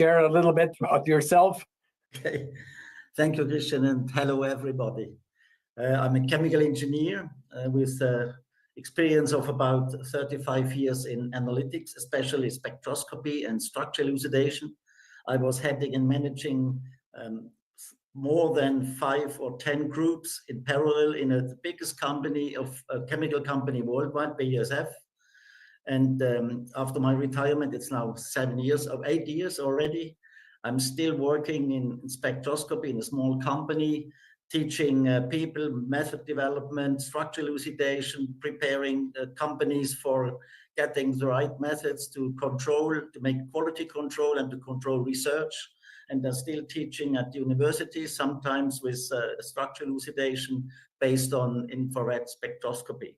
share a little bit about yourself? Okay, thank you, Christian, and hello, everybody. I'm a chemical engineer with experience of about 35 years in analytics, especially spectroscopy and structure elucidation. I was heading and managing more than 5 or 10 groups in parallel in the biggest company of a chemical company worldwide, BASF. And after my retirement, it's now 8 years already. I'm still working in spectroscopy in a small company, teaching people method development, structure elucidation, preparing companies for getting the right methods to control, to make quality control and to control research. And I'm still teaching at university, sometimes with structure elucidation based on infrared spectroscopy.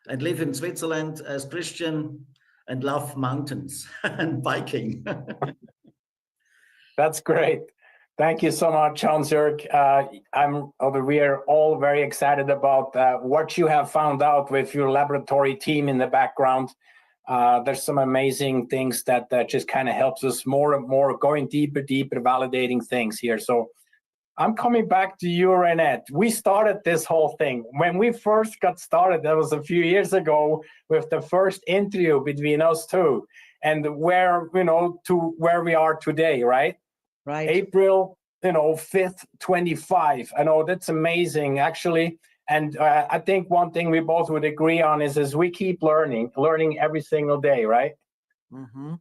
I live in Switzerland as Christian and love mountains and biking. That's great. Thank you so much, Hans-Jörg. We are all very excited about what you have found out with your laboratory team in the background. There's some amazing things that just kind of helps us more and more, going deeper, validating things here. So I'm coming back to you, Renette. We started this whole thing. When we first got started, that was a few years ago, with the first interview between us two, and to where we are today, right? Right. April, 5th, 25. I know that's amazing, actually. And I think one thing we both would agree on is we keep learning every single day, right? Mm-hmm.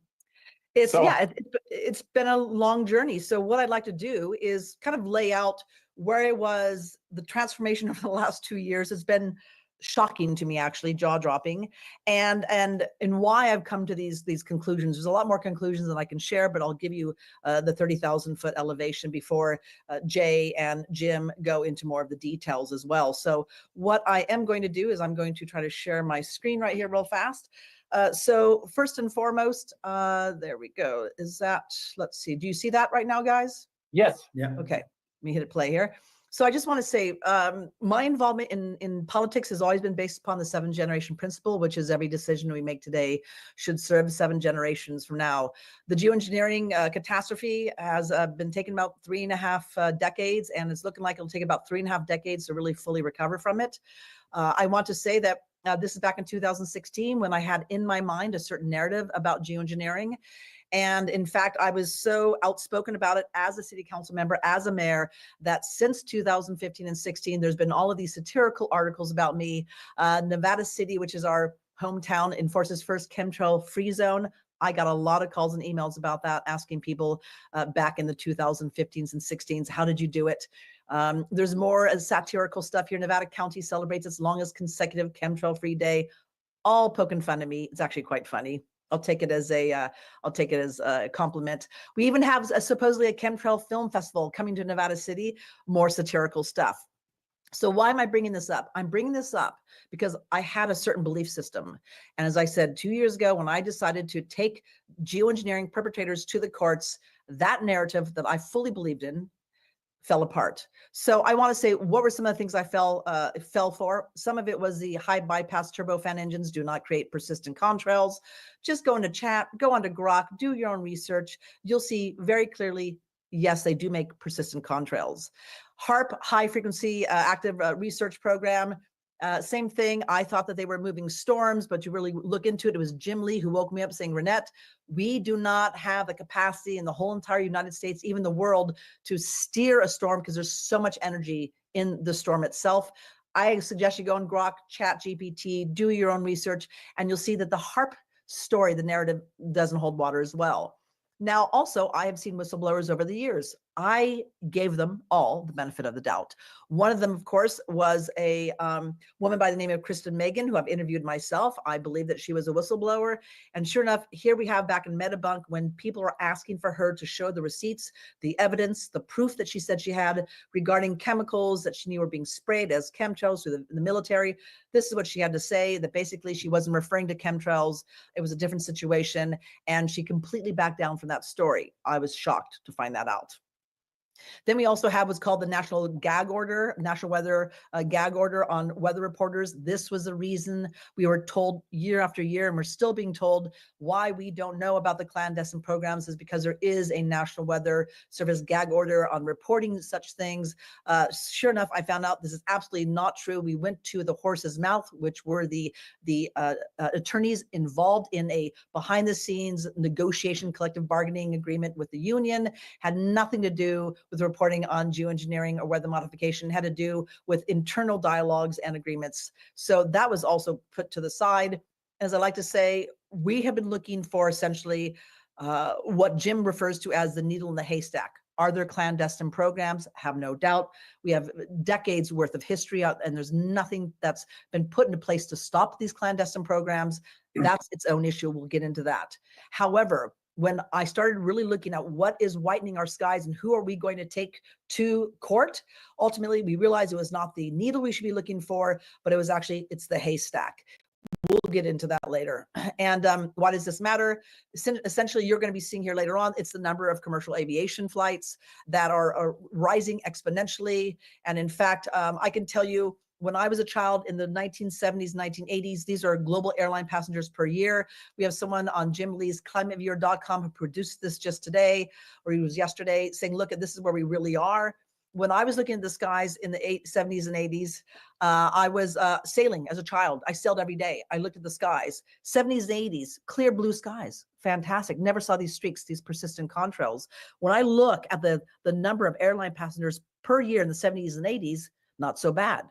It's been a long journey. So what I'd like to do is kind of lay out where I was. The transformation over the last 2 years has been shocking to me, actually, jaw-dropping, and why I've come to these conclusions. There's a lot more conclusions than I can share, but I'll give you the 30,000-foot elevation before Jay and Jim go into more of the details as well. So what I am going to do is I'm going to try to share my screen right here real fast. So first and foremost, there we go. Let's see, do you see that right now, guys? Yes. Yeah. Okay, let me hit play here. So I just want to say my involvement in politics has always been based upon the 7-generation principle, which is every decision we make today should serve 7 generations from now. The geoengineering catastrophe has been taking about 3.5 decades, and it's looking like it'll take about 3.5 decades to really fully recover from it. I want to say that this is back in 2016 when I had in my mind a certain narrative about geoengineering. And in fact, I was so outspoken about it as a city council member, as a mayor, that since 2015 and 16, there's been all of these satirical articles about me. Nevada City, which is our hometown, enforces first chemtrail-free zone. I got a lot of calls and emails about that, asking people back in the 2015s and 16s, how did you do it? There's more satirical stuff here. Nevada County celebrates its longest consecutive chemtrail-free day, all poking fun at me. It's actually quite funny. I'll take it as a compliment. We even have supposedly a chemtrail film festival coming to Nevada City, more satirical stuff. So why am I bringing this up? I'm bringing this up because I had a certain belief system. And as I said, 2 years ago, when I decided to take geoengineering perpetrators to the courts, that narrative that I fully believed in fell apart. So I want to say, what were some of the things I fell for? Some of it was the high bypass turbofan engines do not create persistent contrails. Just go into chat, go onto Grok, do your own research. You'll see very clearly, yes, they do make persistent contrails. HARP, high frequency active research program. Same thing. I thought that they were moving storms, but to really look into it, it was Jim Lee who woke me up saying, Renette, we do not have the capacity in the whole entire United States, even the world, to steer a storm because there's so much energy in the storm itself. I suggest you go on Grok, Chat GPT, do your own research, and you'll see that the HARP story, the narrative, doesn't hold water as well. Now, also, I have seen whistleblowers over the years. I gave them all the benefit of the doubt. One of them, of course, was a woman by the name of Kristen Megan, who I've interviewed myself. I believe that she was a whistleblower. And sure enough, here we have back in Metabunk, when people are asking for her to show the receipts, the evidence, the proof that she said she had regarding chemicals that she knew were being sprayed as chemtrails through the military. This is what she had to say, that basically she wasn't referring to chemtrails. It was a different situation. And she completely backed down from that story. I was shocked to find that out. Then we also have what's called the National Gag Order, National Weather Gag Order on weather reporters. This was the reason we were told year after year, and we're still being told why we don't know about the clandestine programs is because there is a National Weather Service gag order on reporting such things. Sure enough, I found out this is absolutely not true. We went to the horse's mouth, which were the attorneys involved in a behind-the-scenes negotiation collective bargaining agreement with the union. Had nothing to do with reporting on geoengineering or weather modification, had to do with internal dialogues and agreements. So that was also put to the side. As I like to say, we have been looking for essentially what Jim refers to as the needle in the haystack. Are there clandestine programs? Have no doubt. We have decades worth of history out, and there's nothing that's been put into place to stop these clandestine programs. That's its own issue. We'll get into that. However, when I started really looking at what is whitening our skies and who are we going to take to court, ultimately we realized it was not the needle we should be looking for, but it's the haystack. We'll get into that later. And why does this matter? Essentially, you're going to be seeing here later on, it's the number of commercial aviation flights that are rising exponentially. And in fact, I can tell you, when I was a child in the 1970s, 1980s, these are global airline passengers per year. We have someone on Jim Lee's climateviewer.com who produced this just today, or he was yesterday, saying, look, this is where we really are. When I was looking at the skies in the 70s and 80s, I was sailing as a child. I sailed every day. I looked at the skies. 70s and 80s, clear blue skies. Fantastic. Never saw these streaks, these persistent contrails. When I look at the number of airline passengers per year in the 70s and 80s, not so bad.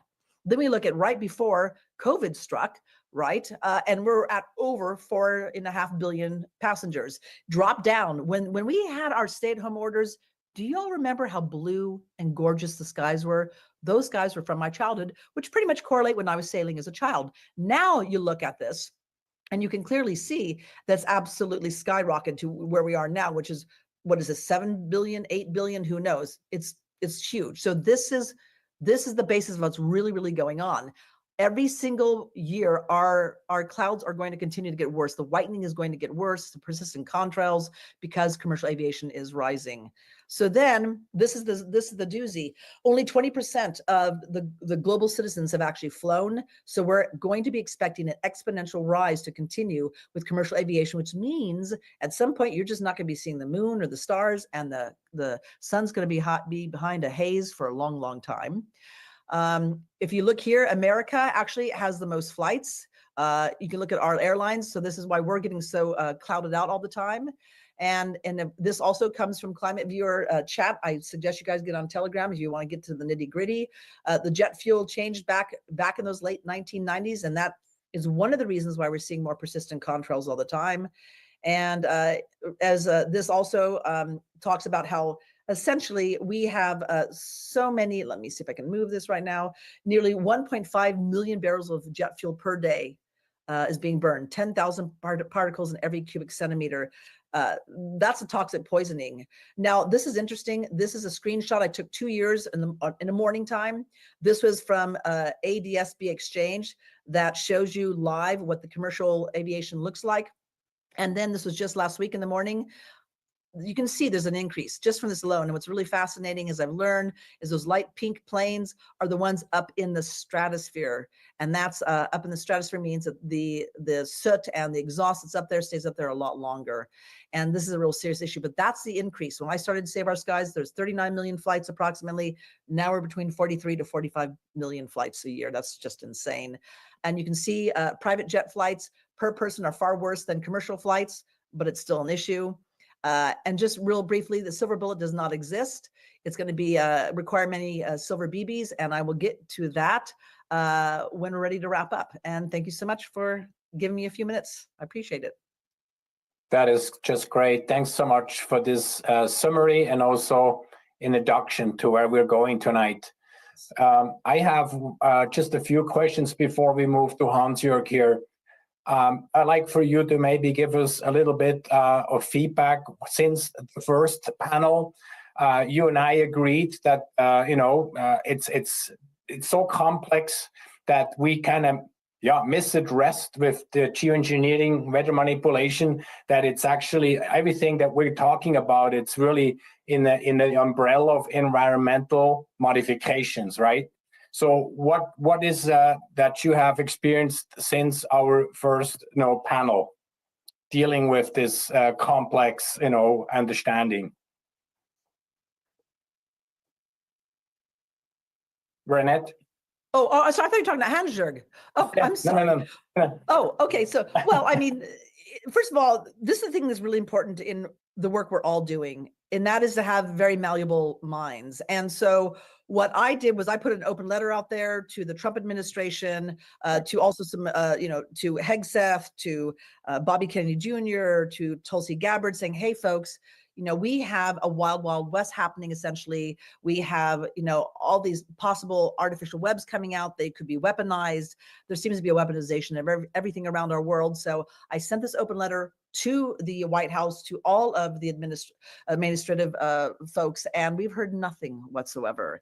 Then we look at right before COVID struck, right? And we're at over 4.5 billion passengers. Drop down. When we had our stay-at-home orders, do you all remember how blue and gorgeous the skies were? Those skies were from my childhood, which pretty much correlate when I was sailing as a child. Now you look at this, and you can clearly see that's absolutely skyrocketed to where we are now, which is, what is it, 7 billion, 8 billion? Who knows? It's huge. So this is the basis of what's really, really going on. Every single year, our clouds are going to continue to get worse. The whitening is going to get worse, the persistent contrails, because commercial aviation is rising. So then this is the doozy. Only 20% of the global citizens have actually flown. So we're going to be expecting an exponential rise to continue with commercial aviation, which means at some point you're just not going to be seeing the moon or the stars, and the sun's going to be behind a haze for a long, long time. If you look here, America actually has the most flights. You can look at our airlines. So this is why we're getting so clouded out all the time. And this also comes from Climate Viewer chat. I suggest you guys get on Telegram if you want to get to the nitty gritty. The jet fuel changed back in those late 1990s. And that is one of the reasons why we're seeing more persistent contrails all the time. And as this also talks about how essentially we have so many, let me see if I can move this right now, nearly 1.5 million barrels of jet fuel per day is being burned, 10,000 particles in every cubic centimeter. That's a toxic poisoning. Now, this is interesting. This is a screenshot I took 2 years in the morning time. This was from ADSB Exchange that shows you live what the commercial aviation looks like. And then this was just last week in the morning. You can see there's an increase just from this alone. And what's really fascinating, as I've learned, is those light pink planes are the ones up in the stratosphere. And that's up in the stratosphere means that the soot and the exhaust that's up there stays up there a lot longer. And this is a real serious issue, but that's the increase. When I started to Save Our Skies, there's 39 million flights approximately. Now we're between 43 to 45 million flights a year. That's just insane. And you can see private jet flights per person are far worse than commercial flights, but it's still an issue. And just real briefly, the silver bullet does not exist. It's going to be require many silver BBs, and I will get to that when we're ready to wrap up. And thank you so much for giving me a few minutes. I appreciate it. That is just great. Thanks so much for this summary and also introduction to where we're going tonight. I have just a few questions before we move to Hans-Jörg here. I'd like for you to maybe give us a little bit of feedback. Since the first panel, you and I agreed that it's so complex that we kind of misaddressed with the geoengineering, weather manipulation, that it's actually everything that we're talking about, it's really in the umbrella of environmental modifications, right? So what is that you have experienced since our first panel dealing with this complex understanding? Renette? Oh, so I thought you were talking to Hans-Jörg. Oh, Yeah, I'm sorry. No. Oh, okay. So, well, I mean, first of all, this is the thing that's really important in the work we're all doing, and that is to have very malleable minds. And so what I did was I put an open letter out there to the Trump administration, to also some, to Hegseth, to Bobby Kennedy Jr., to Tulsi Gabbard, saying, hey, folks, we have a wild, wild west happening, essentially. We have, all these possible artificial webs coming out. They could be weaponized. There seems to be a weaponization of everything around our world. So I sent this open letter to the White House, to all of the administrative folks, and we've heard nothing whatsoever.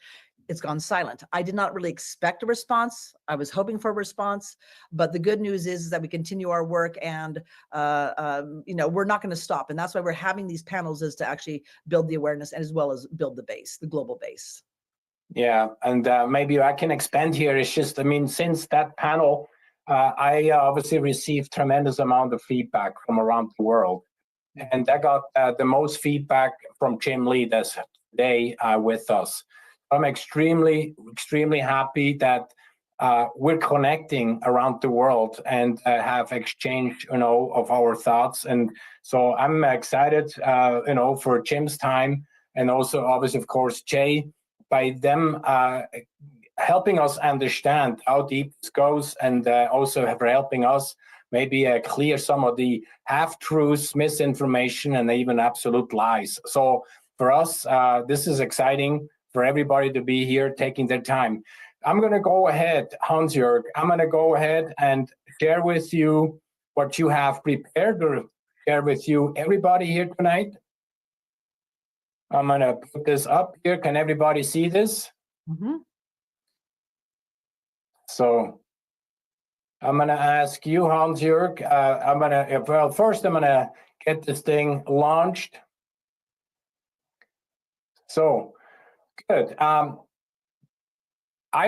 It's gone silent. I did not really expect a response. I was hoping for a response, but the good news is that we continue our work, and we're not going to stop. And that's why we're having these panels, is to actually build the awareness and as well as build the base, the global base. Yeah, and maybe I can expand here. It's just, I mean, since that panel, I obviously received tremendous amount of feedback from around the world, and I got the most feedback from Jim Lee that's today with us. I'm extremely, extremely happy that we're connecting around the world and have exchanged, of our thoughts. And so I'm excited, for Jim's time, and also obviously, of course, Jay, by them helping us understand how deep this goes, and also for helping us maybe clear some of the half-truths, misinformation, and even absolute lies. So for us, this is exciting for everybody to be here taking their time. I'm going to go ahead, Hans-Jörg, I'm going to go ahead and share with you what you have prepared, or share with you everybody here tonight. I'm going to put this up here. Can everybody see this? Mm-hmm. So I'm going to ask you, Hans-Jörg, first I'm going to get this thing launched. So, good. I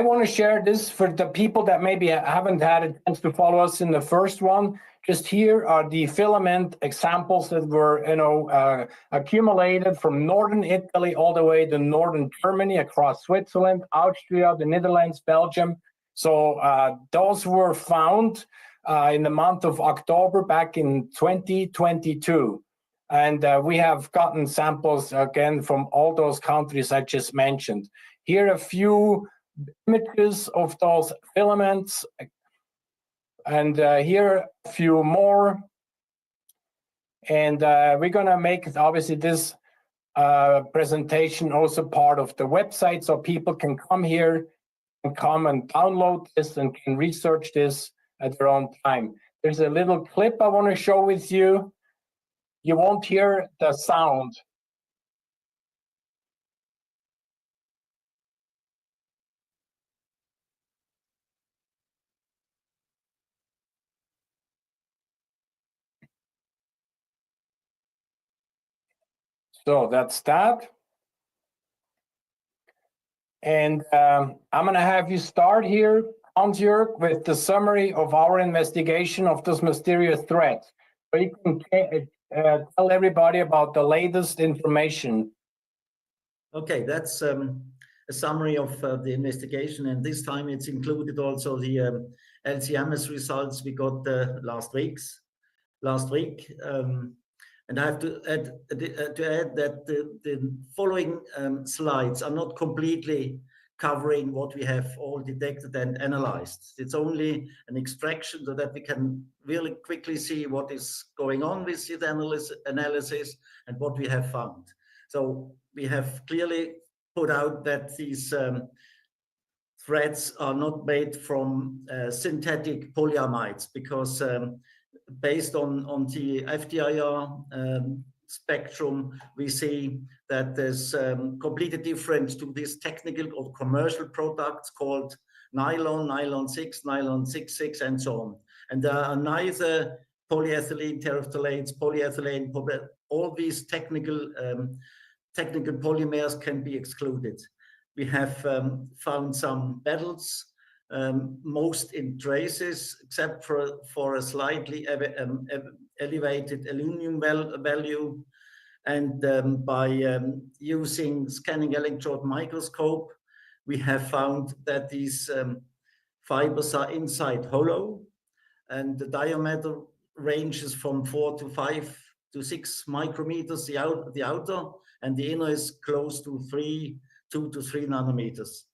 want to share this for the people that maybe haven't had a chance to follow us in the first one. Just here are the filament examples that were, accumulated from northern Italy all the way to northern Germany, across Switzerland, Austria, the Netherlands, Belgium. So those were found in the month of October back in 2022. And we have gotten samples again from all those countries I just mentioned. Here are a few images of those filaments, and here a few more. And we're going to make obviously this presentation also part of the website, so people can come here and come and download this and can research this at their own time. There's a little clip I want to show with you. You won't hear the sound. So that's that. And I'm going to have you start here, Hans-Jörg, with the summary of our investigation of this mysterious threat. So you can tell everybody about the latest information. Okay, that's a summary of the investigation, and this time it's included also the LCMS results we got last week. And I have to add that the following slides are not completely covering what we have all detected and analyzed. It's only an extraction so that we can really quickly see what is going on with the analysis and what we have found. So we have clearly put out that these threads are not made from synthetic polyamides, because based on the FTIR spectrum, we see that there's completely different to these technical or commercial products called nylon, nylon 6, nylon 6,6, and so on. And there are neither polyethylene, terephthalates, polyethylene, all these technical polymers can be excluded. We have found some metals, most in traces, except for a slightly elevated aluminum value. And by using scanning electron microscope, we have found that these fibers are inside hollow, and the diameter ranges from 4 to 5 to 6 micrometers, the outer, and the inner is close to 2 to 3 nanometers.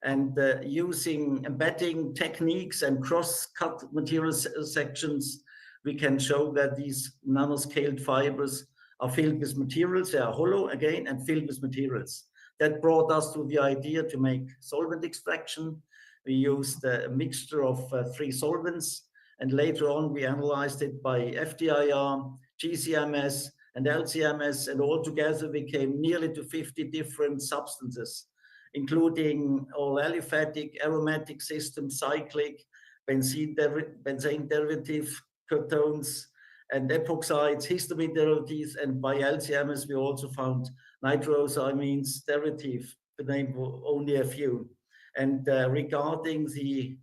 And using embedding techniques and cross-cut material sections, we can show that these nanoscaled fibers are filled with materials. They are hollow again and filled with materials. That brought us to the idea to make solvent extraction. We used a mixture of 3 solvents, and later on we analyzed it by FTIR, GCMS, and LCMS, and altogether we came nearly to 50 different substances, including all aliphatic, aromatic systems, cyclic, benzene derivative, ketones, and epoxides, histamine derivatives, and by LCMS we also found nitrosamines derivative, to name only a few. And regarding the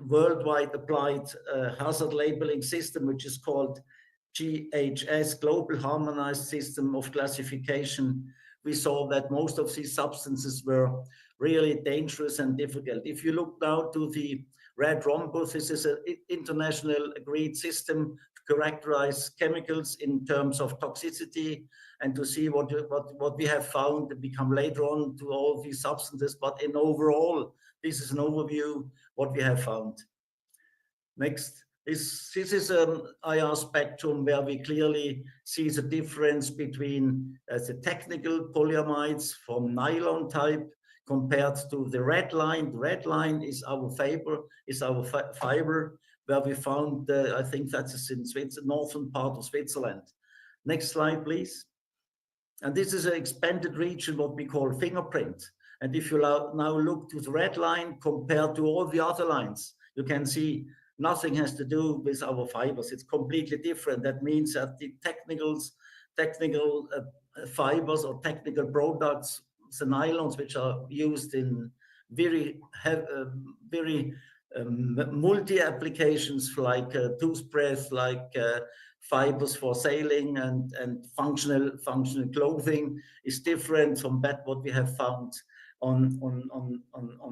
worldwide applied hazard labeling system, which is called GHS, Global Harmonized System of Classification, we saw that most of these substances were really dangerous and difficult. If you look now to the red rhombus, this is an international agreed system to characterize chemicals in terms of toxicity and to see what we have found. We come later on to all these substances, but in overall, this is an overview what we have found. Next. This is an IR spectrum where we clearly see the difference between the technical polyamides from nylon type compared to the red line. The red line is our fiber, where we found, I think that's in Switzerland, northern part of Switzerland. Next slide, please. And this is an expanded region, what we call fingerprint. And if you now look to the red line compared to all the other lines, you can see nothing has to do with our fibers. It's completely different. That means that the technical fibers or technical products, the nylons, which are used in very multi applications, like toothbrush, like fibers for sailing and functional clothing, is different from that what we have found on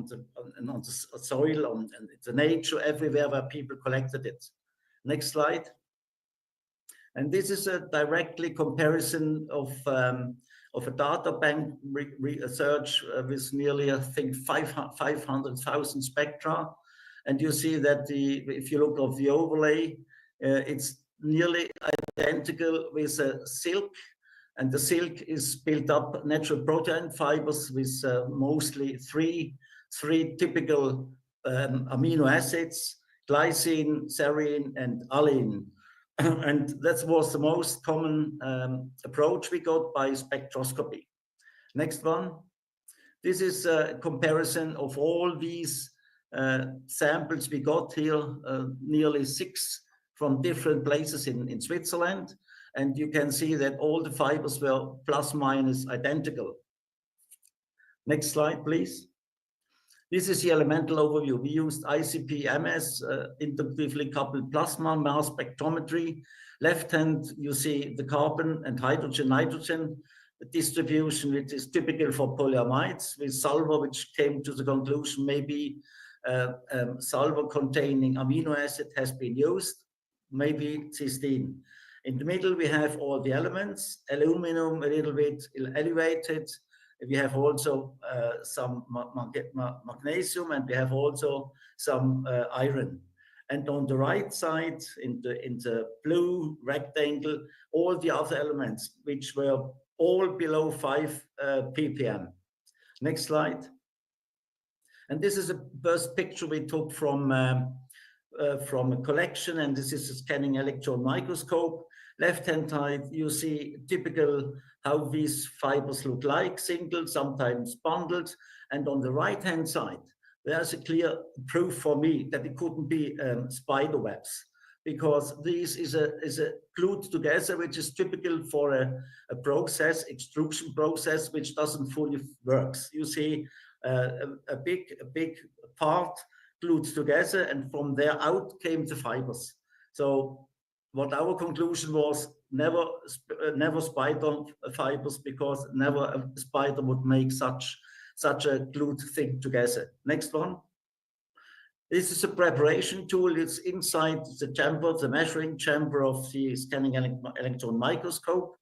the soil, on the nature, everywhere where people collected it. Next slide. And this is a directly comparison of a data bank research with nearly, I think, 500,000 spectra. And you see that if you look at the overlay, it's nearly identical with silk. And the silk is built up natural protein fibers with mostly three typical amino acids: glycine, serine, and aline. And that was the most common approach we got by spectroscopy. Next one. This is a comparison of all these samples we got here, nearly 6 from different places in Switzerland. And you can see that all the fibers were plus minus identical. Next slide, please. This is the elemental overview. We used ICP-MS, inductively coupled plasma mass spectrometry. Left hand, you see the carbon and hydrogen-nitrogen distribution, which is typical for polyamides, with sulfur, which came to the conclusion maybe sulfur-containing amino acid has been used, maybe cysteine. In the middle, we have all the elements, aluminum a little bit elevated. We have also some magnesium, and we have also some iron. And on the right side, in the blue rectangle, all the other elements, which were all below 5 ppm. Next slide. And this is a first picture we took from a collection, and this is a scanning electron microscope. Left-hand side, you see typical how these fibers look like, single, sometimes bundled. And on the right-hand side, there's a clear proof for me that it couldn't be spider webs, because this is a glued together, which is typical for a process, extrusion process, which doesn't fully works. You see a big part glued together, and from there out came the fibers. So what our conclusion was, never spider fibers, because never a spider would make such a glued thing together. Next one. This is a preparation tool. It's inside the chamber, the measuring chamber of the scanning electron microscope.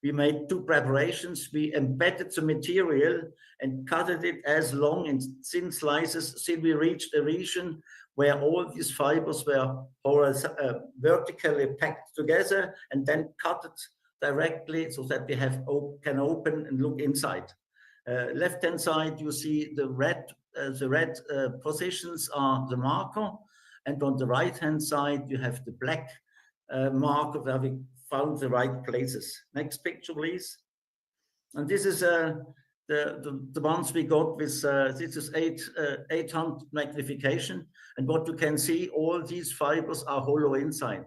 We made two preparations. We embedded the material and cut it as long and thin slices till we reached a region where all these fibers were vertically packed together, and then cut it directly so that we can open and look inside. Left-hand side, you see the red positions are the marker, and on the right-hand side you have the black marker where we found the right places. Next picture, please. And this is the ones we got with this is 800 magnification, and what you can see, all these fibers are hollow inside.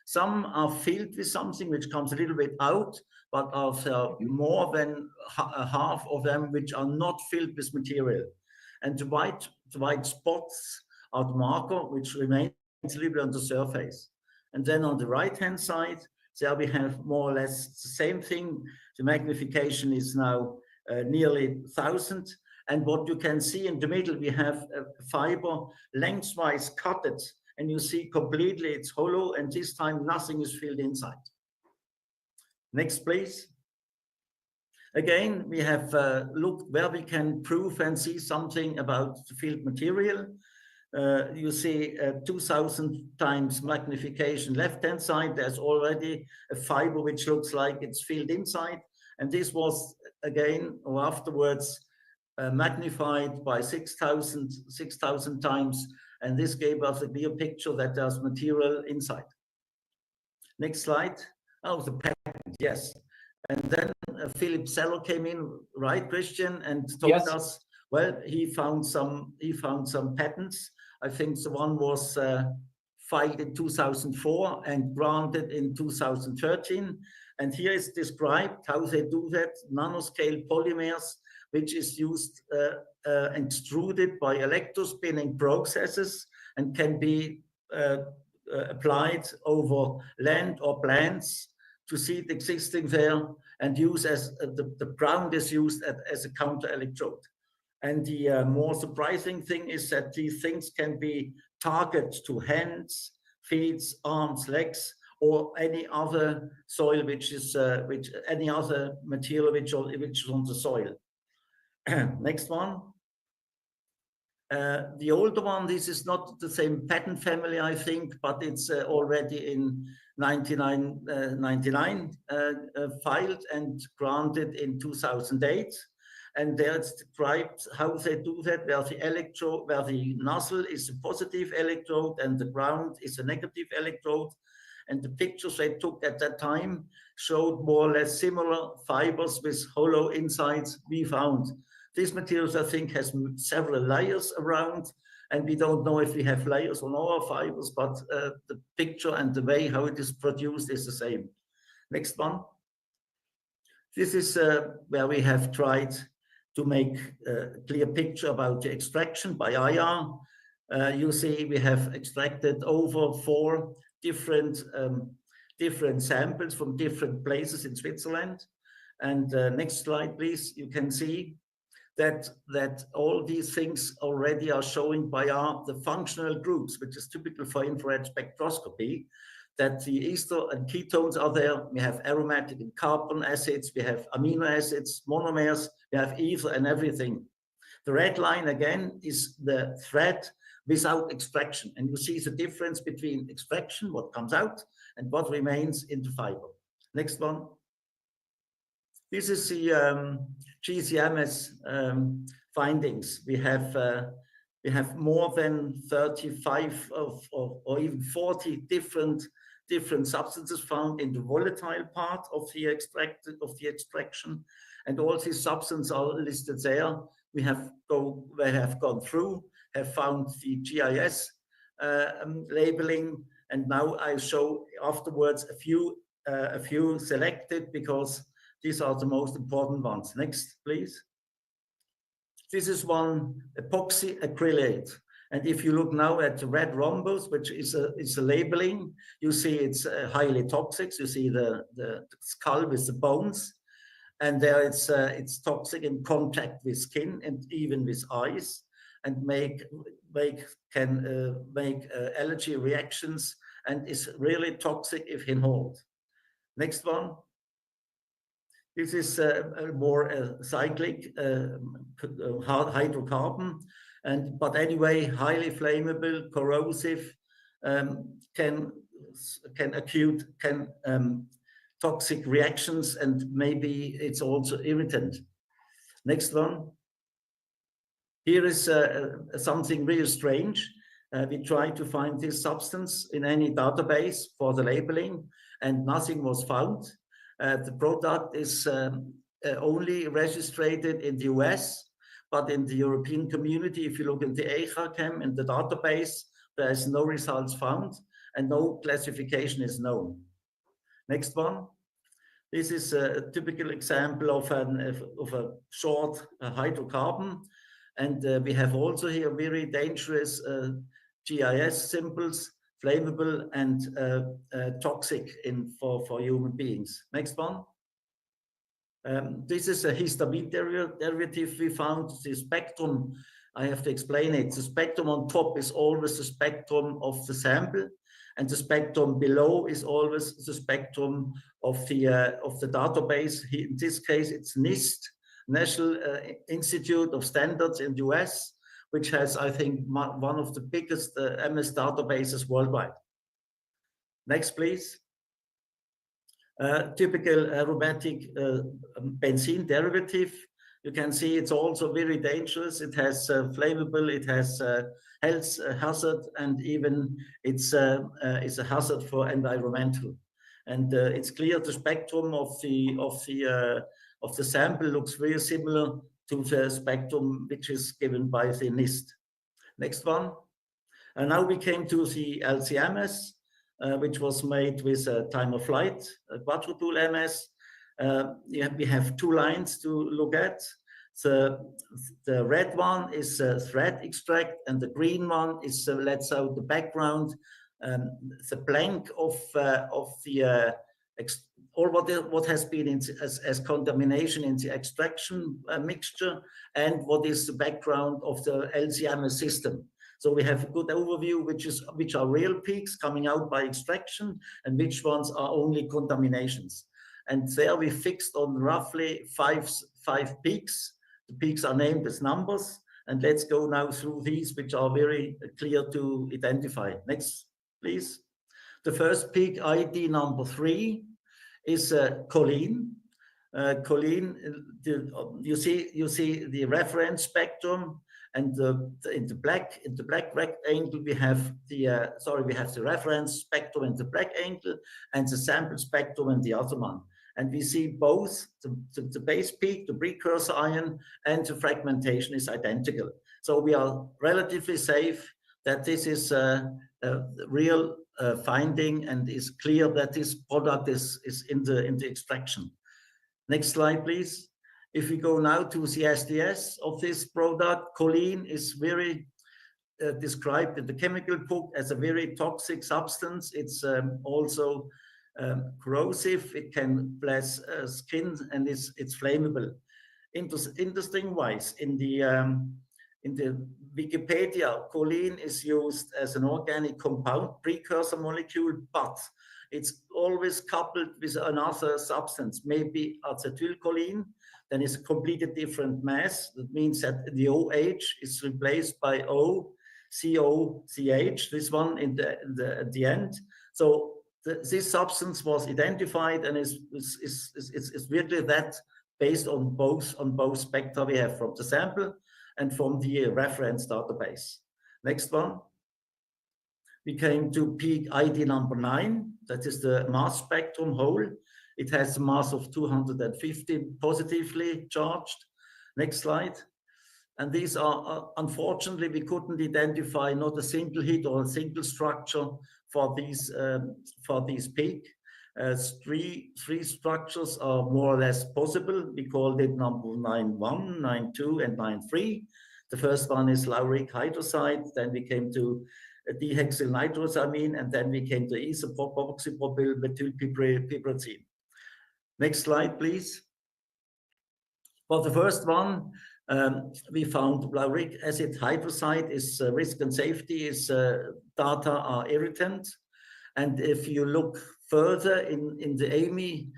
Some are filled with something which comes a little bit out, but are more than half of them which are not filled with material. And the white spots are the marker which remains a little bit on the surface. And then on the right-hand side, there we have more or less the same thing. The magnification is now nearly 1,000. And what you can see in the middle, we have a fiber lengthwise cut it, and you see completely it's hollow, and this time nothing is filled inside. Next, please. Again, we have looked where we can prove and see something about the filled material. You see 2,000 times magnification left-hand side. There's already a fiber which looks like it's filled inside. And this was again, or afterwards, magnified by 6,000 times. And this gave us a clear picture that there's material inside. Next slide. Oh, the patent, yes. And then Philip Seller came in, right, Christian, and told us, well, he found some patents. I think the one was filed in 2004 and granted in 2013. And here is described how they do that: nanoscale polymers, which is used extruded by electrospinning processes and can be applied over land or plants to see it existing there, and use as the ground is used as a counter electrode. And the more surprising thing is that these things can be targeted to hands, feet, arms, legs, or any other soil any other material which is on the soil. Next one. The older one, this is not the same patent family, I think, but it's already in 1999 filed and granted in 2008. And there it's described how they do that, where the nozzle is a positive electrode and the ground is a negative electrode. And the pictures they took at that time showed more or less similar fibers with hollow insides we found. These materials, I think, has several layers around, and we don't know if we have layers on our fibers, but the picture and the way how it is produced is the same. Next one. This is where we have tried to make a clear picture about the extraction by IR. You see we have extracted over 4 different samples from different places in Switzerland. And next slide, please. You can see that all these things already are showing by the functional groups, which is typical for infrared spectroscopy, that the ester and ketones are there. We have aromatic and carbon acids, we have amino acids, monomers, we have ether and everything. The red line again is the thread without extraction. And you see the difference between extraction, what comes out, and what remains in the fiber. Next one. This is the GCMS findings. We have more than 35 or even 40 different substances found in the volatile part of the extraction, and all these substances are listed there. We have gone through, have found the GIS labeling, and now I show afterwards a few selected because these are the most important ones. Next, please. This is one epoxy acrylate. And if you look now at the red rhombus, which is a labeling, you see it's highly toxic. You see the skull with the bones, and there it's toxic in contact with skin and even with eyes, and can make allergy reactions, and is really toxic if inhaled. Next one. This is a more cyclic hydrocarbon, but anyway, highly flammable, corrosive, can toxic reactions, and maybe it's also irritant. Next one. Here is something really strange. We tried to find this substance in any database for the labeling, and nothing was found. The product is only registered in the US, but in the European community, if you look in the ECHAChem, in the database, there is no results found and no classification is known. Next one. This is a typical example of a short hydrocarbon. And we have also here very dangerous GIS symbols, flammable and toxic for human beings. Next one. This is a histamine derivative we found. The spectrum, I have to explain it. The spectrum on top is always the spectrum of the sample, and the spectrum below is always the spectrum of the database. In this case, it's NIST, National Institute of Standards in the US, which has, I think, one of the biggest MS databases worldwide. Next, please. Typical aromatic benzene derivative. You can see it's also very dangerous. It has flammable, it has health hazard, and even it's a hazard for environmental. And it's clear the spectrum of the sample looks very similar to the spectrum which is given by the NIST. Next one. And now we came to the LCMS, which was made with a time of flight, a quadruple MS. We have two lines to look at. The red one is a thread extract, and the green one is lets out the background, the blank of what has been as contamination in the extraction mixture, and what is the background of the LCMS system. So we have a good overview, which are real peaks coming out by extraction, and which ones are only contaminations. And there we fixed on roughly five peaks. The peaks are named as numbers, and let's go now through these, which are very clear to identify. Next, please. The first peak, ID number 3, is choline. Choline, you see the reference spectrum, and in the black rectangle we have the reference spectrum in the black angle, and the sample spectrum in the other one. And we see both the base peak, the precursor ion, and the fragmentation is identical. So we are relatively safe that this is a real finding, and is clear that this product is in the extraction. Next slide, please. If we go now to the SDS of this product, choline is very described in the chemical book as a very toxic substance. It's also corrosive. It can bless skin, and it's flammable. Interesting wise, in the Wikipedia, choline is used as an organic compound precursor molecule, but it's always coupled with another substance, maybe acetylcholine. Then it's a completely different mass. That means that the OH is replaced by OCOCH, this one at the end. So this substance was identified, and is really that based on both spectra we have from the sample and from the reference database. Next one. We came to peak ID number 9. That is the mass spectrum whole. It has a mass of 250 positively charged. Next slide. And these are, unfortunately, we couldn't identify not a single hit or a single structure for these peak. Three structures are more or less possible. We called it number 9.1, 9.2, and 9.3. The first one is lauric hydroxide. Then we came to dihexyl nitrosamine, and then we came to isopropoxypropyl methylpiperazine. Next slide, please. For the first one, we found lauric acid hydroxide is risk and safety is data are irritant. And if you look further in the EMI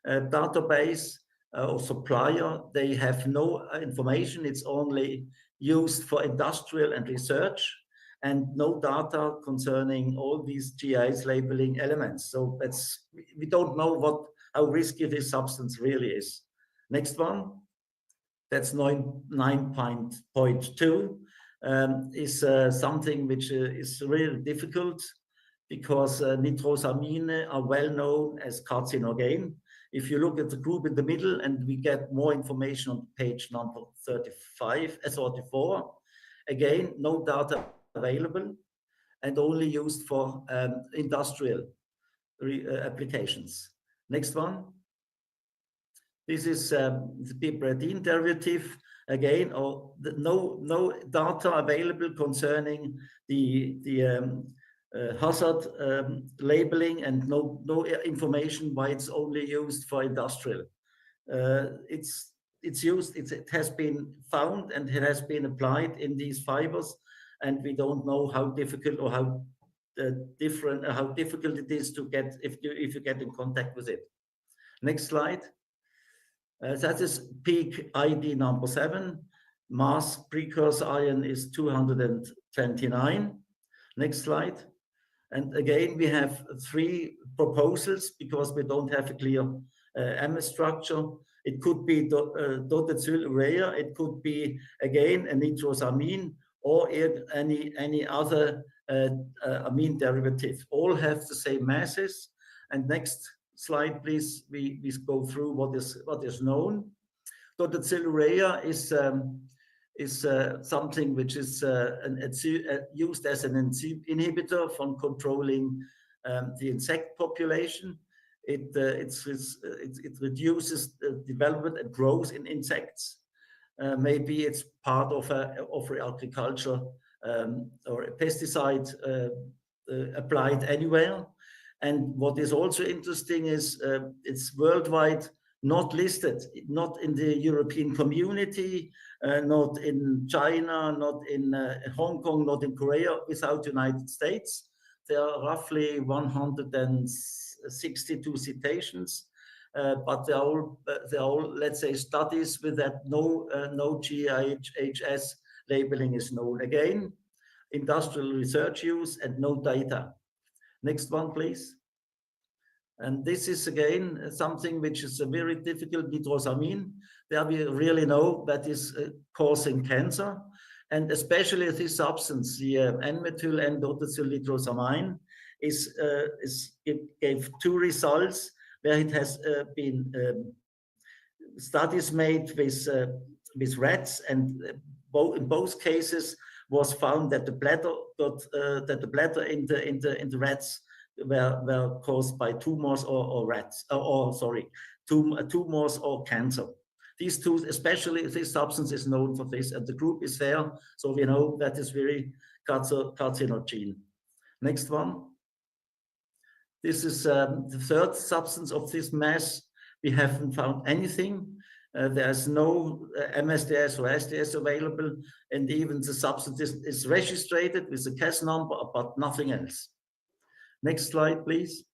database or supplier, they have no information. It's only used for industrial and research, and no data concerning all these GIs labeling elements. So we don't know how risky this substance really is. Next one. That's 9.2 is something which is really difficult because nitrosamine are well known as carcinogen. If you look at the group in the middle, and we get more information on page number 34, again, no data available and only used for industrial applications. Next one. This is the piperazine derivative. Again, no data available concerning the hazard labeling, and no information why it's only used for industrial. It has been found and it has been applied in these fibers, and we don't know how difficult or how difficult it is to get if you get in contact with it. Next slide. That is peak ID number 7. Mass precursor iron is 229. Next slide. And again, we have 3 proposals because we don't have a clear MS structure. It could be dotted urea. It could be, again, a nitrosamine or any other amine derivative. All have the same masses. And next slide, please. We go through what is known. Dotted urea is something which is used as an enzyme inhibitor for controlling the insect population. It reduces the development and growth in insects. Maybe it's part of agriculture or a pesticide applied anywhere. And what is also interesting is it's worldwide not listed, not in the European community, not in China, not in Hong Kong, not in Korea, without United States. There are roughly 162 citations, but they're all, let's say, studies with that no GIHS labeling is known. Again, industrial research use and no data. Next one, please. And this is again something which is a very difficult, nitrosamine. There we really know that is causing cancer, and especially this substance, the N-methyl N-dotacyl nitrosamine, it gave 2 results where it has been studies made with rats, and in both cases was found that the bladder in the rats were caused by tumors tumors or cancer. These two, especially this substance, is known for this, and the group is there, so we know that is very carcinogen. Next one. This is the 3rd substance of this mass. We haven't found anything. There's no MSDS or SDS available, and even the substance is registered with a CAS number, but nothing else. Next slide, please.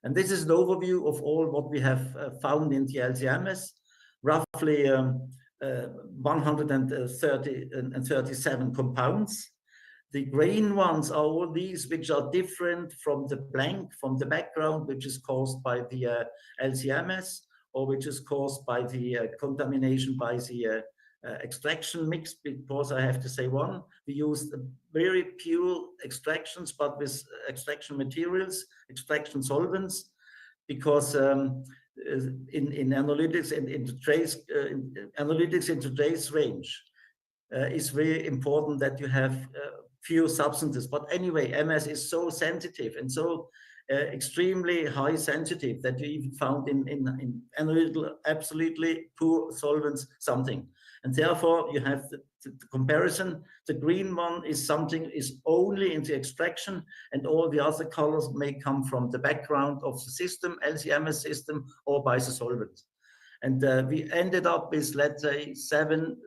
And this is an overview of all what we have found in the LCMS, roughly 137 compounds. The green ones are all these which are different from the blank, from the background, which is caused by the LCMS, or which is caused by the contamination by the extraction mix, because I have to say one, we used very pure extractions, but with extraction materials, extraction solvents, because in analytics and in today's analytics in today's range, it's very important that you have few substances. But anyway, MS is so sensitive and so extremely high sensitive that you even found in analytical absolutely poor solvents something. And therefore you have the comparison. The green one is something is only into extraction, and all the other colors may come from the background of the system, LC-MS system, or by the solvent. And we ended up with, let's say, seven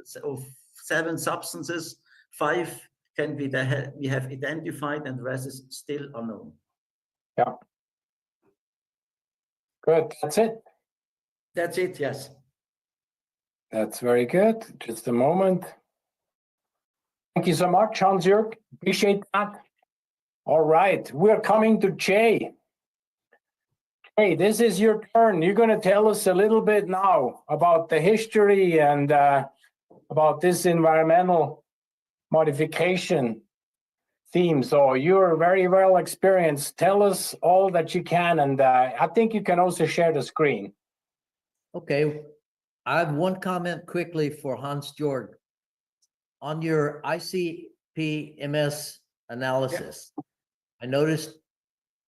substances. 5 can be we have identified, and the rest is still unknown. Yeah. Good. That's it. That's it. Yes. That's very good. Just a moment. Thank you so much, Hans-Jörg. Appreciate that. All right, we're coming to Jay. Hey, this is your turn. You're going to tell us a little bit now about the history and about this environmental modification theme. So you're very well experienced. Tell us all that you can, and I think you can also share the screen. Okay, I have one comment quickly for Hans-Jörg. On your ICP-MS analysis, I noticed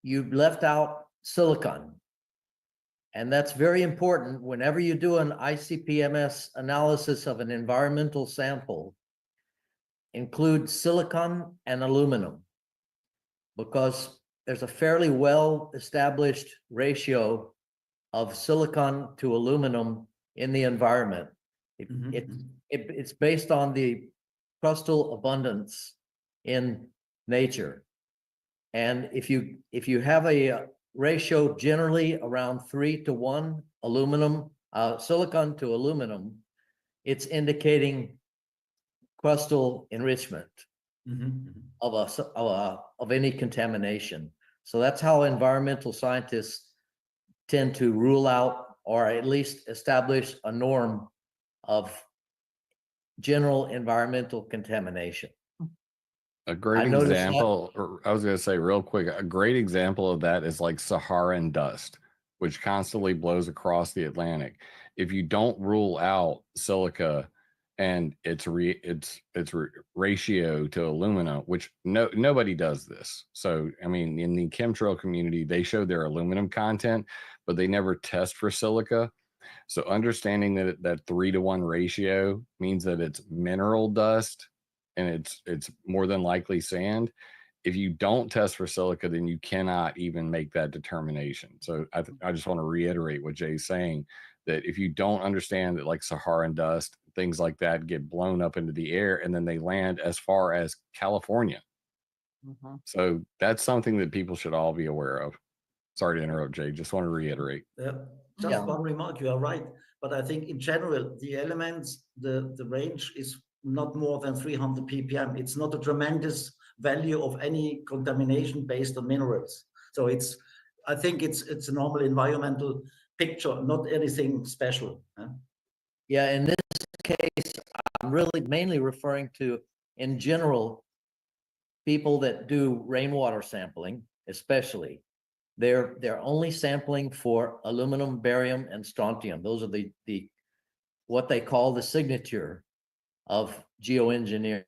you left out silicon. And that's very important whenever you do an ICP-MS analysis of an environmental sample. Include silicon and aluminum, because there's a fairly well-established ratio of silicon to aluminum in the environment. It's based on the crustal abundance in nature. And if you have a ratio generally around 3:1 aluminum, silicon to aluminum, it's indicating crustal enrichment of any contamination. So that's how environmental scientists tend to rule out, or at least establish a norm of general environmental contamination. A great example, or I was going to say real quick, a great example of that is like Saharan dust, which constantly blows across the Atlantic. If you don't rule out silica and its ratio to alumina, which nobody does this. So, I mean, in the chemtrail community, they show their aluminum content, but they never test for silica. So understanding that 3:1 ratio means that it's mineral dust and it's more than likely sand. If you don't test for silica, then you cannot even make that determination. So I just want to reiterate what Jay's saying, that if you don't understand that, like Saharan dust, things like that get blown up into the air and then they land as far as California. So that's something that people should all be aware of. Sorry to interrupt, Jay. Just want to reiterate. Just one remark, you are right. But I think in general, the elements, the range is not more than 300 ppm. It's not a tremendous value of any contamination based on minerals. So I think it's a normal environmental picture, not anything special. Yeah, in this case, I'm really mainly referring to, in general, people that do rainwater sampling, especially. They're only sampling for aluminum, barium, and strontium. Those are the what they call the signature of geoengineering.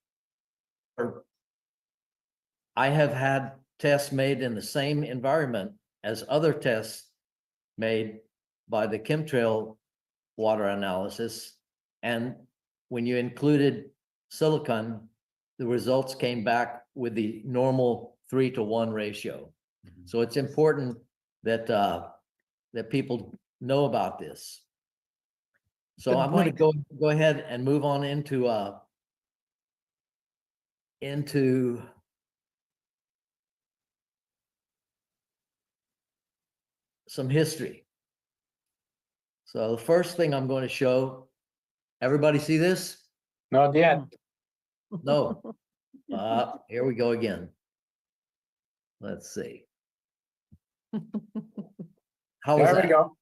I have had tests made in the same environment as other tests made by the chemtrail water analysis, and when you included silicon, the results came back with the normal 3:1 ratio. So it's important that that people know about this. So I'm going to go ahead and move on into some history. So the first thing I'm going to show, everybody see this? Not yet. No. Here we go again. Let's see. How is There that? we go.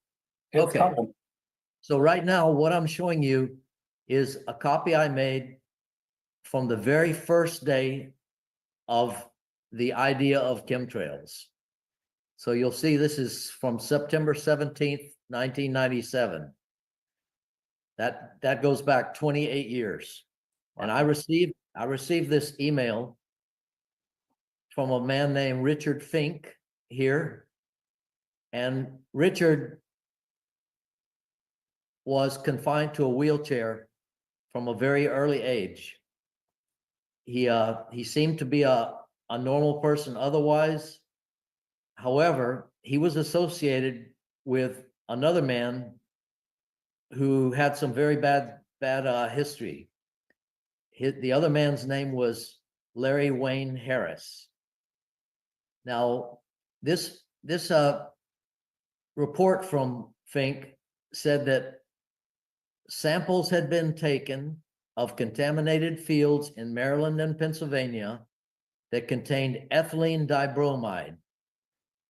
It's Okay. coming. So right now, what I'm showing you is a copy I made from the very first day of the idea of chemtrails. So you'll see this is from September 17th, 1997. That goes back 28 years. And I received this email from a man named Richard Fink here. And Richard was confined to a wheelchair from a very early age. He seemed to be a normal person otherwise. However, he was associated with another man who had some very bad history. The other man's name was Larry Wayne Harris. Now, this report from Fink said that samples had been taken of contaminated fields in Maryland and Pennsylvania that contained ethylene dibromide,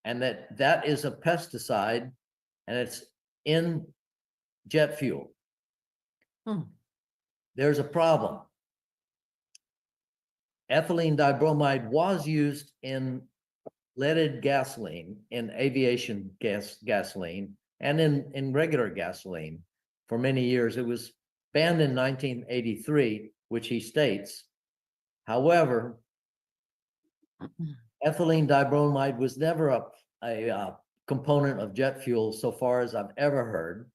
and that is a pesticide, and it's in jet fuel. There's a problem. Ethylene dibromide was used in leaded gasoline, in aviation gasoline, and in regular gasoline for many years. It was banned in 1983, which he states. However, ethylene dibromide was never a component of jet fuel so far as I've ever heard.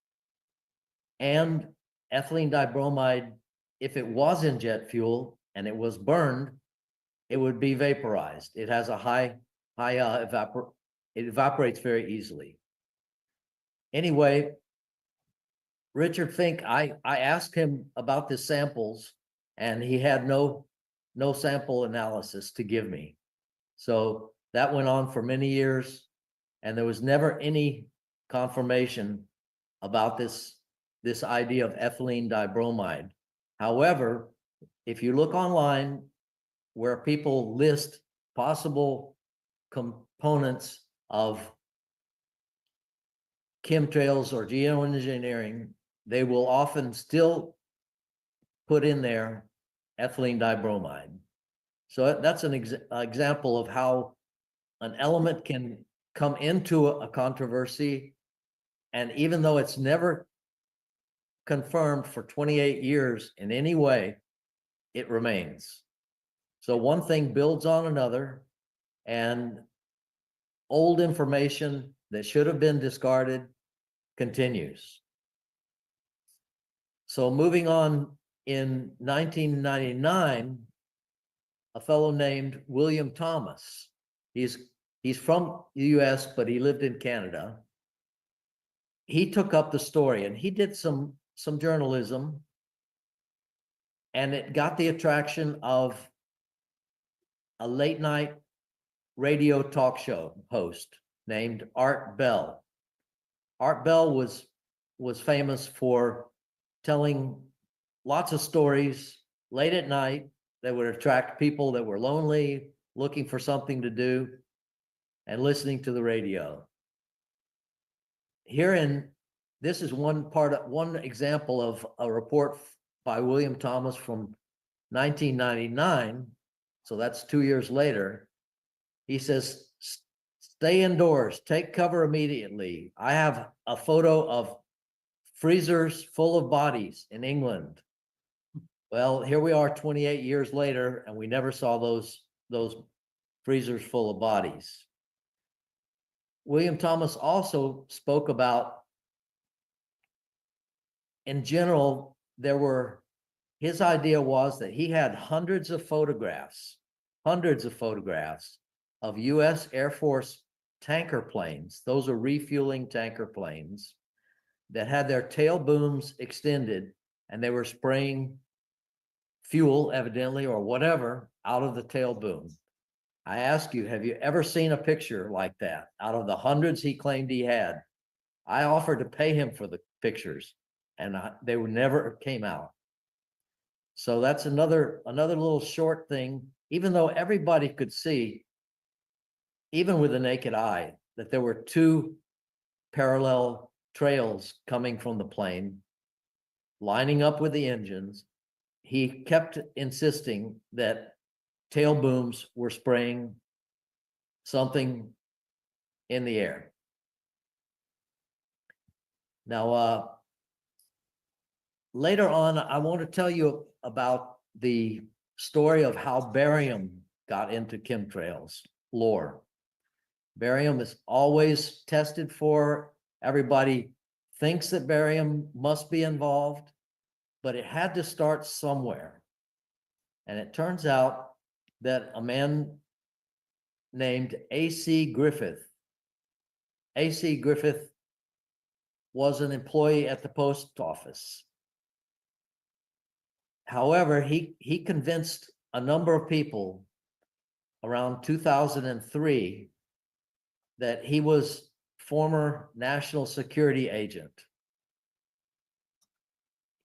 And ethylene dibromide, if it was in jet fuel and it was burned, it would be vaporized. It has a it evaporates very easily. Anyway, Richard Fink, I asked him about the samples, and he had no sample analysis to give me. So that went on for many years, and there was never any confirmation about this idea of ethylene dibromide. However, if you look online where people list possible components of chemtrails or geoengineering, they will often still put in there ethylene dibromide. So that's an example of how an element can come into a controversy, and even though it's never confirmed for 28 years in any way, it remains. So one thing builds on another, and old information that should have been discarded continues. So moving on, in 1999, a fellow named William Thomas, he's from the US, but he lived in Canada. He took up the story, and he did some journalism, and it got the attraction of a late night radio talk show host named Art Bell. Art Bell was famous for telling lots of stories late at night that would attract people that were lonely, looking for something to do, and listening to the radio. This is one example of a report by William Thomas from 1999. So that's 2 years later. He says, "Stay indoors, take cover immediately. I have a photo of freezers full of bodies in England." Well, here we are 28 years later, and we never saw those freezers full of bodies. William Thomas also spoke about, in general, his idea was that he had hundreds of photographs of US Air Force tanker planes. Those are refueling tanker planes that had their tail booms extended, and they were spraying fuel, evidently, or whatever, out of the tail boom. I ask you, have you ever seen a picture like that out of the hundreds he claimed he had? I offered to pay him for the pictures, and they never came out. So that's another little short thing, even though everybody could see, even with the naked eye, that there were two parallel trails coming from the plane, lining up with the engines. He kept insisting that tail booms were spraying something in the air. Now, later on, I want to tell you about the story of how barium got into chemtrails lore. Barium is always tested for. Everybody thinks that barium must be involved, but it had to start somewhere. And it turns out that a man named A.C. Griffith was an employee at the post office. However, he convinced a number of people around 2003 that he was former national security agent.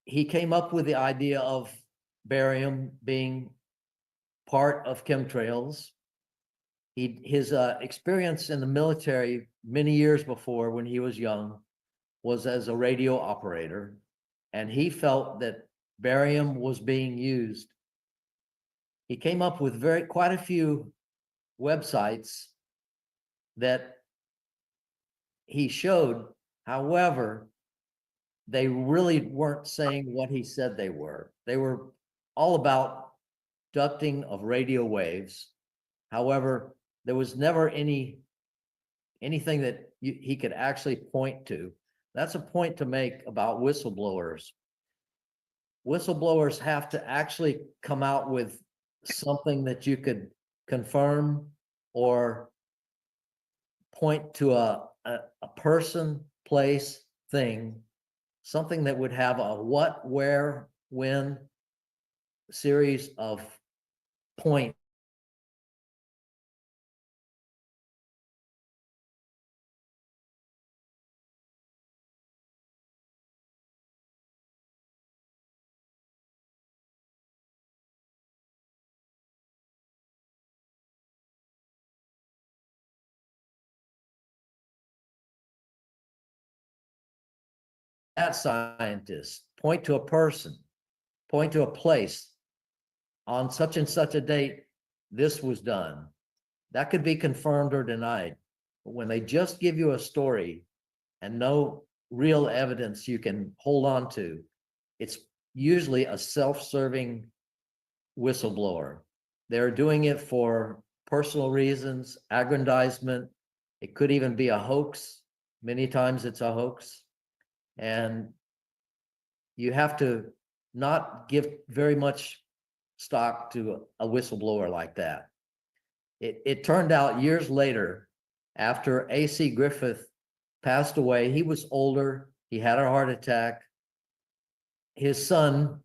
He came up with the idea of barium being part of chemtrails. His experience in the military many years before, when he was young, was as a radio operator, and he felt that barium was being used. He came up with quite a few websites that he showed. However, they really weren't saying what he said they were. They were all about ducting of radio waves. However, there was never anything that he could actually point to. That's a point to make about whistleblowers. Whistleblowers have to actually come out with something that you could confirm or point to a person, place, thing, something that would have a what, where, when series of points. That scientist, point to a person, point to a place. On such and such a date, this was done. That could be confirmed or denied. But when they just give you a story and no real evidence you can hold on to, it's usually a self-serving whistleblower. They're doing it for personal reasons, aggrandizement. It could even be a hoax. Many times it's a hoax. And you have to not give very much stock to a whistleblower like that. It turned out years later, after A.C. Griffith passed away, he was older, he had a heart attack. His son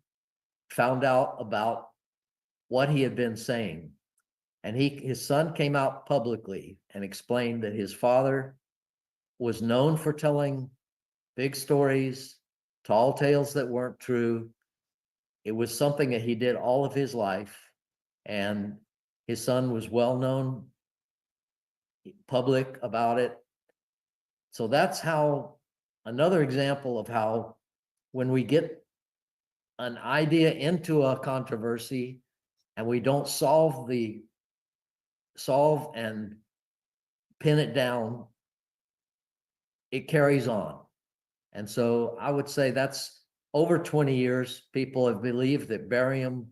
found out about what he had been saying, and his son came out publicly and explained that his father was known for telling big stories, tall tales that weren't true. It was something that he did all of his life, and his son was well known, public about it. So that's how, another example of how, when we get an idea into a controversy and we don't solve and pin it down, it carries on. And so I would say that's over 20 years, people have believed that barium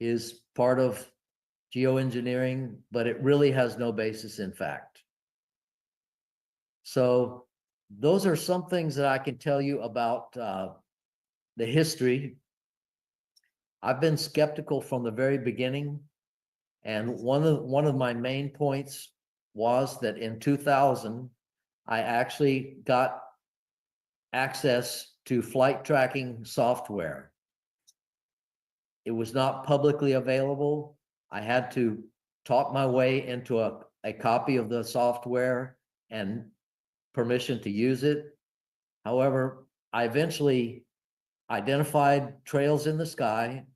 is part of geoengineering, but it really has no basis in fact. So those are some things that I can tell you about the history. I've been skeptical from the very beginning, and one of my main points was that in 2000, I actually got access to flight tracking software. It was not publicly available. I had to talk my way into a copy of the software and permission to use it. However, I eventually identified trails in the sky,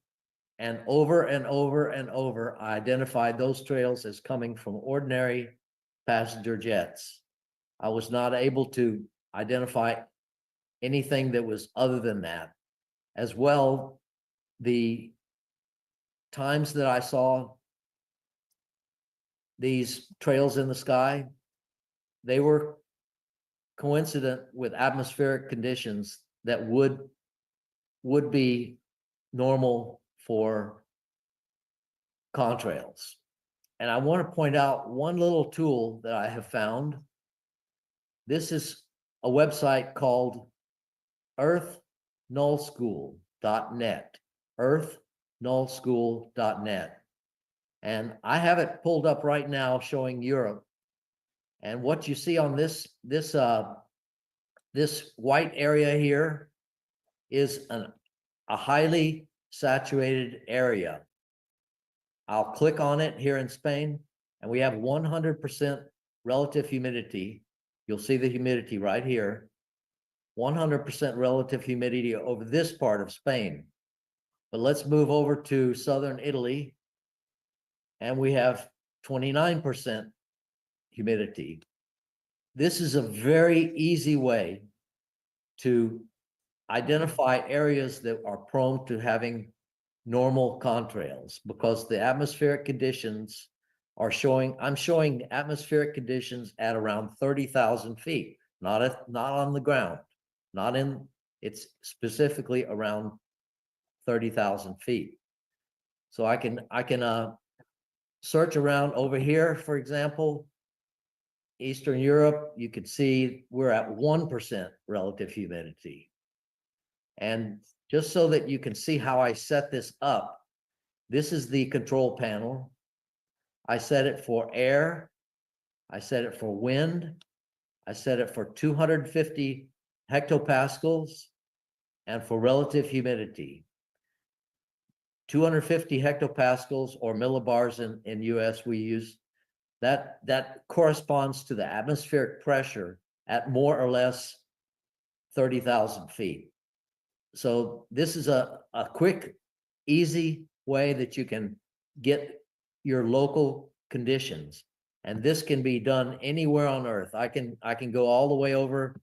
and over and over and over, I identified those trails as coming from ordinary passenger jets. I was not able to identify anything that was other than that. As well, the times that I saw these trails in the sky, they were coincident with atmospheric conditions that would be normal for contrails. And I want to point out one little tool that I have found. This is a website called earthnullschool.net, earthnullschool.net. And I have it pulled up right now showing Europe. And what you see on this white area here is a highly saturated area. I'll click on it here in Spain, and we have 100% relative humidity. You'll see the humidity right here. 100% relative humidity over this part of Spain. But let's move over to southern Italy, and we have 29% humidity. This is a very easy way to identify areas that are prone to having normal contrails, because the atmospheric conditions are showing, I'm showing atmospheric conditions at around 30,000 feet, not on the ground, it's specifically around 30,000 feet. So I can search around over here, for example, Eastern Europe, you could see we're at 1% relative humidity. And just so that you can see how I set this up, this is the control panel. I set it for air, I set it for wind, I set it for 250 hectopascals, and for relative humidity. 250 hectopascals or millibars in US we use, that corresponds to the atmospheric pressure at more or less 30,000 feet. So this is a quick, easy way that you can get your local conditions. And this can be done anywhere on Earth. I can go all the way over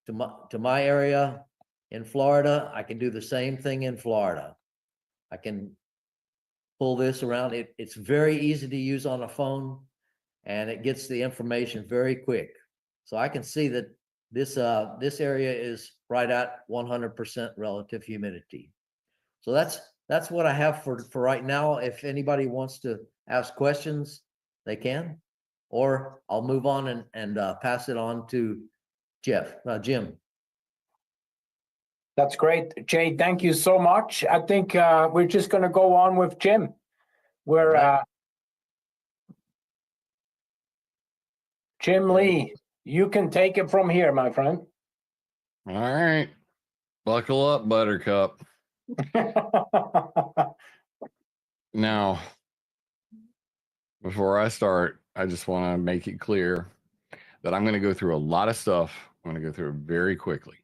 to my area in Florida. I can do the same thing in Florida. I can pull this around. It's very easy to use on a phone, and it gets the information very quick. So I can see that this area is right at 100% relative humidity. So that's what I have for right now. If anybody wants to ask questions, they can, or I'll move on and pass it on to Jim. That's great. Jay, thank you so much. I think we're just going to go on with Jim. Jim Lee, you can take it from here, my friend. All right. Buckle up, Buttercup. Now, before I start, I just want to make it clear that I'm going to go through a lot of stuff. I'm going to go through it very quickly.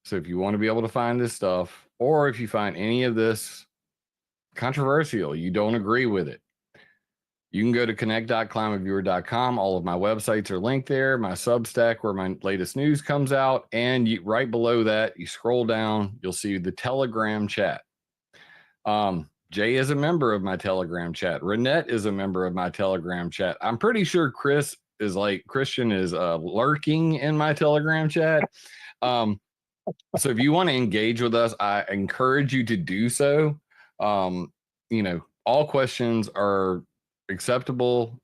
So if you want to be able to find this stuff, or if you find any of this controversial, you don't agree with it, you can go to connect.climateviewer.com. All of my websites are linked there. My Substack, where my latest news comes out. And right below that, you scroll down, you'll see the Telegram chat. Jay is a member of my Telegram chat. Renette is a member of my Telegram chat. I'm pretty sure Christian is lurking in my Telegram chat. So if you want to engage with us, I encourage you to do so. All questions are acceptable.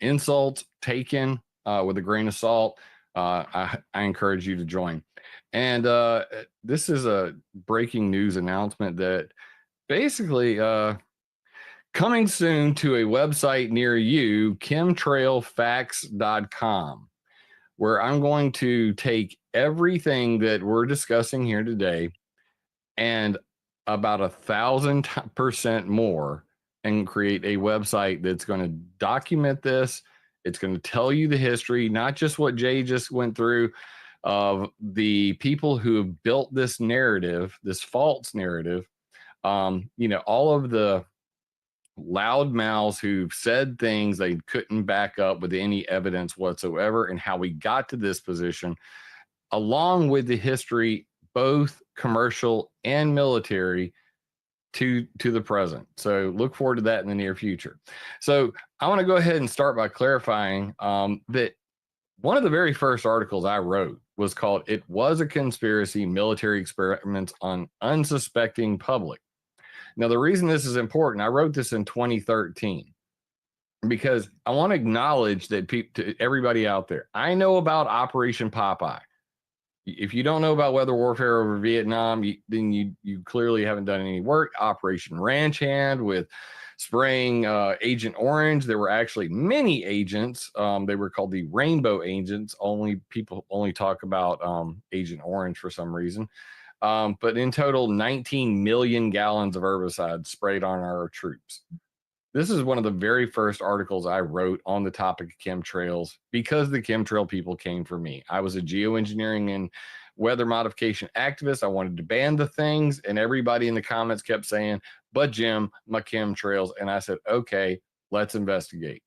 Insults taken with a grain of salt. I encourage you to join. And this is a breaking news announcement that basically coming soon to a website near you, chemtrailfacts.com, where I'm going to take everything that we're discussing here today and about 1,000% more and create a website that's going to document this. It's going to tell you the history, not just what Jay just went through of the people who have built this narrative, this false narrative. All of the loud mouths who've said things they couldn't back up with any evidence whatsoever, and how we got to this position, along with the history, both commercial and military, to the present. So look forward to that in the near future. So I want to go ahead and start by clarifying that one of the very first articles I wrote was called "It Was a Conspiracy: Military Experiments on Unsuspecting Public." Now, the reason this is important, I wrote this in 2013 because I want to acknowledge that to everybody out there, I know about Operation Popeye. If you don't know about weather warfare over Vietnam, then you clearly haven't done any work. Operation Ranch Hand with spraying Agent Orange. There were actually many agents. They were called the Rainbow Agents. People only talk about Agent Orange for some reason. But in total, 19 million gallons of herbicide sprayed on our troops. This is one of the very first articles I wrote on the topic of chemtrails because the chemtrail people came for me. I was a geoengineering and weather modification activist. I wanted to ban the things, and everybody in the comments kept saying, "But Jim, my chemtrails." And I said, okay, let's investigate.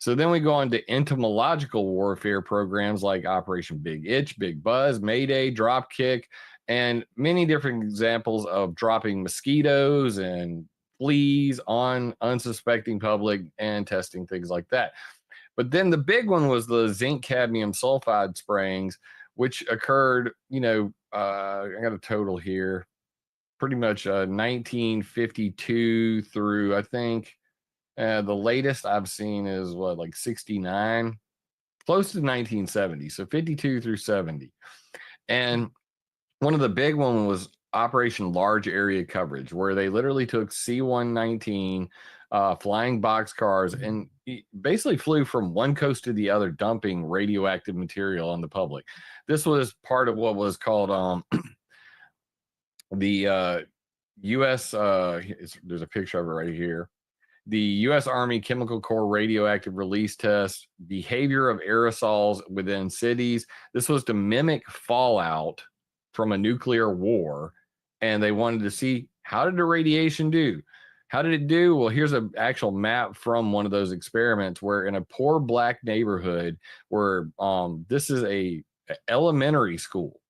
So then we go on to entomological warfare programs like Operation Big Itch, Big Buzz, Mayday, Dropkick, and many different examples of dropping mosquitoes and fleas on unsuspecting public and testing things like that. But then the big one was the zinc cadmium sulfide sprayings, which occurred, I got a total here, pretty much 1952 through, I think, the latest I've seen is like 69, close to 1970. So 52 through 70. And one of the big ones was Operation Large Area Coverage, where they literally took C-119 flying boxcars and basically flew from one coast to the other, dumping radioactive material on the public. This was part of what was called the U.S. There's a picture of it right here. The U.S. Army Chemical Corps radioactive release test, behavior of aerosols within cities. This was to mimic fallout from a nuclear war, and they wanted to see, how did the radiation do? How did it do? Well, here's an actual map from one of those experiments where in a poor black neighborhood where this is a elementary school,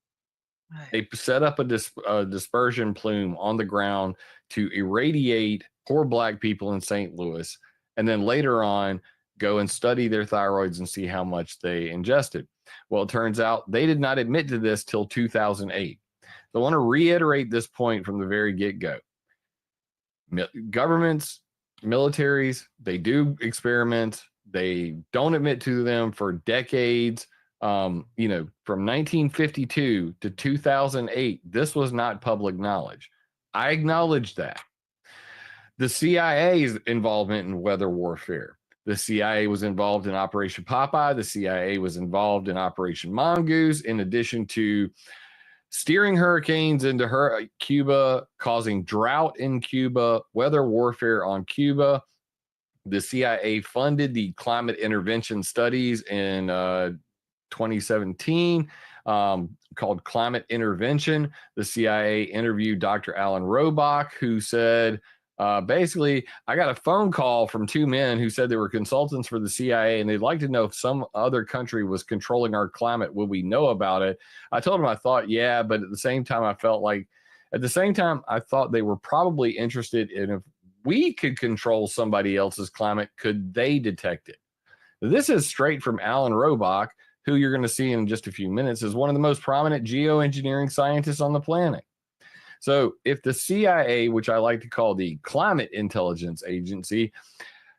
they set up a dispersion plume on the ground to irradiate poor black people in St. Louis, and then later on go and study their thyroids and see how much they ingested. Well, it turns out they did not admit to this till 2008. So I want to reiterate this point from the very get-go. Governments, militaries, they do experiments. They don't admit to them for decades. From 1952 to 2008, this was not public knowledge. I acknowledge that. The CIA's involvement in weather warfare. The CIA was involved in Operation Popeye. The CIA was involved in Operation Mongoose, in addition to steering hurricanes into Cuba, causing drought in Cuba, weather warfare on Cuba. The CIA funded the climate intervention studies in 2017 called Climate Intervention. The CIA interviewed Dr. Alan Robach, who said, basically, I got a phone call from two men who said they were consultants for the CIA and they'd like to know if some other country was controlling our climate. Would we know about it? I told them I thought, yeah, but at the same time, I thought they were probably interested in if we could control somebody else's climate, could they detect it? This is straight from Alan Robach, who you're going to see in just a few minutes, is one of the most prominent geoengineering scientists on the planet. So if the CIA, which I like to call the Climate Intelligence Agency,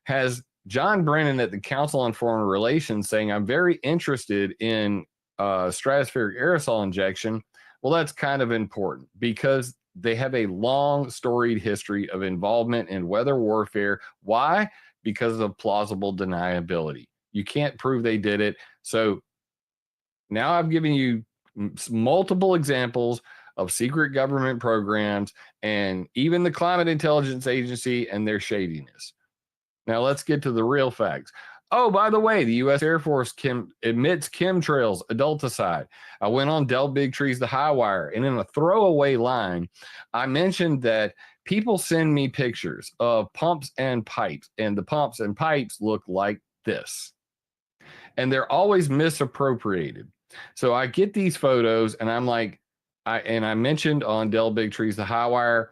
has John Brennan at the Council on Foreign Relations saying, I'm very interested in stratospheric aerosol injection, well, that's kind of important because they have a long storied history of involvement in weather warfare. Why? Because of plausible deniability. You can't prove they did it. So now I've given you multiple examples of secret government programs and even the Climate Intelligence Agency and their shadiness. Now let's get to the real facts. Oh, by the way, the U.S. Air Force admits chemtrails, adulticide. I went on Del Big Trees, the High Wire, and in a throwaway line, I mentioned that people send me pictures of pumps and pipes, and the pumps and pipes look like this. And they're always misappropriated. So I get these photos and I'm like, I mentioned on Del Big Trees, the High Wire,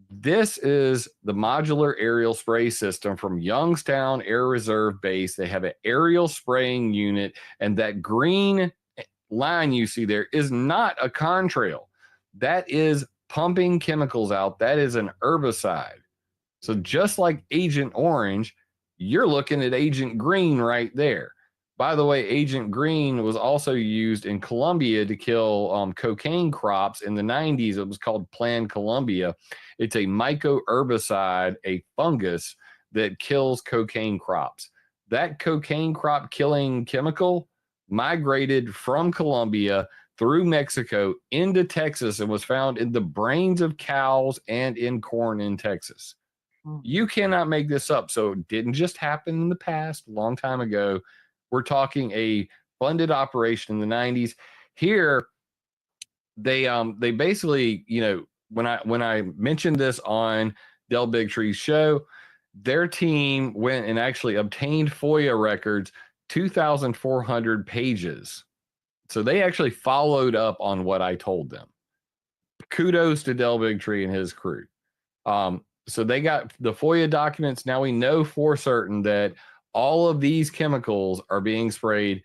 This is the modular aerial spray system from Youngstown Air Reserve Base. They have an aerial spraying unit, and that green line you see there is not a contrail. That is pumping chemicals out. That is an herbicide. So just like Agent Orange, you're looking at Agent Green right there. By the way, Agent Green was also used in Colombia to kill cocaine crops in the 90s. It was called Plan Colombia. It's a mycoherbicide, a fungus that kills cocaine crops. That cocaine crop killing chemical migrated from Colombia through Mexico into Texas and was found in the brains of cows and in corn in Texas. You cannot make this up. So it didn't just happen in the past, a long time ago. We're talking a funded operation in the 90s. Here, they basically, you know, when I mentioned this on Del Bigtree's show, their team went and actually obtained FOIA records, 2,400 pages. So they actually followed up on what I told them. Kudos to Del Bigtree and his crew. So they got the FOIA documents. Now we know for certain that all of these chemicals are being sprayed,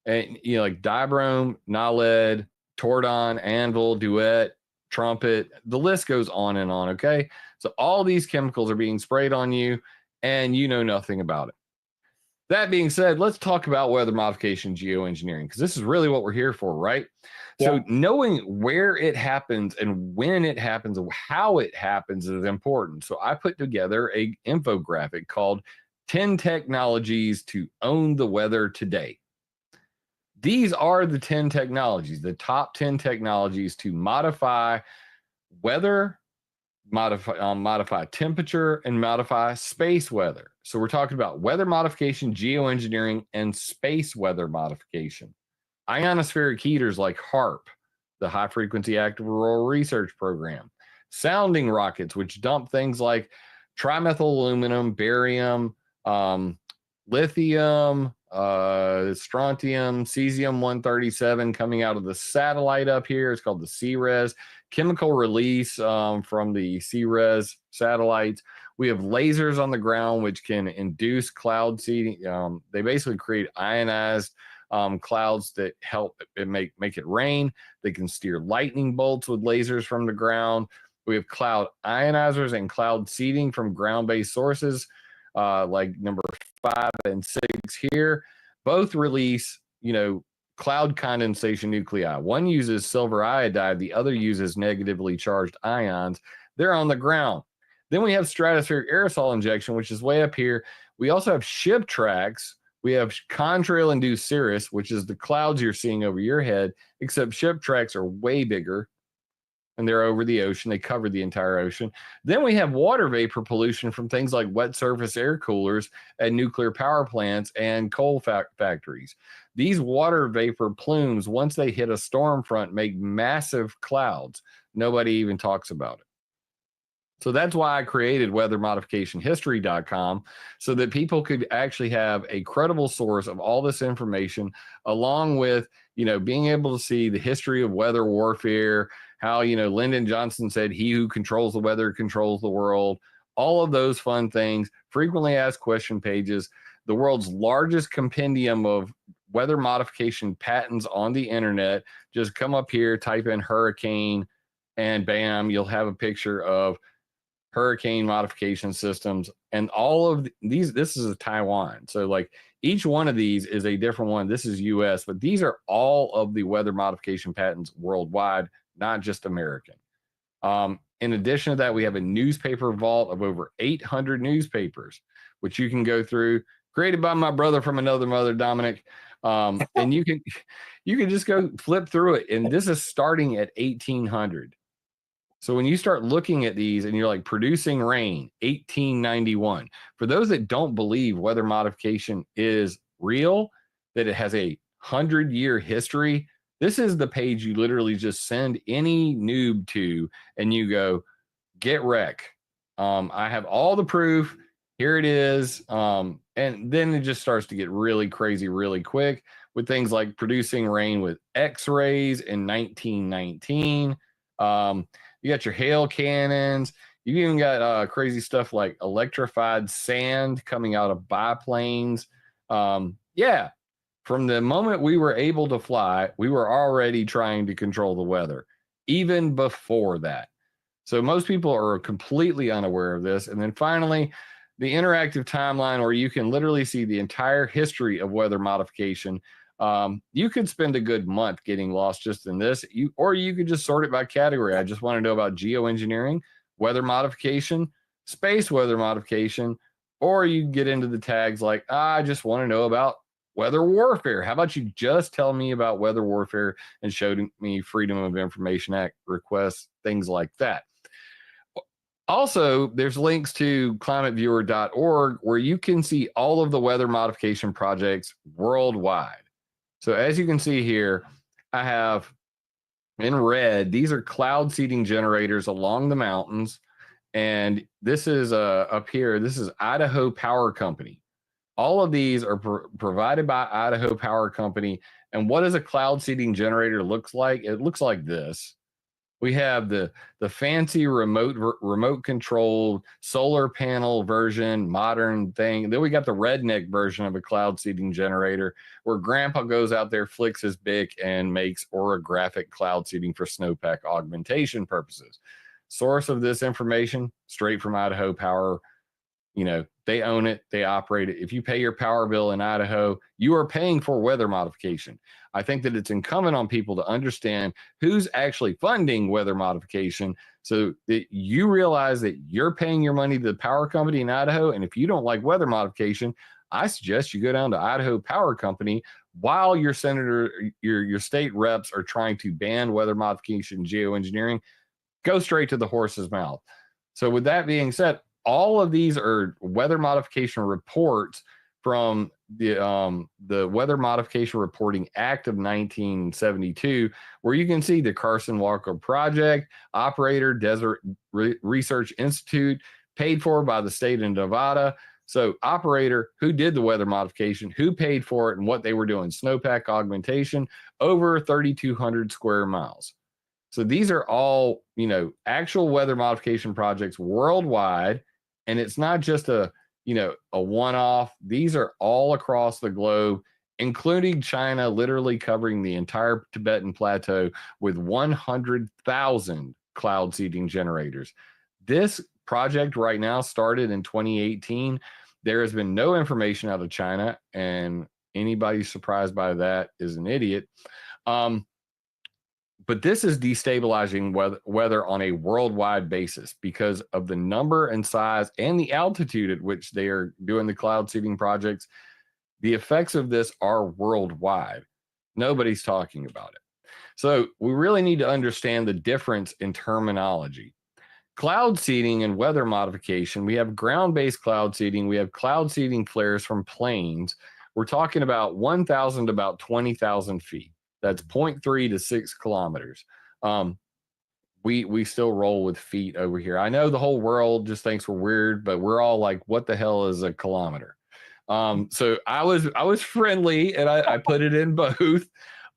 and you know, like dibrome, naled, tordon, anvil, duet, trumpet. The list goes on and on. Okay, so all these chemicals are being sprayed on you, and you know nothing about it. That being said, let's talk about weather modification geoengineering, because this is really what we're here for, right? Yeah. So knowing where it happens and when it happens and how it happens is important. So I put together an infographic called 10 Technologies to Own the Weather Today. These are the 10 technologies, the top 10 technologies to modify weather, modify temperature, and modify space weather. So we're talking about weather modification, geoengineering, and space weather modification. Ionospheric heaters like HARP, the High Frequency Active Auroral Research Program. Sounding rockets, which dump things like trimethyl aluminum, barium, lithium, strontium, cesium-137 coming out of the satellite up here. It's called the CRES. Chemical release from the CRES satellites. We have lasers on the ground which can induce cloud seeding. They basically create ionized clouds that help it make it rain. They can steer lightning bolts with lasers from the ground. We have cloud ionizers and cloud seeding from ground-based sources like number 5 and 6 here. Both release, you know, cloud condensation nuclei. One uses silver iodide, the other uses negatively charged ions. They're on the ground. Then we have stratospheric aerosol injection, which is way up here. We also have ship tracks. We have contrail-induced cirrus, which is the clouds you're seeing over your head, except ship tracks are way bigger, and they're over the ocean. They cover the entire ocean. Then we have water vapor pollution from things like wet surface air coolers at nuclear power plants and coal factories. These water vapor plumes, once they hit a storm front, make massive clouds. Nobody even talks about it. So that's why I created weathermodificationhistory.com, so that people could actually have a credible source of all this information, along with, you know, being able to see the history of weather warfare, how, you know, Lyndon Johnson said, "He who controls the weather controls the world," all of those fun things, frequently asked question pages, the world's largest compendium of weather modification patents on the internet. Just come up here, type in hurricane, and bam, you'll have a picture of hurricane modification systems. And all of these, this is a Taiwan. So like each one of these is a different one. This is US, but these are all of the weather modification patents worldwide, not just American. In addition to that, we have a newspaper vault of over 800 newspapers, which you can go through, created by my brother from another mother, Dominic. And you can just go flip through it. And this is starting at 1800. So when you start looking at these and you're like, producing rain, 1891. For those that don't believe weather modification is real, that it has a 100-year history, this is the page you literally just send any noob to and you go, get wreck. I have all the proof. Here it is. And then it just starts to get really crazy really quick with things like producing rain with X-rays in 1919. You got your hail cannons. You even got crazy stuff like electrified sand coming out of biplanes. Yeah, from the moment we were able to fly, we were already trying to control the weather, even before that. So most people are completely unaware of this. And then finally, the interactive timeline where you can literally see the entire history of weather modification. You could spend a good month getting lost just in this, or you could just sort it by category. I just want to know about geoengineering, weather modification, space weather modification, or you get into the tags like, I just want to know about weather warfare. How about you just tell me about weather warfare and show me Freedom of Information Act requests, things like that. Also, there's links to climateviewer.org where you can see all of the weather modification projects worldwide. So as you can see here, I have in red, these are cloud seeding generators along the mountains. And this is up here, this is Idaho Power Company. All of these are provided by Idaho Power Company. And what does a cloud seeding generator looks like? It looks like this. We have the fancy remote controlled solar panel version, modern thing. Then we got the redneck version of a cloud seeding generator where grandpa goes out there, flicks his bic and makes orographic cloud seeding for snowpack augmentation purposes. Source of this information, straight from Idaho Power. You know, they own it, they operate it. If you pay your power bill in Idaho, you are paying for weather modification. I think that it's incumbent on people to understand who's actually funding weather modification so that you realize that you're paying your money to the power company in Idaho. And if you don't like weather modification, I suggest you go down to Idaho Power Company while your senator, your state reps are trying to ban weather modification, geoengineering. Go straight to the horse's mouth. So with that being said, all of these are weather modification reports from the Weather Modification Reporting Act of 1972, where you can see the Carson Walker Project, operator, Desert Research Institute, paid for by the state of Nevada. So operator, who did the weather modification, who paid for it, and what they were doing. Snowpack augmentation, over 3,200 square miles. So these are all, you know, actual weather modification projects worldwide. And it's not just a one-off. These are all across the globe, including China, literally covering the entire Tibetan plateau with 100,000 cloud seeding generators. This project right now started in 2018. There has been no information out of China, and anybody surprised by that is an idiot. But this is destabilizing weather on a worldwide basis because of the number and size and the altitude at which they are doing the cloud seeding projects. The effects of this are worldwide. Nobody's talking about it. So we really need to understand the difference in terminology. Cloud seeding and weather modification, we have ground-based cloud seeding. We have cloud seeding flares from planes. We're talking about 1,000 to about 20,000 feet. That's 0.3 to 6 kilometers. We still roll with feet over here. I know the whole world just thinks we're weird, but we're all like, what the hell is a kilometer? So I was friendly and I put it in both.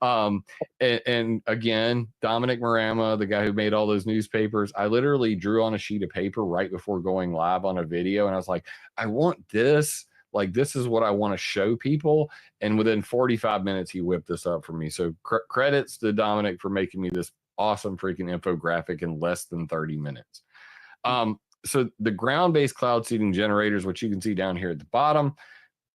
And again, Dominic Marama, the guy who made all those newspapers, I literally drew on a sheet of paper right before going live on a video. And I was like, I want this. Like, this is what I want to show people. And within 45 minutes, he whipped this up for me. So credits to Dominic for making me this awesome freaking infographic in less than 30 minutes. So the ground-based cloud seeding generators, which you can see down here at the bottom,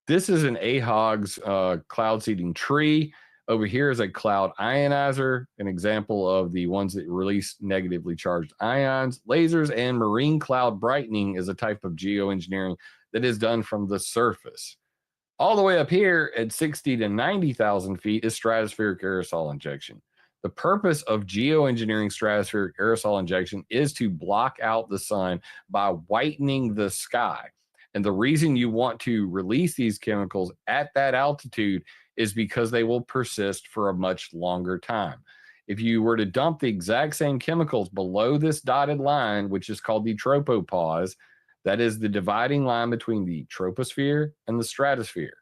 this is an AHOG's cloud seeding tree. Over here is a cloud ionizer, an example of the ones that release negatively charged ions. Lasers and marine cloud brightening is a type of geoengineering that is done from the surface. All the way up here at 60 to 90,000 feet is stratospheric aerosol injection. The purpose of geoengineering stratospheric aerosol injection is to block out the sun by whitening the sky. And the reason you want to release these chemicals at that altitude is because they will persist for a much longer time. If you were to dump the exact same chemicals below this dotted line, which is called the tropopause, that is the dividing line between the troposphere and the stratosphere.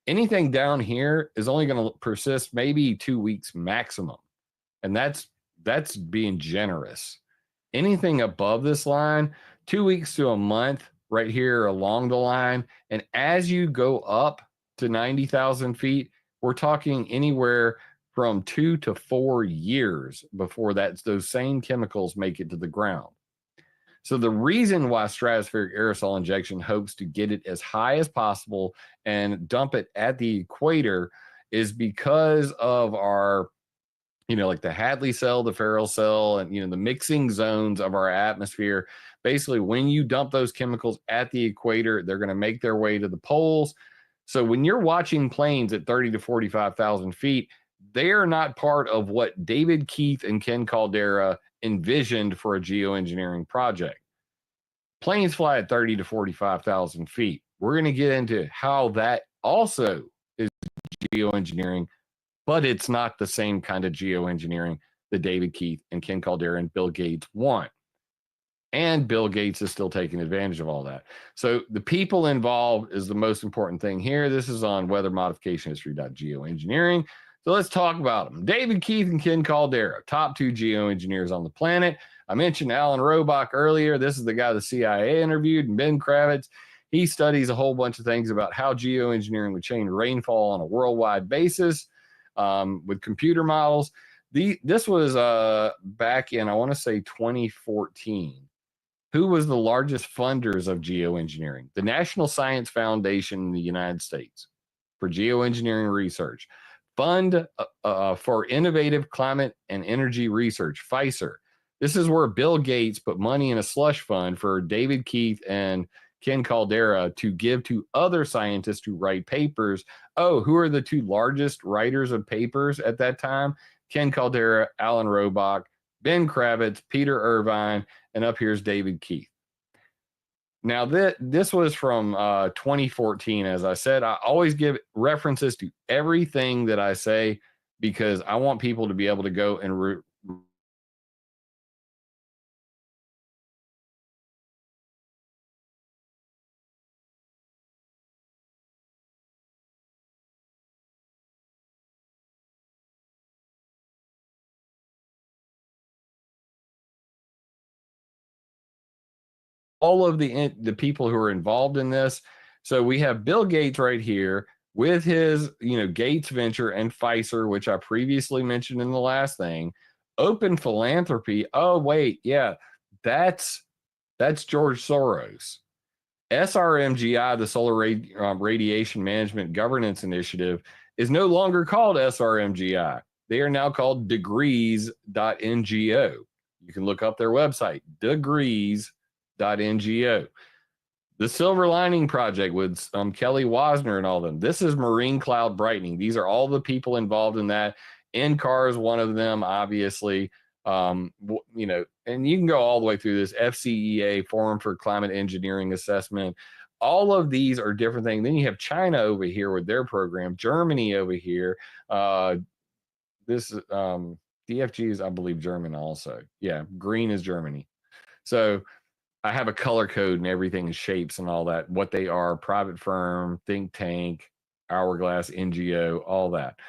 Anything down here is only going to persist maybe 2 weeks maximum. And that's being generous. Anything above this line, 2 weeks to a month right here along the line. And as you go up to 90,000 feet, we're talking anywhere from 2 to 4 years before those same chemicals make it to the ground. So the reason why stratospheric aerosol injection hopes to get it as high as possible and dump it at the equator is because of our, like the Hadley cell, the Farrell cell, and, the mixing zones of our atmosphere. Basically, when you dump those chemicals at the equator, they're going to make their way to the poles. So when you're watching planes at 30 to 45,000 feet, they are not part of what David Keith and Ken Caldera envisioned for a geoengineering project. Planes fly at 30 to 45,000 feet. We're going to get into how that also is geoengineering, but it's not the same kind of geoengineering that David Keith and Ken Caldera and Bill Gates want. And Bill Gates is still taking advantage of all that. So the people involved is the most important thing here. This is on weathermodificationhistory.geoengineering. So let's talk about them. David Keith and Ken Caldera, top 2 geoengineers on the planet. I mentioned Alan Robach earlier. This is the guy the CIA interviewed, and Ben Kravitz. He studies a whole bunch of things about how geoengineering would change rainfall on a worldwide basis with computer models. This was back in, I want to say, 2014. Who was the largest funders of geoengineering? The National Science Foundation in the United States for geoengineering research. Fund for Innovative Climate and Energy Research, FICER. This is where Bill Gates put money in a slush fund for David Keith and Ken Caldera to give to other scientists to write papers. Oh, who are the 2 largest writers of papers at that time? Ken Caldera, Alan Robach, Ben Kravitz, Peter Irvine, and up here's David Keith. Now, this was from 2014. As I said, I always give references to everything that I say because I want people to be able to go and all of the people who are involved in this. So we have Bill Gates right here with his, Gates Venture and FICER, which I previously mentioned in the last thing. Open Philanthropy. Oh, wait. Yeah, that's George Soros. SRMGI, the Solar Radiation Management Governance Initiative, is no longer called SRMGI. They are now called degrees.ngo. You can look up their website, degrees.ngo. The Silver Lining Project with Kelly Wasner and all them. This is marine cloud brightening. These are all the people involved in that. NCAR is one of them, obviously. And you can go all the way through this. FCEA, Forum for Climate Engineering Assessment. All of these are different things. Then you have China over here with their program. Germany over here. This DFG is, I believe, German also. Yeah, green is Germany. So I have a color code and everything, shapes and all that, what they are, private firm, think tank, hourglass, NGO, all that.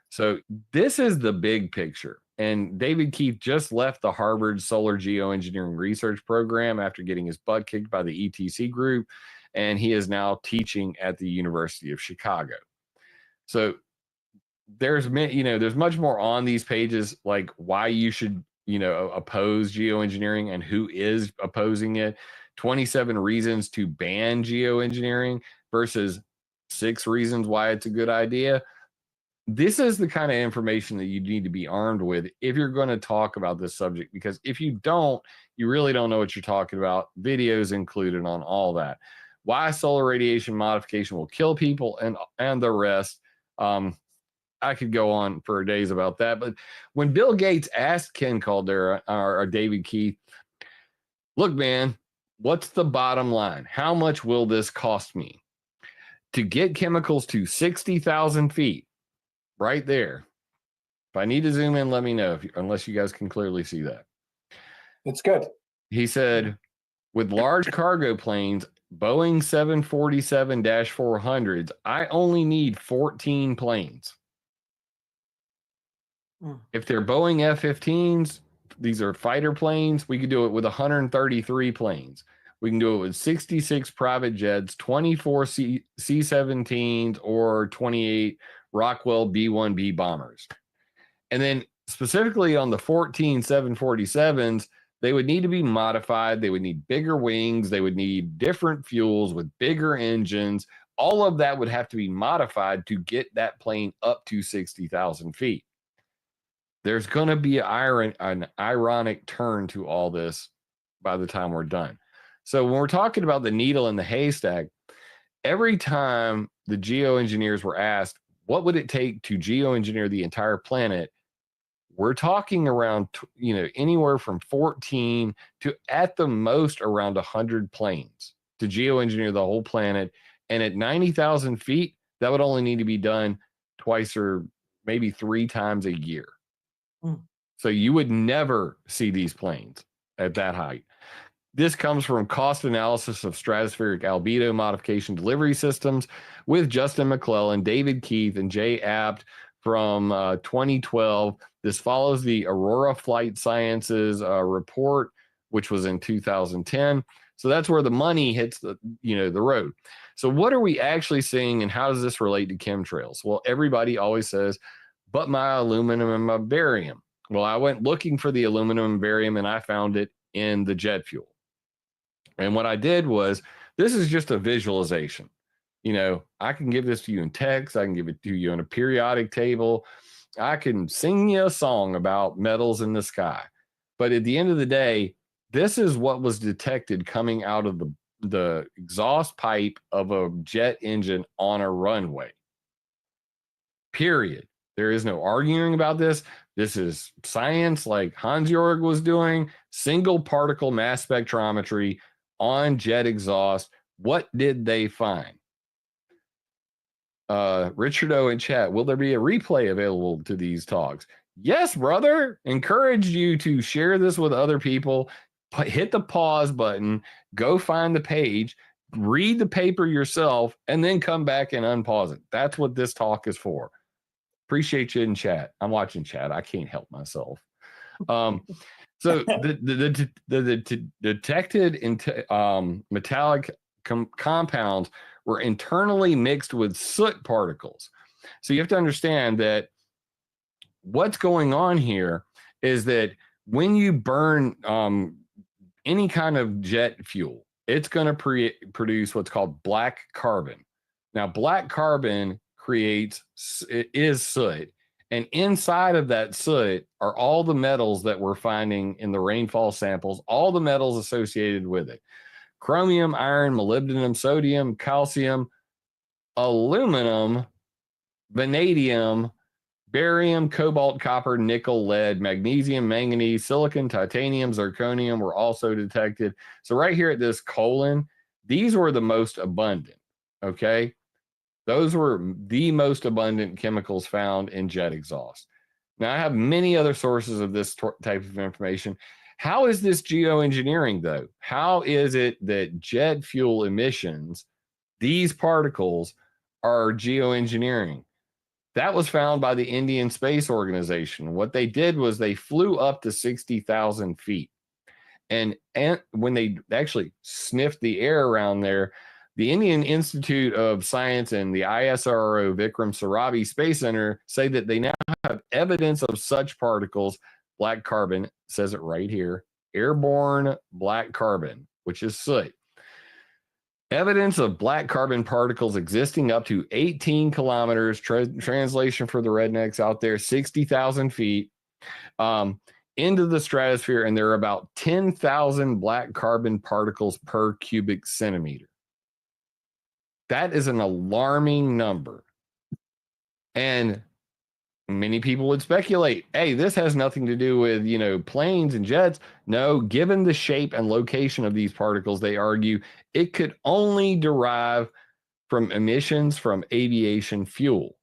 So this is the big picture. And David Keith just left the Harvard Solar Geoengineering Research Program after getting his butt kicked by the ETC group. And he is now teaching at the University of Chicago. So there's much more on these pages, like why you should oppose geoengineering and who is opposing it. 27 reasons to ban geoengineering versus 6 reasons why it's a good idea. This is the kind of information that you need to be armed with if you're going to talk about this subject, because if you don't, you really don't know what you're talking about. Videos included on all that. Why solar radiation modification will kill people and the rest. I could go on for days about that. But when Bill Gates asked Ken Caldera or David Keith, look, man, what's the bottom line? How much will this cost me to get chemicals to 60,000 feet right there? If I need to zoom in, let me know, unless you guys can clearly see that. It's good. He said, with large cargo planes, Boeing 747-400s, I only need 14 planes. If they're Boeing F-15s, these are fighter planes. We could do it with 133 planes. We can do it with 66 private jets, 24 C-17s, or 28 Rockwell B-1B bombers. And then specifically on the 14 747s, they would need to be modified. They would need bigger wings. They would need different fuels with bigger engines. All of that would have to be modified to get that plane up to 60,000 feet. There's going to be an ironic turn to all this by the time we're done. So when we're talking about the needle in the haystack, every time the geoengineers were asked, what would it take to geoengineer the entire planet? We're talking around, anywhere from 14 to at the most around 100 planes to geoengineer the whole planet. And at 90,000 feet, that would only need to be done twice or maybe 3 times a year. So you would never see these planes at that height. This comes from cost analysis of stratospheric albedo modification delivery systems with Justin McClellan, David Keith, and Jay Apt from 2012. This follows the Aurora Flight Sciences report, which was in 2010. So that's where the money hits the road. So what are we actually seeing, and how does this relate to chemtrails? Well, everybody always says, but my aluminum and my barium. Well, I went looking for the aluminum and barium, and I found it in the jet fuel. And what I did was, this is just a visualization. I can give this to you in text. I can give it to you in a periodic table. I can sing you a song about metals in the sky. But at the end of the day, this is what was detected coming out of the exhaust pipe of a jet engine on a runway. Period. There is no arguing about this. This is science, like Hans-Jörg was doing, single particle mass spectrometry on jet exhaust. What did they find? Richard O in chat, will there be a replay available to these talks? Yes, brother. Encourage you to share this with other people. Hit the pause button, go find the page, read the paper yourself, and then come back and unpause it. That's what this talk is for. Appreciate you in chat. I'm watching chat. I can't help myself. So the detected metallic compounds were internally mixed with soot particles. So you have to understand that what's going on here is that when you burn any kind of jet fuel, it's going to produce what's called black carbon. Now, black carbon is soot. And inside of that soot are all the metals that we're finding in the rainfall samples, all the metals associated with it. Chromium, iron, molybdenum, sodium, calcium, aluminum, vanadium, barium, cobalt, copper, nickel, lead, magnesium, manganese, silicon, titanium, zirconium were also detected. So right here at this colon, these were the most abundant, okay? Those were the most abundant chemicals found in jet exhaust. Now, I have many other sources of this type of information. How is this geoengineering, though? How is it that jet fuel emissions, these particles, are geoengineering? That was found by the Indian Space Organization. What they did was they flew up to 60,000 feet. And when they actually sniffed the air around there, the Indian Institute of Science and the ISRO Vikram Sarabhi Space Center say that they now have evidence of such particles, black carbon, says it right here, airborne black carbon, which is soot. Evidence of black carbon particles existing up to 18 kilometers, translation for the rednecks out there, 60,000 feet into the stratosphere, and there are about 10,000 black carbon particles per cubic centimeter. That is an alarming number. And many people would speculate, hey, this has nothing to do with, planes and jets. No, given the shape and location of these particles, they argue it could only derive from emissions from aviation fuel.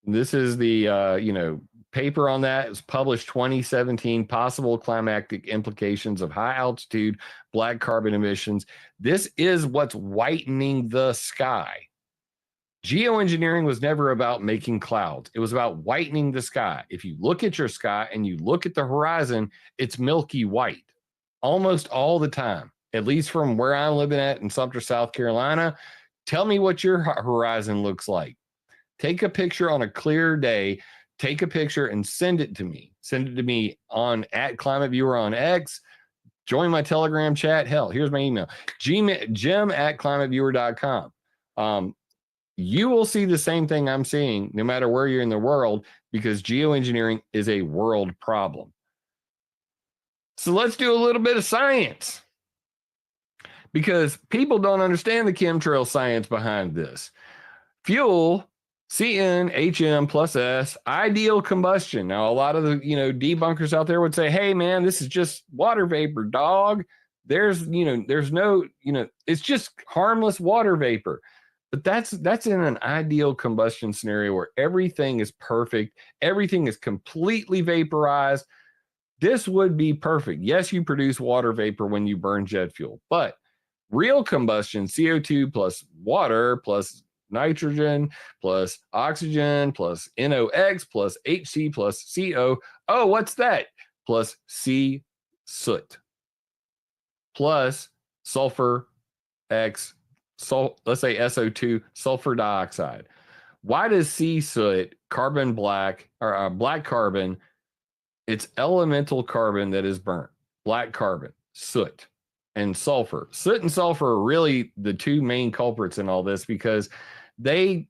This is the, paper on that. It was published 2017, possible climactic implications of high altitude black carbon emissions. This is what's whitening the sky. Geoengineering was never about making clouds. It was about whitening the sky. If you look at your sky and you look at the horizon, it's milky white almost all the time, at least from where I'm living at in Sumter, South Carolina. Tell me what your horizon looks like. Take a picture on a clear day, take a picture and send it to me. Send it to me on @ClimateViewer on X. Join my Telegram chat. Hell, here's my email, jim@climateviewer.com. You will see the same thing I'm seeing no matter where you're in the world, because geoengineering is a world problem. So let's do a little bit of science, because people don't understand the chemtrail science behind this. Fuel, CnHm plus S, ideal combustion. Now, a lot of the debunkers out there would say, hey man, this is just water vapor, dog. There's no, it's just harmless water vapor. But that's in an ideal combustion scenario where everything is perfect, everything is completely vaporized. This would be perfect. Yes, you produce water vapor when you burn jet fuel, but real combustion, CO2 plus water plus nitrogen plus oxygen plus NOx plus HC plus CO. Oh, what's that? Plus C soot plus sulfur X, let's say SO2, sulfur dioxide. Why does C soot, carbon black, or black carbon, it's elemental carbon that is burnt, black carbon, soot, and sulfur. Soot and sulfur are really the two main culprits in all this, because they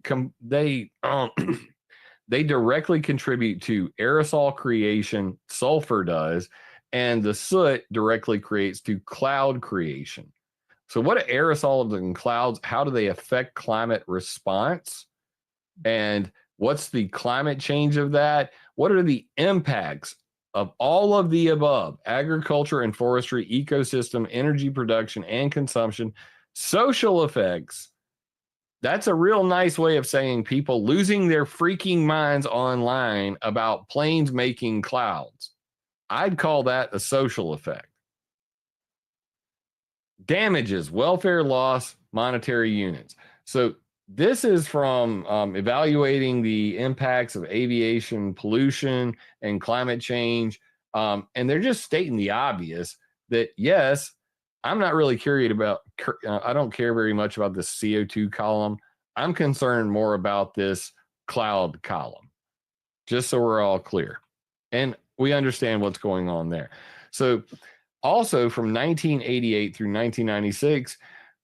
directly contribute to aerosol creation, sulfur does, and the soot directly creates to cloud creation. So what are aerosols and clouds? How do they affect climate response? And what's the climate change of that? What are the impacts of all of the above? Agriculture and forestry, ecosystem, energy production and consumption, social effects. That's a real nice way of saying people losing their freaking minds online about planes making clouds. I'd call that a social effect. Damages, welfare loss, monetary units. So this is from evaluating the impacts of aviation pollution and climate change. And they're just stating the obvious that, yes, I'm not really curious about, I don't care very much about the CO2 column. I'm concerned more about this cloud column, just so we're all clear. And we understand what's going on there. So also from 1988 through 1996,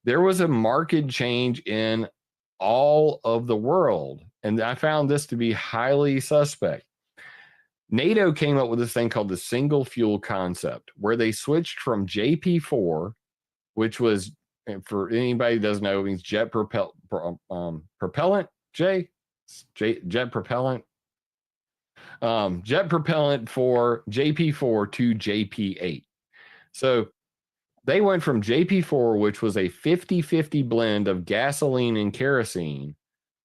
there was a marked change in all of the world. And I found this to be highly suspect. NATO came up with this thing called the single fuel concept, where they switched from JP4, which was, for anybody who doesn't know, it means jet propellant, jet propellant. Jet propellant for JP4 to JP8. So they went from JP4, which was a 50-50 blend of gasoline and kerosene,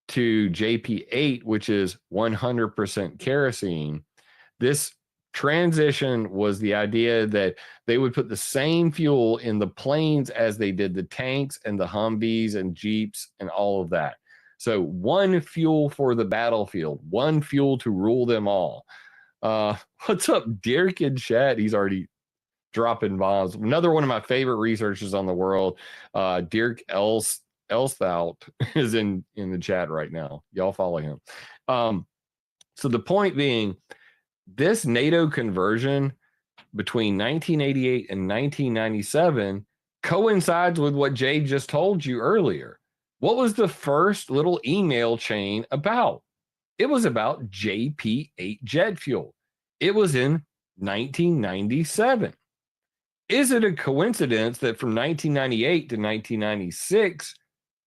to JP8, which is 100% kerosene. This transition was the idea that they would put the same fuel in the planes as they did the tanks and the Humvees and Jeeps and all of that. So one fuel for the battlefield, one fuel to rule them all. What's up, Dirk in chat? He's already dropping bombs. Another one of my favorite researchers on the world, Dirk Elstout, is in the chat right now. Y'all follow him. So the point being, this NATO conversion between 1988 and 1997 coincides with what Jay just told you earlier. What was the first little email chain about? It was about JP8 jet fuel. It was in 1997. Is it a coincidence that from 1998 to 1996,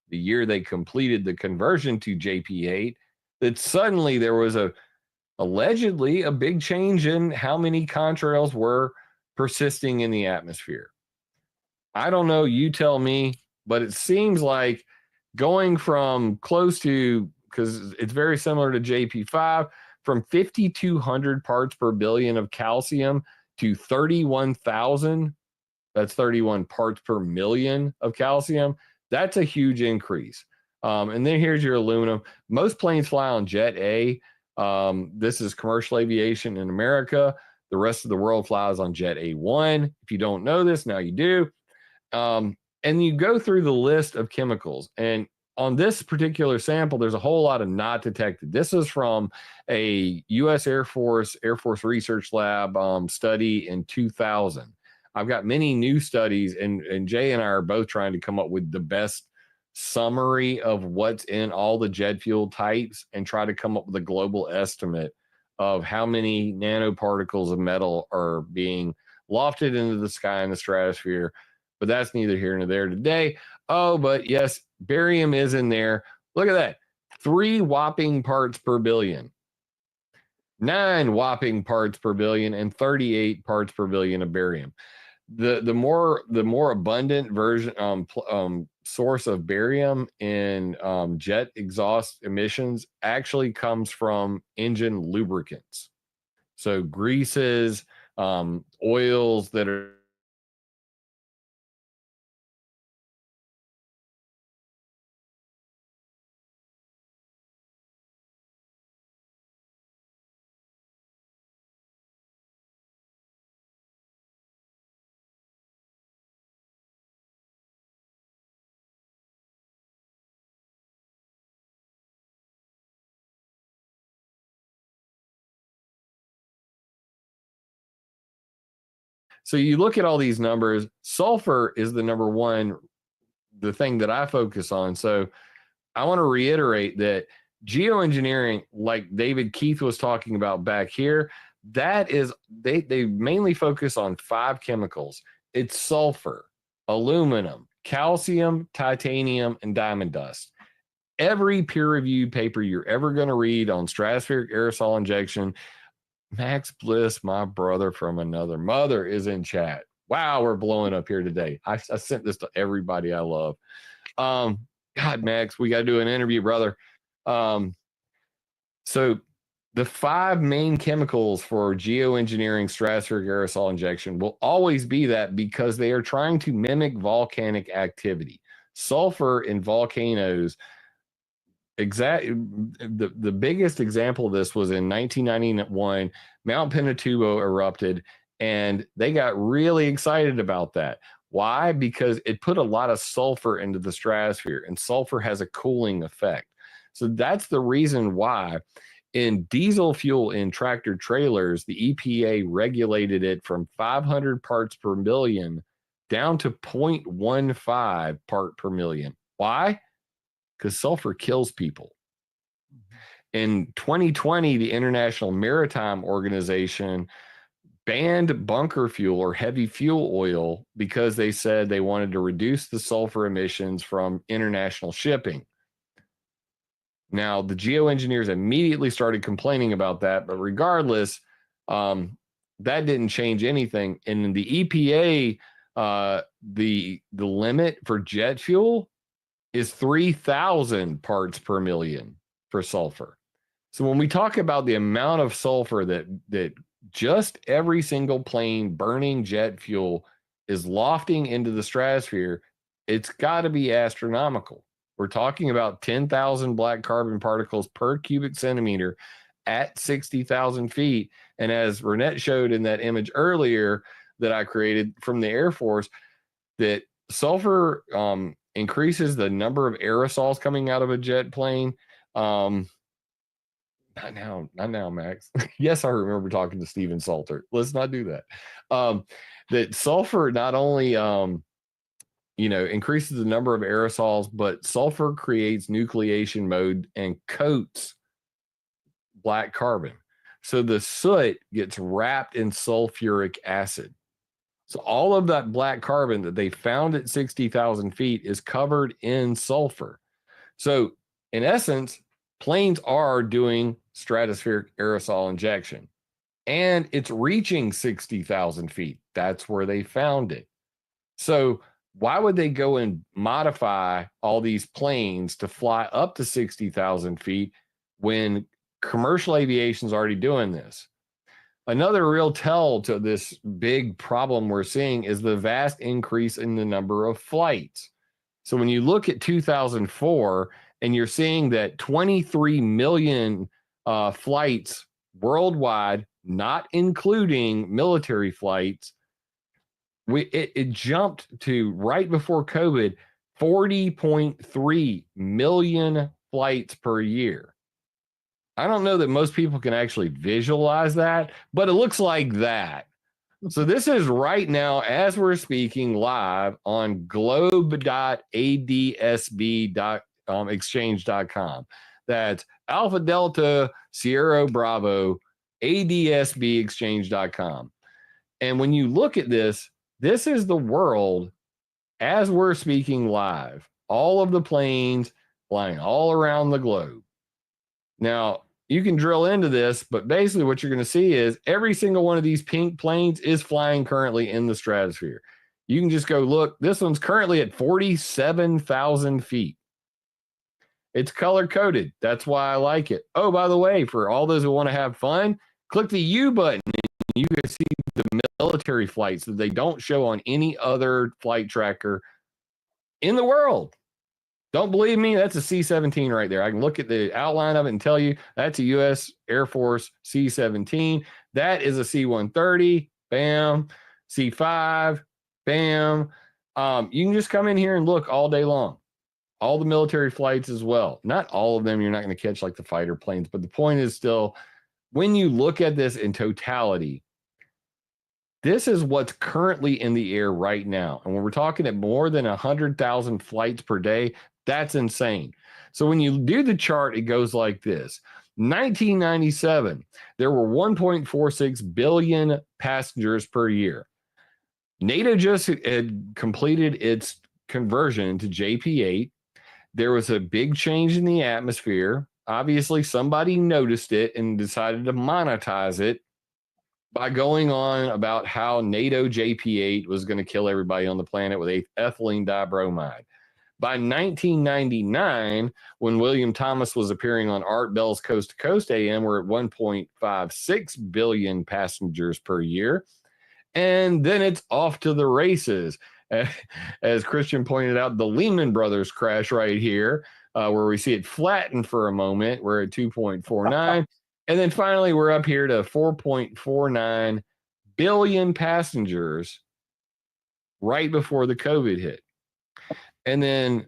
the year they completed the conversion to JP8, that suddenly there was allegedly a big change in how many contrails were persisting in the atmosphere? I don't know, you tell me, but it seems like going from close to, because it's very similar to JP5, from 5,200 parts per billion of calcium to 31,000, that's 31 parts per million of calcium. That's a huge increase. And then here's your aluminum. Most planes fly on Jet A. This is commercial aviation in America. The rest of the world flies on Jet A1. If you don't know this, now you do. And you go through the list of chemicals. And on this particular sample, there's a whole lot of not detected. This is from a U.S. Air Force Research Lab study in 2000. I've got many new studies, and Jay and I are both trying to come up with the best summary of what's in all the jet fuel types and try to come up with a global estimate of how many nanoparticles of metal are being lofted into the sky in the stratosphere. But that's neither here nor there today. Oh, but yes, barium is in there. Look at that. 3 whopping parts per billion, 9 whopping parts per billion, and 38 parts per billion of barium. The more abundant version source of barium in jet exhaust emissions actually comes from engine lubricants. So greases, oils that are So you look at all these numbers, sulfur is the number one, the thing that I focus on. So I want to reiterate that geoengineering, like David Keith was talking about back here, that is, they mainly focus on 5 chemicals. It's sulfur, aluminum, calcium, titanium, and diamond dust. Every peer-reviewed paper you're ever going to read on stratospheric aerosol injection, Max Bliss, my brother from another mother, is in chat. Wow, we're blowing up here today. I sent this to everybody I love. God, Max, we got to do an interview, brother. So the 5 main chemicals for geoengineering stratospheric aerosol injection will always be that, because they are trying to mimic volcanic activity. Sulfur in volcanoes, the biggest example of this was in 1991. Mount Pinatubo erupted, and they got really excited about that. Why? Because it put a lot of sulfur into the stratosphere, and sulfur has a cooling effect. So that's the reason why in diesel fuel in tractor trailers, the EPA regulated it from 500 parts per million down to 0.15 part per million. Why? Because sulfur kills people. In 2020, the International Maritime Organization banned bunker fuel or heavy fuel oil because they said they wanted to reduce the sulfur emissions from international shipping. Now, the geoengineers immediately started complaining about that, but regardless, that didn't change anything. And in the EPA, the limit for jet fuel is 3,000 parts per million for sulfur. So when we talk about the amount of sulfur that just every single plane burning jet fuel is lofting into the stratosphere, it's got to be astronomical. We're talking about 10,000 black carbon particles per cubic centimeter at 60,000 feet. And as Renette showed in that image earlier that I created from the Air Force, that sulfur increases the number of aerosols coming out of a jet plane. Not now, Max. Yes, I remember talking to Steven Salter. Let's not do that. That sulfur not only increases the number of aerosols, but sulfur creates nucleation mode and coats black carbon. So the soot gets wrapped in sulfuric acid. So all of that black carbon that they found at 60,000 feet is covered in sulfur. So in essence, planes are doing stratospheric aerosol injection, and it's reaching 60,000 feet. That's where they found it. So why would they go and modify all these planes to fly up to 60,000 feet when commercial aviation is already doing this? Another real tell to this big problem we're seeing is the vast increase in the number of flights. So when you look at 2004 and you're seeing that 23 million flights worldwide, not including military flights, it jumped to, right before COVID, 40.3 million flights per year. I don't know that most people can actually visualize that, but it looks like that. So this is right now, as we're speaking, live on globe.adsb.exchange.com. That's Alpha Delta Sierra Bravo adsbexchange.com. And when you look at this, this is the world as we're speaking live. All of the planes flying all around the globe. Now, you can drill into this, but basically what you're going to see is every single one of these pink planes is flying currently in the stratosphere. You can just go look. This one's currently at 47,000 feet. It's color coded. That's why I like it. Oh, by the way, for all those who want to have fun, click the U button. You can see the military flights that they don't show on any other flight tracker in the world. Don't believe me? That's a C-17 right there. I can look at the outline of it and tell you that's a U.S. Air Force C-17. That is a C-130. Bam. C-5. Bam. You can just come in here and look all day long. All the military flights as well. Not all of them. You're not going to catch like the fighter planes. But the point is still, when you look at this in totality, this is what's currently in the air right now. And when we're talking at more than 100,000 flights per day, that's insane. So when you do the chart, it goes like this. 1997, there were 1.46 billion passengers per year. NATO just had completed its conversion to JP-8. There was a big change in the atmosphere. Obviously, somebody noticed it and decided to monetize it by going on about how NATO JP-8 was going to kill everybody on the planet with ethylene dibromide. By 1999, when William Thomas was appearing on Art Bell's Coast to Coast AM, we're at 1.56 billion passengers per year. And then it's off to the races. As Christian pointed out, the Lehman Brothers crash right here, where we see it flatten for a moment. We're at 2.49. And then finally, we're up here to 4.49 billion passengers right before the COVID hit. And then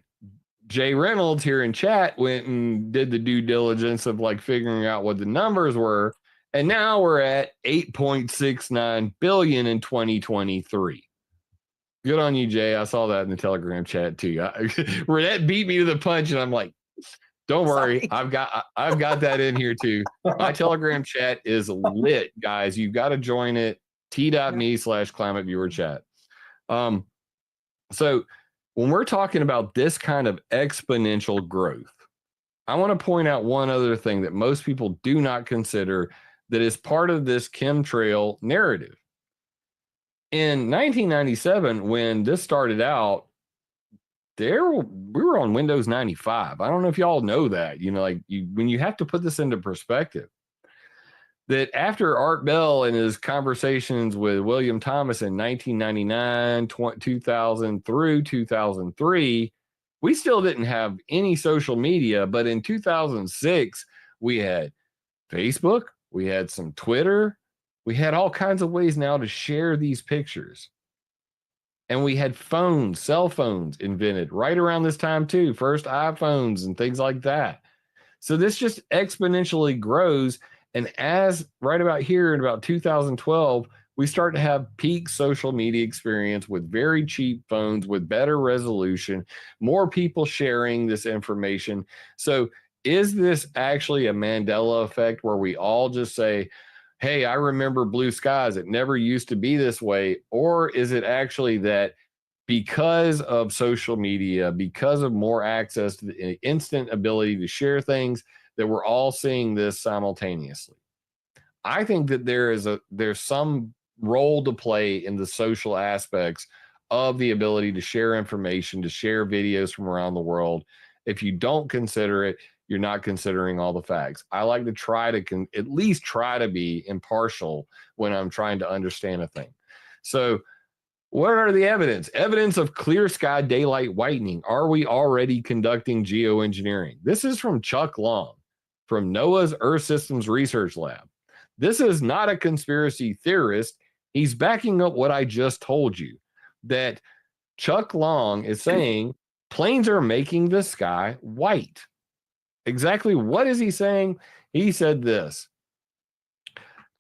Jay Reynolds here in chat went and did the due diligence of like figuring out what the numbers were. And now we're at 8.69 billion in 2023. Good on you, Jay. I saw that in the Telegram chat too. Renette beat me to the punch, and I'm like, don't worry. I've got that in here too. My Telegram chat is lit, guys. You've got to join it. T.me/climate viewer chat. So when we're talking about this kind of exponential growth, I want to point out one other thing that most people do not consider that is part of this chemtrail narrative. In 1997, when this started out, we were on Windows 95. I don't know if y'all know that, when you have to put this into perspective, that after Art Bell and his conversations with William Thomas in 1999, 2000 through 2003, we still didn't have any social media. But in 2006, we had Facebook, we had some Twitter, we had all kinds of ways now to share these pictures. And we had phones, cell phones invented right around this time too, first iPhones and things like that. So this just exponentially grows. And as right about here in about 2012, we start to have peak social media experience with very cheap phones, with better resolution, more people sharing this information. So is this actually a Mandela effect where we all just say, hey, I remember blue skies, it never used to be this way? Or is it actually that because of social media, because of more access to the instant ability to share things, that we're all seeing this simultaneously? I think that there's some role to play in the social aspects of the ability to share information, to share videos from around the world. If you don't consider it, you're not considering all the facts. I like to try to at least try to be impartial when I'm trying to understand a thing. So What are the evidence? Evidence of clear sky daylight whitening. Are we already conducting geoengineering? This is from Chuck Long from NOAA's Earth Systems Research Lab. This is not a conspiracy theorist. He's backing up what I just told you, that Chuck Long is saying planes are making the sky white. Exactly what is he saying? He said this.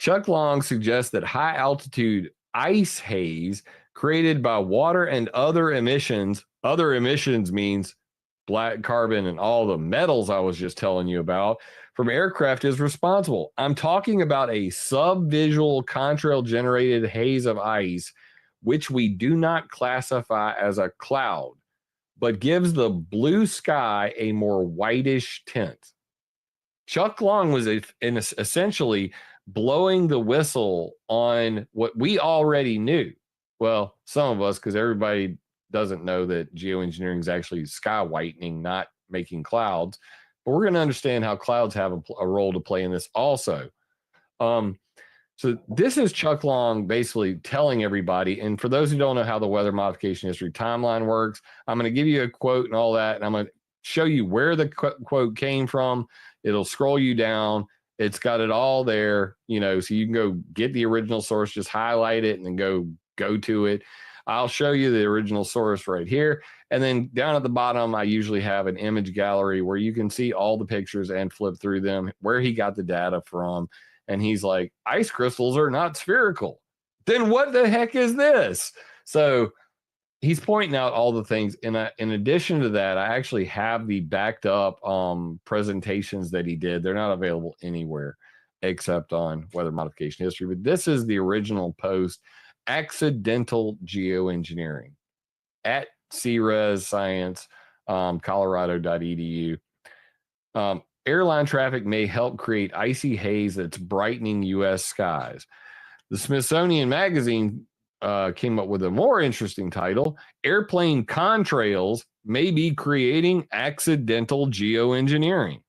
Chuck Long suggests that high altitude ice haze created by water and other emissions means black carbon and all the metals I was just telling you about from aircraft is responsible. I'm talking about a subvisual contrail generated haze of ice, which we do not classify as a cloud, but gives the blue sky a more whitish tint. Chuck Long was essentially blowing the whistle on what we already knew. Well, some of us, because everybody doesn't know that geoengineering is actually sky whitening, not making clouds. But we're going to understand how clouds have a role to play in this also. So this is Chuck Long basically telling everybody, and for those who don't know how the weather modification history timeline works, I'm going to give you a quote and all that, and I'm going to show you where the quote came from. It'll scroll you down. It's got it all there, you know, so you can go get the original source, just highlight it and then go to it. I'll show you the original source right here. And then down at the bottom, I usually have an image gallery where you can see all the pictures and flip through them, where he got the data from. And he's like, ice crystals are not spherical. Then what the heck is this? So he's pointing out all the things. And in addition to that, I actually have the backed up presentations that he did. They're not available anywhere except on weather modification history. But this is the original post, Accidental Geoengineering, at CRES Science, colorado.edu. Airline traffic may help create icy haze that's brightening U.S. skies. The Smithsonian Magazine came up with a more interesting title, Airplane Contrails May Be Creating Accidental Geoengineering.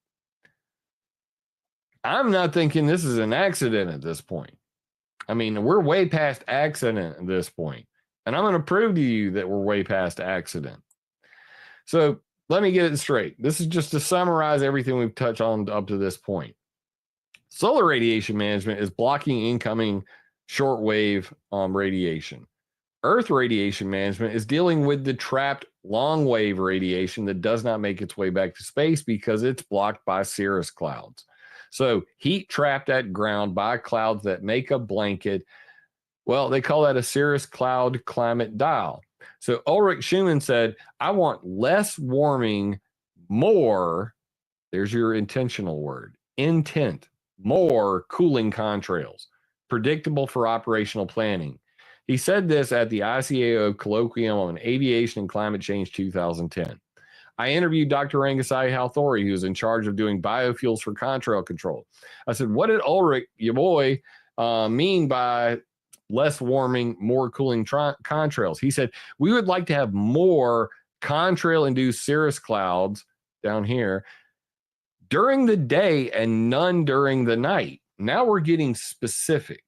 I'm not thinking this is an accident at this point. I mean, we're way past accident at this point, and I'm going to prove to you that we're way past accident. So let me get it straight. This is just to summarize everything we've touched on up to this point. Solar radiation management is blocking incoming shortwave radiation. Earth radiation management is dealing with the trapped long wave radiation that does not make its way back to space because it's blocked by cirrus clouds. So heat trapped at ground by clouds that make a blanket. Well, they call that a cirrus cloud climate dial. So Ulrich Schumann said, I want less warming, more, there's your intentional word, intent, more cooling contrails, predictable for operational planning. He said this at the ICAO Colloquium on Aviation and Climate Change 2010. I interviewed Dr. Rangasai Halthori, who's in charge of doing biofuels for contrail control. I said, what did Ulrich, your boy, mean by less warming, more cooling contrails? He said, we would like to have more contrail-induced cirrus clouds down here during the day and none during the night. Now we're getting specific.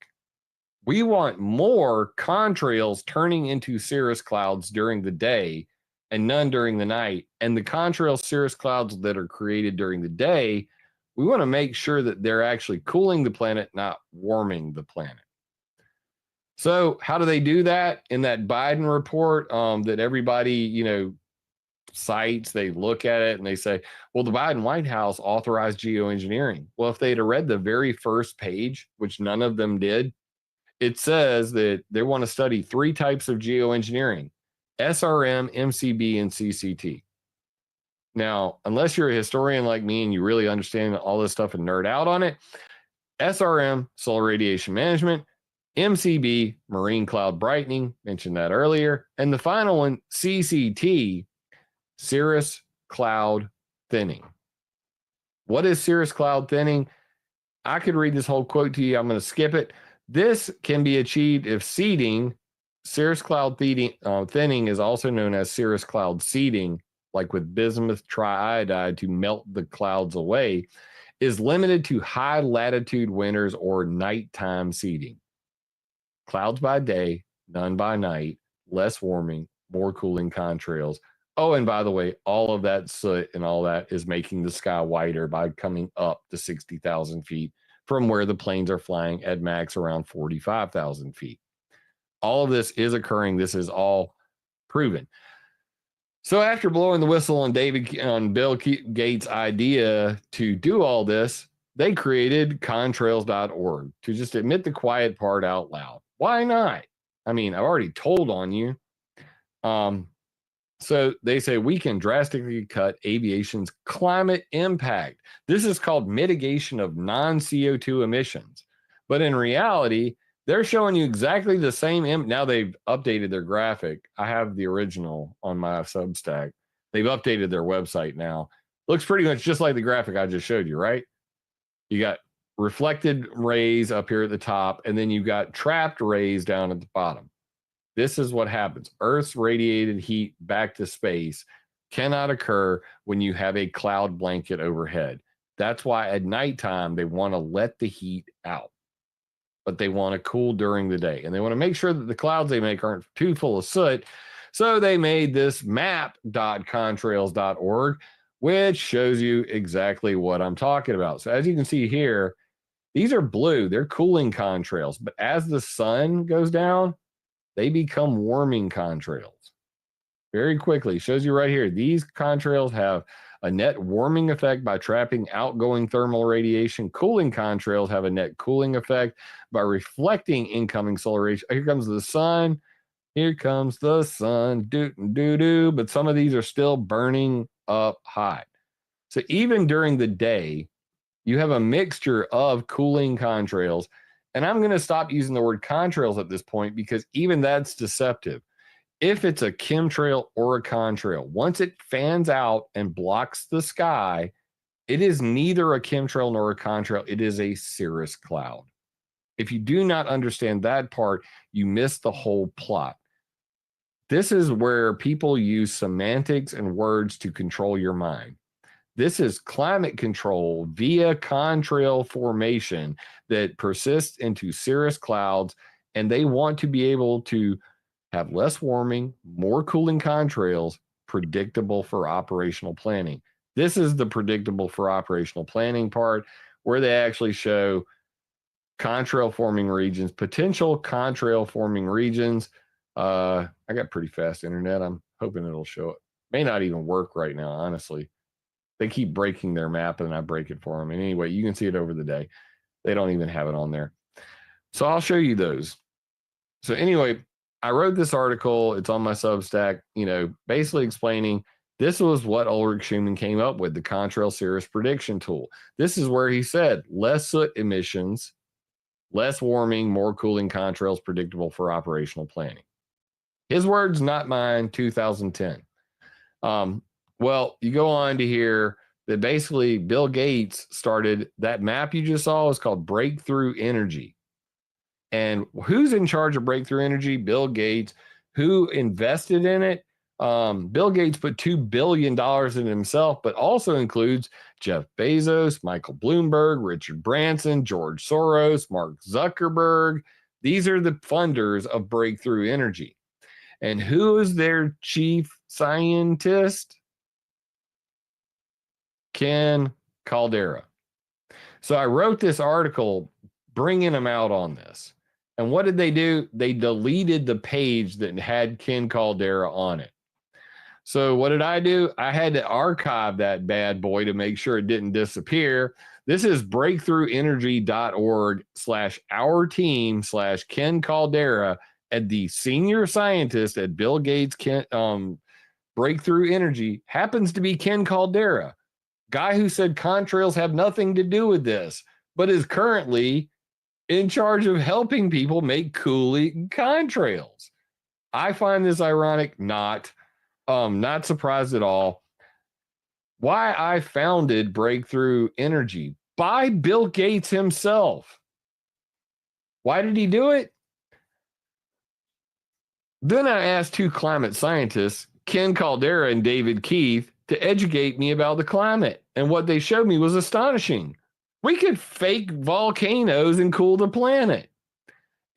We want more contrails turning into cirrus clouds during the day and none during the night. And the contrail cirrus clouds that are created during the day, we want to make sure that they're actually cooling the planet, not warming the planet. So how do they do that? In that Biden report that everybody, you know, cites, they look at it and they say, well, the Biden White House authorized geoengineering. Well, if they'd have read the very first page, which none of them did, it says that they want to study 3 types of geoengineering: SRM, MCB, and CCT. Now, unless you're a historian like me and you really understand all this stuff and nerd out on it, SRM, solar radiation management, MCB, marine cloud brightening, mentioned that earlier, and the final one, CCT, cirrus cloud thinning. What is cirrus cloud thinning? I could read this whole quote to you. I'm going to skip it. This can be achieved if seeding, cirrus cloud thinning is also known as cirrus cloud seeding, like with bismuth triiodide to melt the clouds away, is limited to high latitude winters or nighttime seeding. Clouds by day, none by night, less warming, more cooling contrails. Oh, and by the way, all of that soot and all that is making the sky whiter by coming up to 60,000 feet from where the planes are flying at max around 45,000 feet. All of this is occurring. This is all proven. So after blowing the whistle on Bill Gates' idea to do all this, they created contrails.org to just admit the quiet part out loud. Why not? I mean, I've already told on you. So they say we can drastically cut aviation's climate impact. This is called mitigation of non-CO2 emissions. But in reality, they're showing you exactly the same. Now they've updated their graphic. I have the original on my Substack. They've updated their website now. Looks pretty much just like the graphic I just showed you, right? You got reflected rays up here at the top, and then you got trapped rays down at the bottom. This is what happens. Earth's radiated heat back to space cannot occur when you have a cloud blanket overhead. That's why at nighttime, they want to let the heat out, but they want to cool during the day. And they want to make sure that the clouds they make aren't too full of soot. So they made this map.contrails.org, which shows you exactly what I'm talking about. So as you can see here, these are blue. They're cooling contrails. But as the sun goes down, they become warming contrails very quickly. Shows you right here. These contrails have a net warming effect by trapping outgoing thermal radiation. Cooling contrails have a net cooling effect by reflecting incoming solar radiation. Here comes the sun. Here comes the sun. Do. But some of these are still burning up hot. So even during the day, you have a mixture of cooling contrails. And I'm going to stop using the word contrails at this point because even that's deceptive. If it's a chemtrail or a contrail, once it fans out and blocks the sky, it is neither a chemtrail nor a contrail. It is a cirrus cloud. If you do not understand that part, you miss the whole plot. This is where people use semantics and words to control your mind. This is climate control via contrail formation that persists into cirrus clouds, and they want to be able to have less warming, more cooling contrails, predictable for operational planning. This is the predictable for operational planning part where they actually show contrail forming regions, potential contrail forming regions. I got pretty fast internet. I'm hoping it'll show it. May not even work right now, honestly. They keep breaking their map and I break it for them. And anyway, you can see it over the day. They don't even have it on there. So I'll show you those. So anyway, I wrote this article. It's on my Substack, basically explaining this was what Ulrich Schumann came up with, the contrail cirrus prediction tool. This is where he said less soot emissions, less warming, more cooling contrails predictable for operational planning. His words, not mine, 2010. Well, you go on to hear that basically Bill Gates started that map you just saw is called Breakthrough Energy. And who's in charge of Breakthrough Energy? Bill Gates. Who invested in it? Bill Gates put $2 billion in himself, but also includes Jeff Bezos, Michael Bloomberg, Richard Branson, George Soros, Mark Zuckerberg. These are the funders of Breakthrough Energy. And who is their chief scientist? Ken Caldera. So I wrote this article bringing him out on this. And what did they do? They deleted the page that had Ken Caldera on it. So what did I do? I had to archive that bad boy to make sure it didn't disappear. This is breakthroughenergy.org/our-team/Ken Caldera, and the senior scientist at Bill Gates Breakthrough Energy happens to be Ken Caldera, guy who said contrails have nothing to do with this, but is currently in charge of helping people make cooling contrails. I find this ironic, not surprised at all. Why I founded Breakthrough Energy by Bill Gates himself. Why did he do it? Then I asked two climate scientists, Ken Caldera and David Keith, to educate me about the climate. And what they showed me was astonishing. We could fake volcanoes and cool the planet.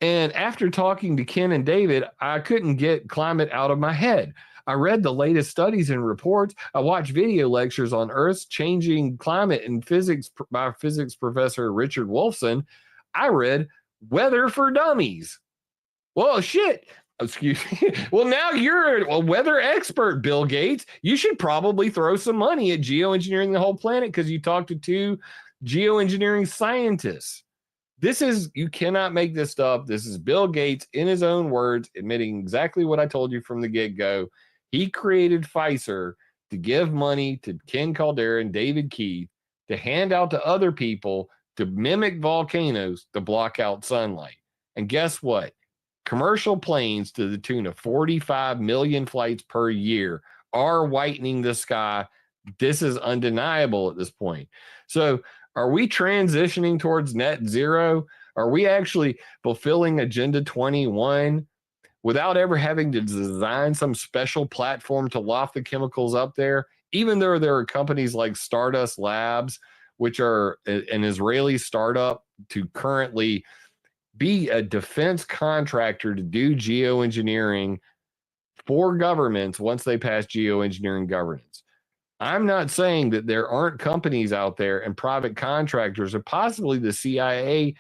And after talking to Ken and David, I couldn't get climate out of my head. I read the latest studies and reports. I watched video lectures on Earth's changing climate and physics by physics professor Richard Wolfson. I read Weather for Dummies. Well, shit. Excuse me. Well, now you're a weather expert, Bill Gates. You should probably throw some money at geoengineering the whole planet because you talked to 2 geoengineering scientists. You cannot make this stuff. This is Bill Gates in his own words, admitting exactly what I told you from the get-go. He created Pfizer to give money to Ken Caldera and David Keith to hand out to other people to mimic volcanoes to block out sunlight. And guess what? Commercial planes to the tune of 45 million flights per year are whitening the sky. This is undeniable at this point. So are we transitioning towards net zero? Are we actually fulfilling Agenda 21 without ever having to design some special platform to loft the chemicals up there? Even though there are companies like Stardust Labs, which are an Israeli startup to currently be a defense contractor to do geoengineering for governments once they pass geoengineering governance. I'm not saying that there aren't companies out there and private contractors or possibly the CIA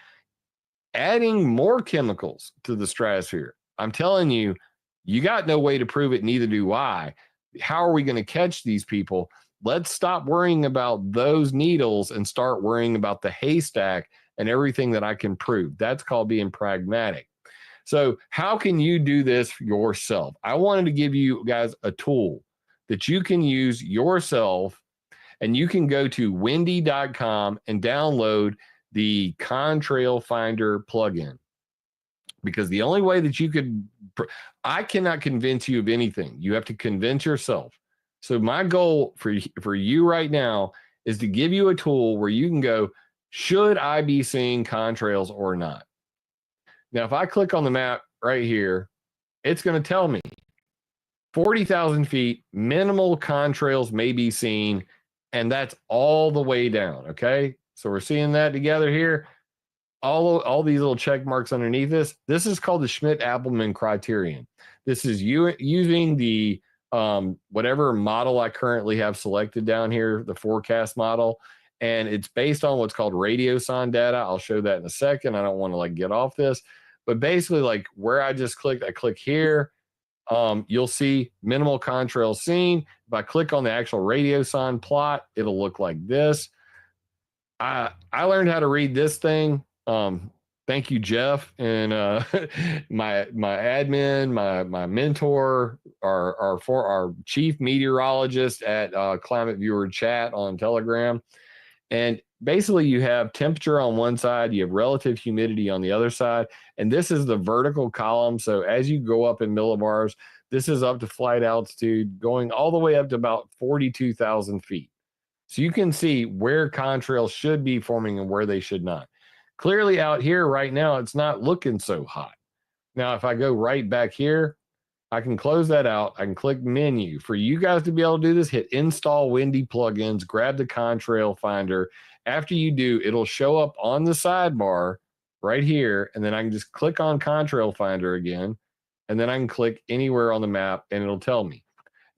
adding more chemicals to the stratosphere. I'm telling you, you got no way to prove it, neither do I. How are we going to catch these people? Let's stop worrying about those needles and start worrying about the haystack and everything that I can prove. That's called being pragmatic. So how can you do this yourself? I wanted to give you guys a tool that you can use yourself, and you can go to windy.com and download the Contrail Finder plugin. Because the only way that you could, I cannot convince you of anything. You have to convince yourself. So my goal for you right now is to give you a tool where you can go, should I be seeing contrails or not? Now, if I click on the map right here, it's going to tell me 40,000 feet, minimal contrails may be seen, and that's all the way down, okay? So we're seeing that together here. All these little check marks underneath this. This is called the Schmidt-Appelman criterion. This is using the whatever model I currently have selected down here, the forecast model, and it's based on what's called radiosonde data. I'll show that in a second. I don't want to like get off this, but basically like where I just clicked, I click here. You'll see minimal contrails seen. If I click on the actual radiosonde plot, it'll look like this. I learned how to read this thing. Thank you, Jeff, and my admin, my mentor, our chief meteorologist at Climate Viewer Chat on Telegram. And basically, you have temperature on one side, you have relative humidity on the other side, and this is the vertical column. So as you go up in millibars, this is up to flight altitude, going all the way up to about 42,000 feet. So you can see where contrails should be forming and where they should not. Clearly out here right now, it's not looking so hot. Now, if I go right back here, I can close that out. I can click menu. For you guys to be able to do this, hit install Windy plugins, grab the Contrail Finder. After you do, it'll show up on the sidebar right here, and then I can just click on Contrail Finder again, and then I can click anywhere on the map, and it'll tell me.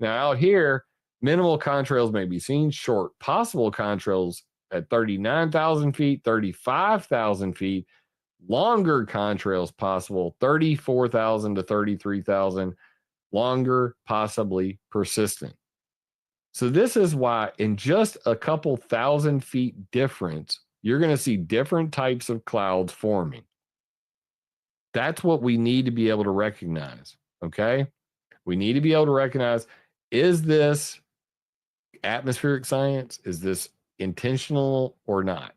Now out here, minimal contrails may be seen, short possible contrails at 39,000 feet, 35,000 feet, longer contrails possible, 34,000 to 33,000, longer, possibly persistent. So this is why in just a couple thousand feet difference, you're going to see different types of clouds forming. That's what we need to be able to recognize, okay? We need to be able to recognize, is this atmospheric science? Is this intentional or not?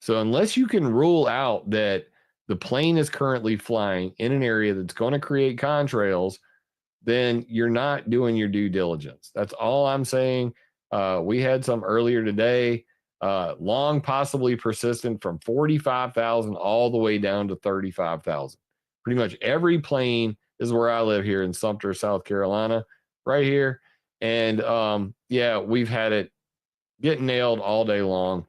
So unless you can rule out that the plane is currently flying in an area that's going to create contrails, then you're not doing your due diligence. That's all I'm saying. We had some earlier today, long, possibly persistent, from 45,000 all the way down to 35,000. Pretty much every plane is where I live here in Sumter, South Carolina, right here. And yeah, we've had it get nailed all day long.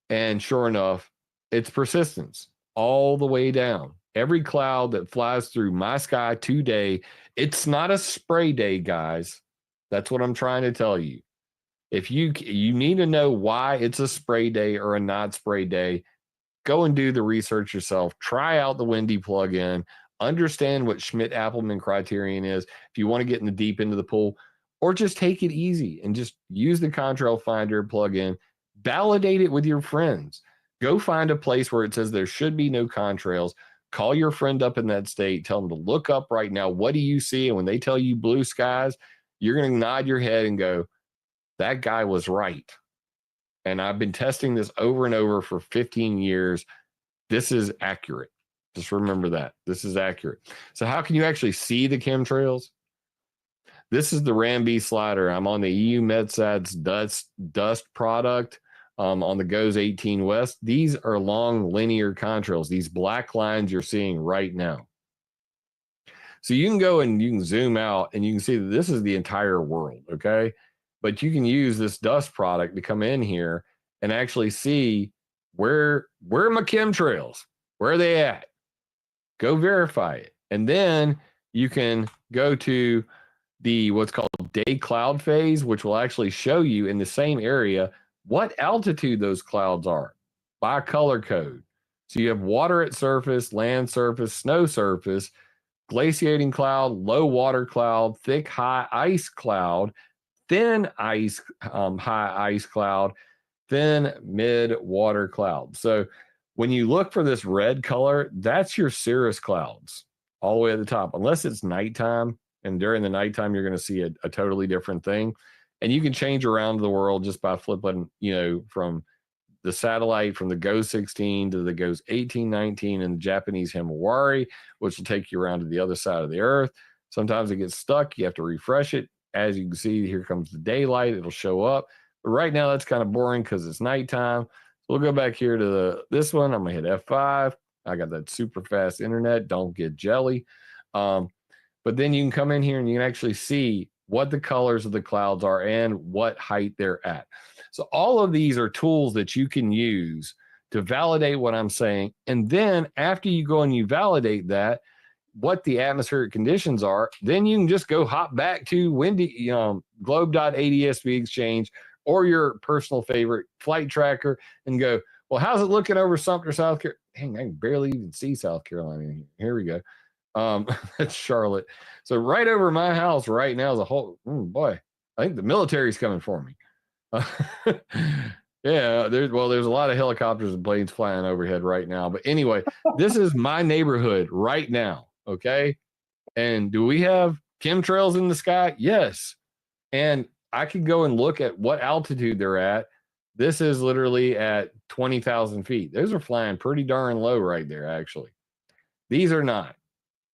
And sure enough, it's persistence all the way down. every cloud that flies through my sky today, it's not a spray day, guys. That's what I'm trying to tell you. If you need to know why it's a spray day or a not spray day, go and do the research yourself. Try out the Windy plugin. Understand what Schmidt-Appelman criterion is if you want to get in the deep end of the pool, or just take it easy and just use the Contrail Finder plugin. Validate it with your friends. Go find a place where it says there should be no contrails. Call your friend up in that state. Tell them to look up right now. What do you see? And when they tell you blue skies, you're going to nod your head and go, that guy was right. And I've been testing this over and over for 15 years. This is accurate. Just remember that. This is accurate. So how can you actually see the chemtrails? This is the RAM-B slider. I'm on the EU MedSat's dust product on the GOES 18 West. These are long linear contrails. These black lines you're seeing right now. So you can go and you can zoom out and you can see that this is the entire world, okay? But you can use this dust product to come in here and actually see where are my chemtrails? Where are they at? Go verify it. And then you can go to the what's called day cloud phase, which will actually show you in the same area what altitude those clouds are by color code. So you have water at surface, land surface, snow surface, glaciating cloud, low water cloud, thick high ice cloud, thin ice, high ice cloud, thin mid water cloud. So when you look for this red color, that's your cirrus clouds all the way at the top, unless it's nighttime. And during the nighttime, you're going to see a totally different thing. And you can change around the world just by flipping, from the satellite from the GOES 16 to the GOES 18, 19, and the Japanese Himawari, which will take you around to the other side of the earth. Sometimes it gets stuck. You have to refresh it. As you can see, here comes the daylight. It'll show up. But right now, that's kind of boring because it's nighttime. So we'll go back here to this one. I'm going to hit F5. I got that super fast internet. Don't get jelly. But then you can come in here and you can actually see what the colors of the clouds are and what height they're at. So all of these are tools that you can use to validate what I'm saying. And then after you go and you validate that, what the atmospheric conditions are, then you can just go hop back to Windy, globe.adsb exchange or your personal favorite flight tracker and go, well, how's it looking over Sumter, South Carolina? Dang, I can barely even see South Carolina. Here we go. That's Charlotte. So right over my house right now is a whole, boy, I think the military's coming for me. Yeah, there's a lot of helicopters and planes flying overhead right now. But anyway, this is my neighborhood right now. Okay. And do we have chemtrails in the sky? Yes. And I could go and look at what altitude they're at. This is literally at 20,000 feet. Those are flying pretty darn low right there, actually. These are not.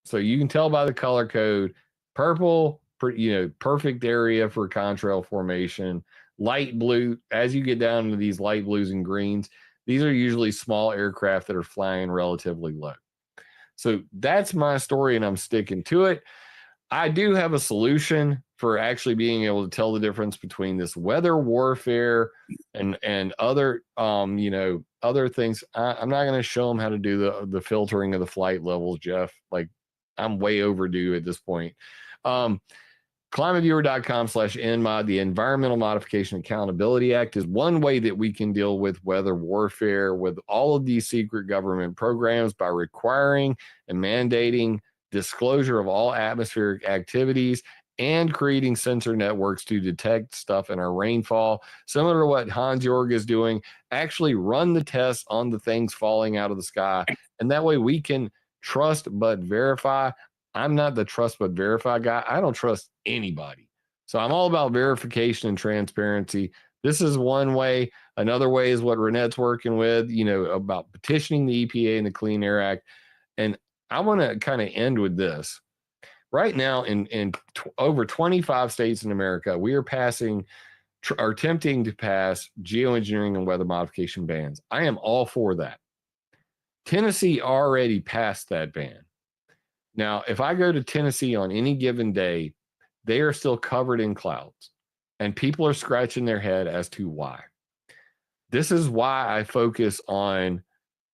So you can tell by the color code, purple, perfect area for contrail formation. Light blue, as you get down into these light blues and greens, these are usually small aircraft that are flying relatively low. So that's my story and I'm sticking to it. I do have a solution for actually being able to tell the difference between this weather warfare and other, other things. I'm not going to show them how to do the filtering of the flight levels, Jeff. Like, I'm way overdue at this point. Climateviewer.com/NMOD, the Environmental Modification Accountability Act, is one way that we can deal with weather warfare with all of these secret government programs by requiring and mandating disclosure of all atmospheric activities and creating sensor networks to detect stuff in our rainfall. Similar to what Hans-Jörg is doing, actually run the tests on the things falling out of the sky. And that way we can trust but verify. I'm not the trust but verify guy. I don't trust anybody. So I'm all about verification and transparency. This is one way. Another way is what Renette's working with, about petitioning the EPA and the Clean Air Act. And I want to kind of end with this. Right now, in over 25 states in America, we are attempting to pass geoengineering and weather modification bans. I am all for that. Tennessee already passed that ban. Now, if I go to Tennessee on any given day, they are still covered in clouds, and people are scratching their head as to why. This is why I focus on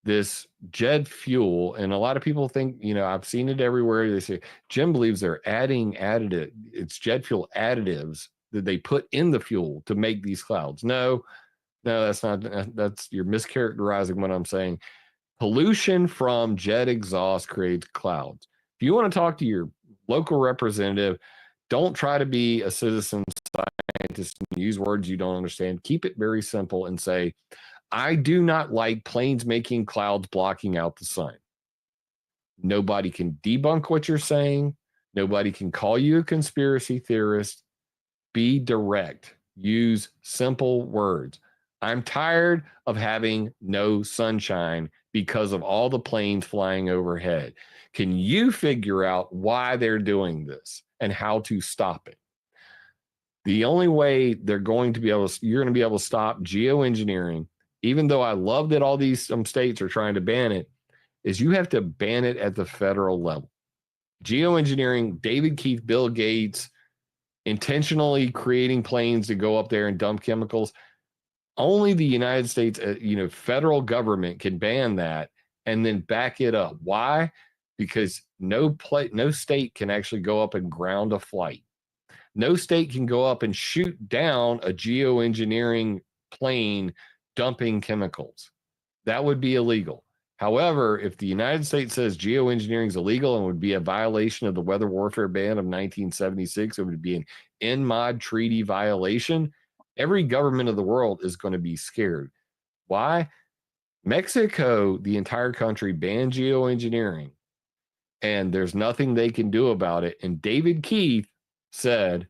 this jet fuel, and a lot of people think, you know, I've seen it everywhere. They say, Jim believes they're adding additive, it's jet fuel additives that they put in the fuel to make these clouds. No, that's not, you're mischaracterizing what I'm saying. Pollution from jet exhaust creates clouds. If you want to talk to your local representative, don't try to be a citizen scientist and use words you don't understand. Keep it very simple and say, I do not like planes making clouds blocking out the sun. Nobody can debunk what you're saying. Nobody can call you a conspiracy theorist. Be direct. Use simple words. I'm tired of having no sunshine because of all the planes flying overhead. Can you figure out why they're doing this and how to stop it? The only way they're going to be able to, you're going to be able to stop geoengineering, even though I love that all these some states are trying to ban it, is you have to ban it at the federal level. Geoengineering, David Keith, Bill Gates, intentionally creating planes to go up there and dump chemicals. Only the United States, federal government can ban that and then back it up. Why? Because no state can actually go up and ground a flight. No state can go up and shoot down a geoengineering plane dumping chemicals. That would be illegal. However, if the United States says geoengineering is illegal and would be a violation of the weather warfare ban of 1976, it would be an NMOD treaty violation. Every government of the world is going to be scared. Why? Mexico, the entire country, banned geoengineering, and there's nothing they can do about it. And David Keith said,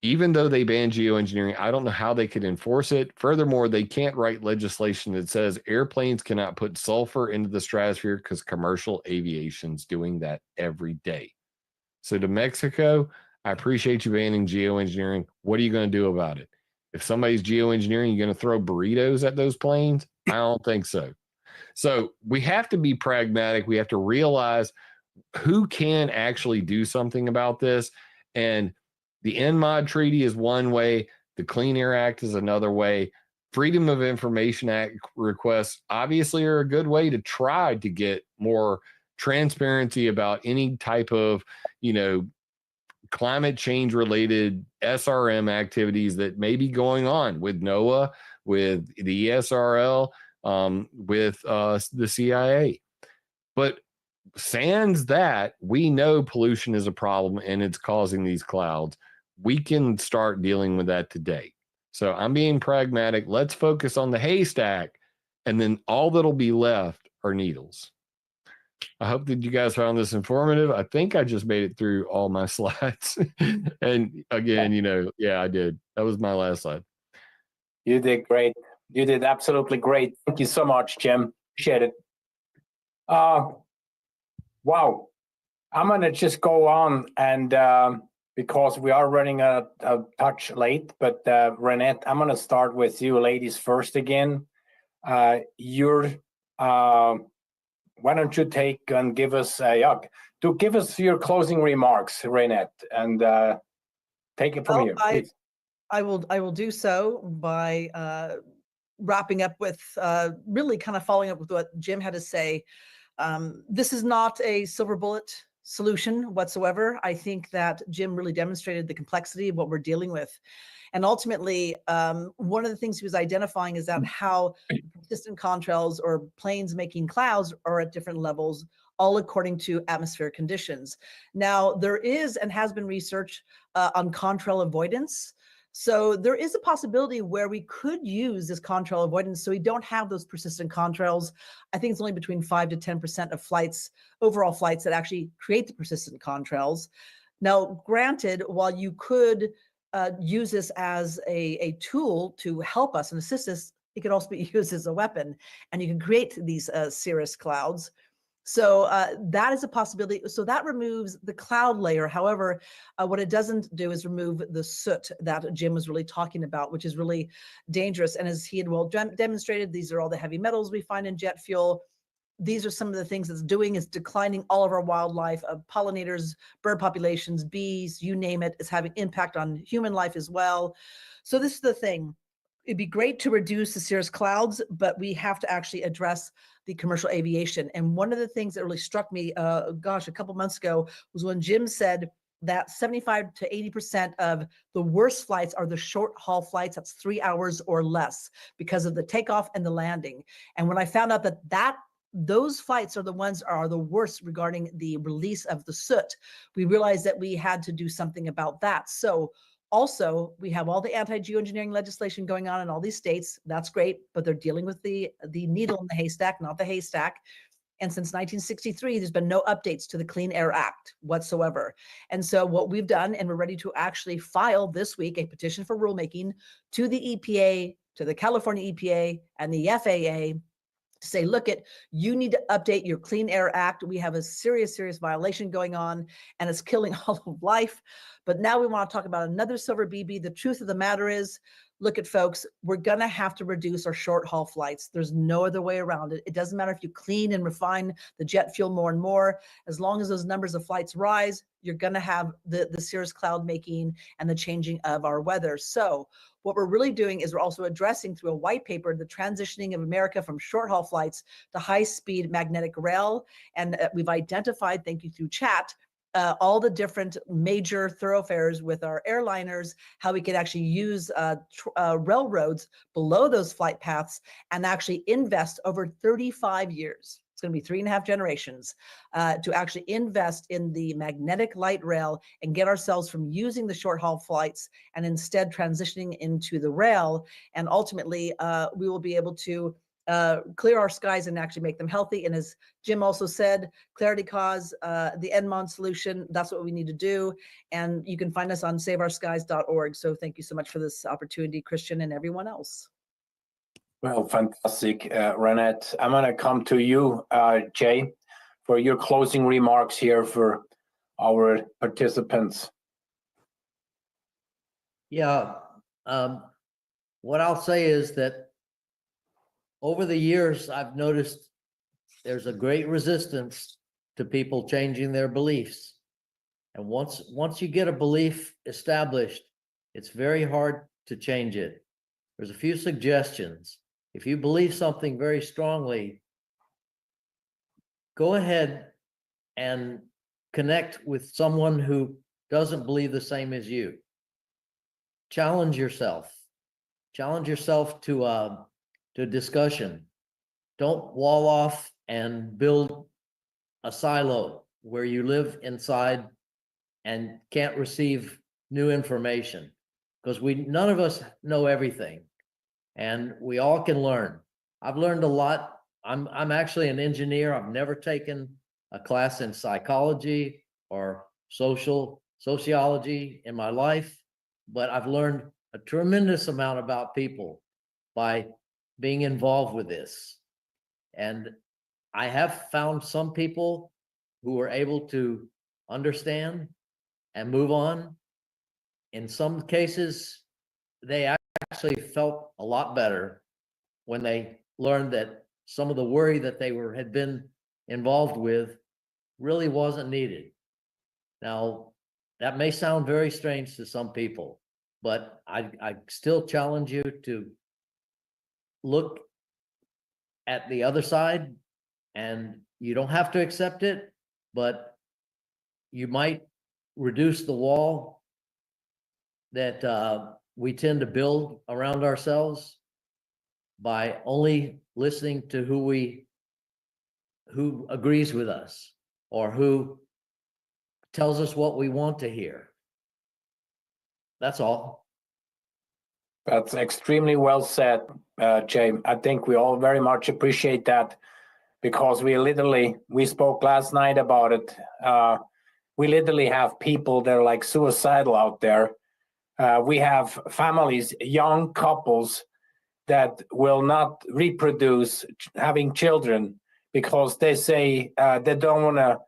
even though they banned geoengineering, I don't know how they could enforce it. Furthermore, they can't write legislation that says airplanes cannot put sulfur into the stratosphere because commercial aviation's doing that every day. So to Mexico, I appreciate you banning geoengineering. What are you going to do about it? If somebody's geoengineering, you're going to throw burritos at those planes? I don't think so. So we have to be pragmatic. We have to realize who can actually do something about this. And the NMOD treaty is one way. The Clean Air Act is another way. Freedom of Information Act requests obviously are a good way to try to get more transparency about any type of, climate change related SRM activities that may be going on with NOAA, with the ESRL, with the CIA. But sans that, we know pollution is a problem and it's causing these clouds. We can start dealing with that today. So I'm being pragmatic. Let's focus on the haystack, and then all that'll be left are needles. I hope that you guys found this informative. I think I just made it through all my slides. And again, I did. That was my last slide. You did great. You did absolutely great. Thank you so much, Jim. Appreciate it. Wow. I'm going to just go on and because we are running a touch late, but Renette, I'm going to start with you ladies first again. Why don't you take and give us your closing remarks, Renette, and take it from here, please. I will do so by wrapping up with really kind of following up with what Jim had to say. This is not a silver bullet solution whatsoever. I think that Jim really demonstrated the complexity of what we're dealing with. And ultimately, one of the things he was identifying is that how persistent contrails or planes making clouds are at different levels, all according to atmospheric conditions. Now, there is and has been research on contrail avoidance. So there is a possibility where we could use this contrail avoidance so we don't have those persistent contrails. I think it's only between 5 to 10% of flights, overall flights, that actually create the persistent contrails. Now, granted, while you could use this as a tool to help us and assist us, it could also be used as a weapon, and you can create these cirrus clouds. So that is a possibility. So that removes the cloud layer. However, what it doesn't do is remove the soot that Jim was really talking about, which is really dangerous. And as he had well demonstrated, these are all the heavy metals we find in jet fuel. These are some of the things it's doing, is declining all of our wildlife, pollinators, bird populations, bees, you name it, is having impact on human life as well. So this is the thing. it'd be great to reduce the cirrus clouds, but we have to actually address the commercial aviation. And one of the things that really struck me, a couple months ago, was when Jim said that 75 to 80% of the worst flights are the short haul flights. That's 3 hours or less because of the takeoff and the landing. And when I found out that those flights are the ones are the worst regarding the release of the soot, we realized that we had to do something about that. So also, we have all the anti-geoengineering legislation going on in all these states. That's great, but they're dealing with the needle in the haystack, not the haystack. And since 1963, there's been no updates to the Clean Air Act whatsoever. And so what we've done, and we're ready to actually file this week a petition for rulemaking to the EPA, to the California EPA and the FAA, to say, look, you need to update your Clean Air Act. We have a serious violation going on, and it's killing all of life. But now we want to talk about another silver BB. The truth of the matter is, look at folks, we're going to have to reduce our short haul flights. There's no other way around it. It doesn't matter if you clean and refine the jet fuel more and more. As long as those numbers of flights rise, you're going to have the cirrus cloud making and the changing of our weather. So what we're really doing is we're also addressing through a white paper the transitioning of America from short haul flights to high speed magnetic rail. And we've identified, thank you through chat, all the different major thoroughfares with our airliners, how we could actually use railroads below those flight paths and actually invest over 35 years. It's going to be 3.5 generations to actually invest in the magnetic light rail and get ourselves from using the short haul flights and instead transitioning into the rail. And ultimately, we will be able to clear our skies and actually make them healthy. And as Jim also said, clarity cause, the ENMON solution, that's what we need to do. And you can find us on saveourskies.org. So thank you so much for this opportunity, Christian, and everyone else. Well, fantastic, Renette. I'm going to come to you, Jay, for your closing remarks here for our participants. Yeah, what I'll say is that over the years, I've noticed there's a great resistance to people changing their beliefs. And once you get a belief established, it's very hard to change it. There's a few suggestions. If you believe something very strongly, go ahead and connect with someone who doesn't believe the same as you. Challenge yourself. Challenge yourself to discussion. Don't wall off and build a silo where you live inside and can't receive new information, because none of us know everything, and we all can learn. I've learned a lot. I'm actually an engineer. I've never taken a class in psychology or sociology in my life, but I've learned a tremendous amount about people by being involved with this. And I have found some people who are able to understand and move on. In some cases, they actually felt a lot better when they learned that some of the worry that they had been involved with really wasn't needed. Now, that may sound very strange to some people, but I still challenge you to look at the other side, and you don't have to accept it, but you might reduce the wall that we tend to build around ourselves by only listening to who agrees with us or who tells us what we want to hear. That's all. That's extremely well said, Jay. I think we all very much appreciate that, because we spoke last night about it. We literally have people that are like suicidal out there. We have families, young couples that will not reproduce having children because they say they don't want to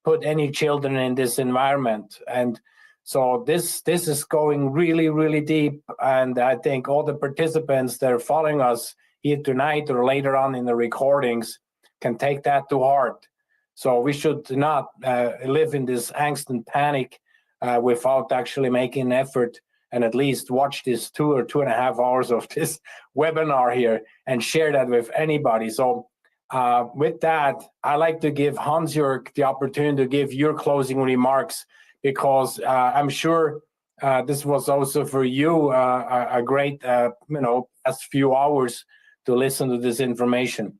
put any children in this environment. And so this is going really, really deep. And I think all the participants that are following us here tonight or later on in the recordings can take that to heart. So we should not live in this angst and panic without actually making an effort and at least watch this 2 or 2.5 hours of this webinar here and share that with anybody. So with that, I like to give Hans-Jörg the opportunity to give your closing remarks, because I'm sure this was also for you a great, last few hours to listen to this information.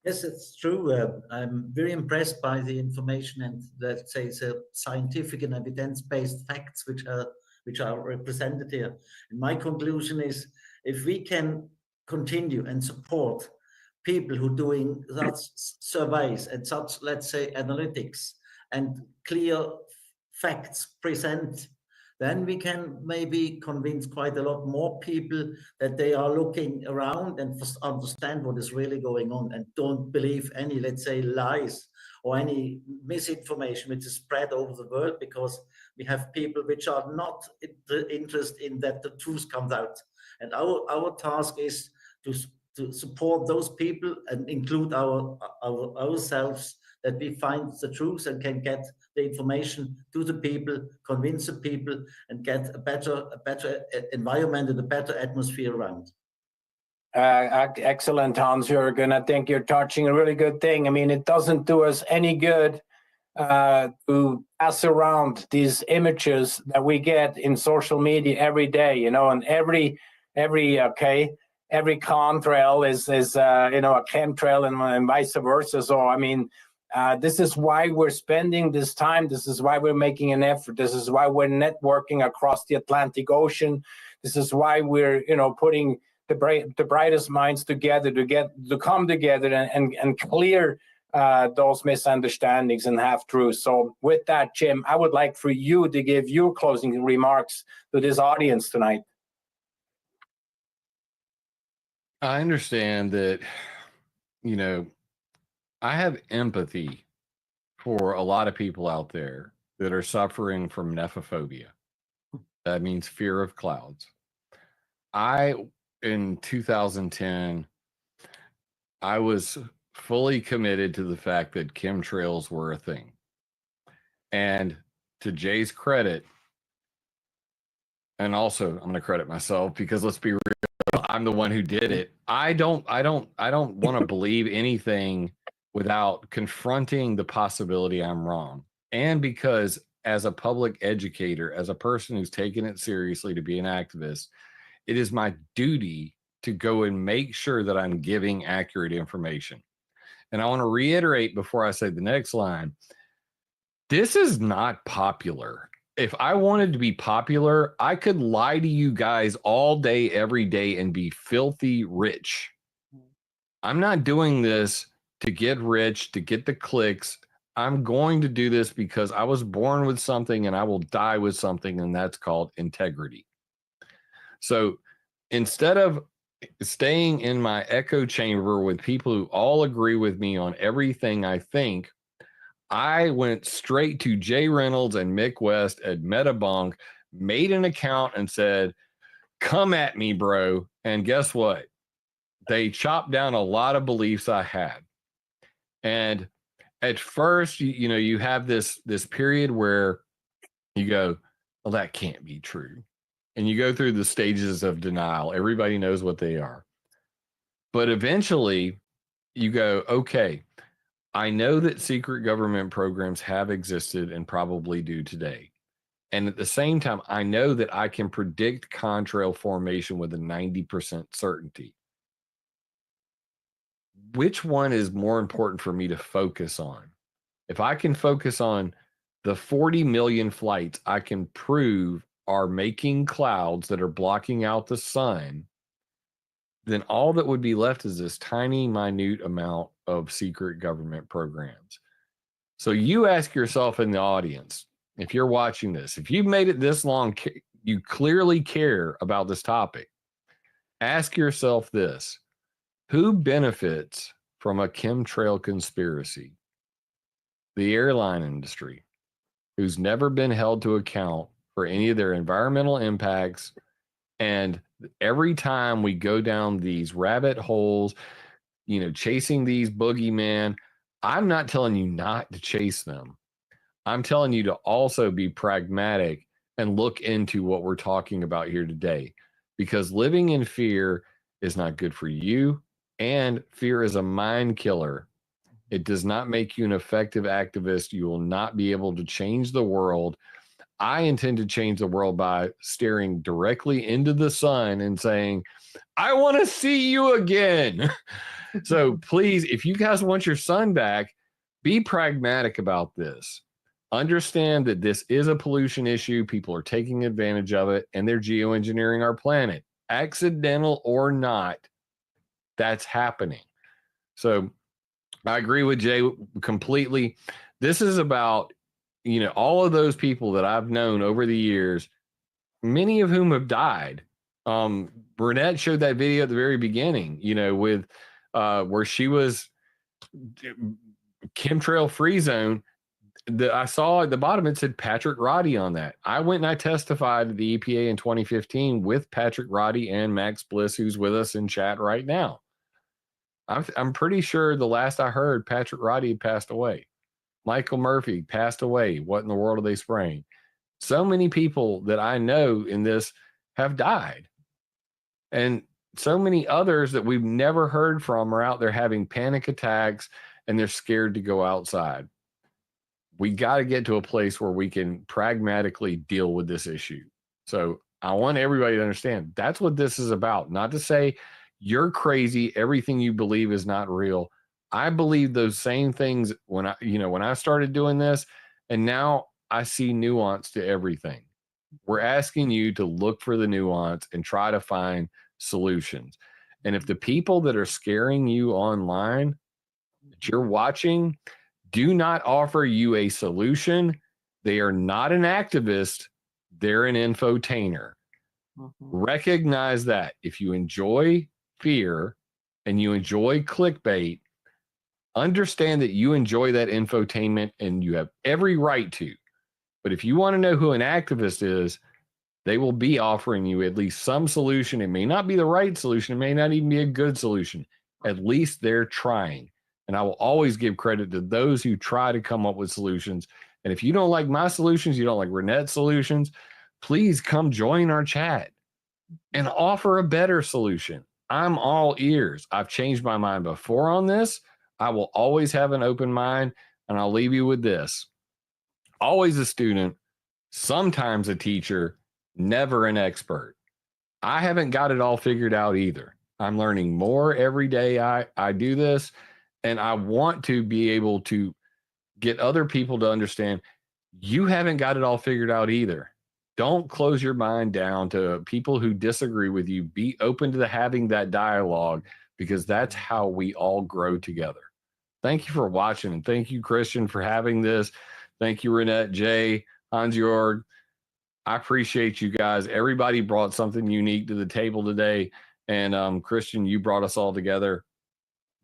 Yes, it's true. I'm very impressed by the information and, let's say, the scientific and evidence-based facts which are represented here. And my conclusion is, if we can continue and support people who are doing such surveys and such, let's say, analytics and clear facts present, then we can maybe convince quite a lot more people that they are looking around and understand what is really going on and don't believe any, let's say, lies or any misinformation which is spread over the world, because we have people which are not interested in that the truth comes out. And our task is to support those people and include ourselves, that we find the truth and can get the information to the people, convince the people, and get a better environment and a better atmosphere around. Excellent, Hans-Jörg, and I think you're touching a really good thing. I mean, it doesn't do us any good to pass around these images that we get in social media every day, and every contrail is a chemtrail and vice versa. So I mean, this is why we're spending this time. This is why we're making an effort. This is why we're networking across the Atlantic Ocean. This is why we're putting the brightest minds together to come together and clear those misunderstandings and half truths. So with that, Jim, I would like for you to give your closing remarks to this audience tonight. I understand that, I have empathy for a lot of people out there that are suffering from nephophobia. That means fear of clouds. In 2010, I was fully committed to the fact that chemtrails were a thing. And to Jay's credit, and also I'm going to credit myself, because let's be real, I'm the one who did it. I don't want to believe anything without confronting the possibility I'm wrong. And because as a public educator, as a person who's taken it seriously to be an activist, it is my duty to go and make sure that I'm giving accurate information. And I want to reiterate before I say the next line, this is not popular. If I wanted to be popular, I could lie to you guys all day, every day, and be filthy rich. I'm not doing this to get rich, to get the clicks. I'm going to do this because I was born with something and I will die with something, and that's called integrity. So instead of staying in my echo chamber with people who all agree with me on everything I think, I went straight to Jay Reynolds and Mick West at Metabonk, made an account and said, come at me, bro. And guess what? They chopped down a lot of beliefs I had. And at first, you have this period where you go, well, that can't be true. And you go through the stages of denial. Everybody knows what they are. But eventually you go, okay, I know that secret government programs have existed and probably do today. And at the same time, I know that I can predict contrail formation with a 90% certainty. Which one is more important for me to focus on? If I can focus on the 40 million flights I can prove are making clouds that are blocking out the sun, then all that would be left is this tiny, minute amount of secret government programs. So you ask yourself in the audience, if you're watching this, if you've made it this long, you clearly care about this topic. Ask yourself this: who benefits from a chemtrail conspiracy? The airline industry, who's never been held to account for any of their environmental impacts. And every time we go down these rabbit holes, chasing these boogeymen, I'm not telling you not to chase them. I'm telling you to also be pragmatic and look into what we're talking about here today, because living in fear is not good for you, and fear is a mind killer. It does not make you an effective activist. You will not be able to change the world. I intend to change the world by staring directly into the sun and saying, I want to see you again. So please, if you guys want your son back, be pragmatic about this. Understand that this is a pollution issue. People are taking advantage of it, and they're geoengineering our planet. Accidental or not, that's happening. So I agree with Jay completely. This is about, all of those people that I've known over the years, many of whom have died. Burnett showed that video at the very beginning, with where she was chemtrail free zone. I saw at the bottom, it said Patrick Roddy on that. I went and I testified at the EPA in 2015 with Patrick Roddy and Max Bliss, who's with us in chat right now. I'm pretty sure the last I heard, Patrick Roddy had passed away. Michael Murphy passed away. What in the world are they spraying? So many people that I know in this have died. And so many others that we've never heard from are out there having panic attacks, and they're scared to go outside. We got to get to a place where we can pragmatically deal with this issue. So I want everybody to understand that's what this is about. Not to say you're crazy, everything you believe is not real. I believe those same things when I started doing this, and now I see nuance to everything. We're asking you to look for the nuance and try to find solutions. And if the people that are scaring you online that you're watching do not offer you a solution, they are not an activist, they're an infotainer. Recognize that. If you enjoy fear and you enjoy clickbait, understand that you enjoy that infotainment and you have every right to. But if you want to know who an activist is, they will be offering you at least some solution. It may not be the right solution. It may not even be a good solution. At least they're trying. And I will always give credit to those who try to come up with solutions. And if you don't like my solutions, you don't like Renette's solutions, please come join our chat and offer a better solution. I'm all ears. I've changed my mind before on this. I will always have an open mind. And I'll leave you with this. Always a student, sometimes a teacher, never an expert. I haven't got it all figured out either. I'm learning more every day I do this. And I want to be able to get other people to understand you haven't got it all figured out either. Don't close your mind down to people who disagree with you. Be open to having that dialogue, because that's how we all grow together. Thank you for watching, and thank you, Christian, for having this. Thank you, Renette, Jay, Hans-Jörg. I appreciate you guys. Everybody brought something unique to the table today. And Christian, you brought us all together.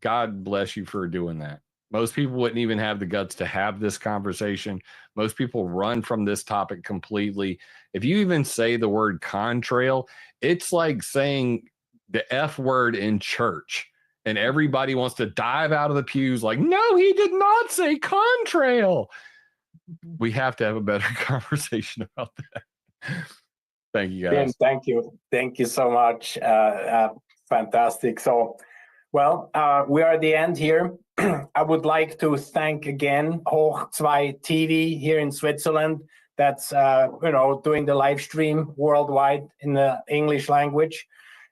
God bless you for doing that. Most people wouldn't even have the guts to have this conversation. Most people run from this topic completely. If you even say the word contrail, it's like saying the F word in church. And everybody wants to dive out of the pews like, no, he did not say contrail. We have to have a better conversation about that. Thank you, guys. Thank you. Thank you so much. Fantastic. So, well, we are at the end here. I would like to thank again Hoch 2 TV here in Switzerland. That's doing the live stream worldwide in the English language.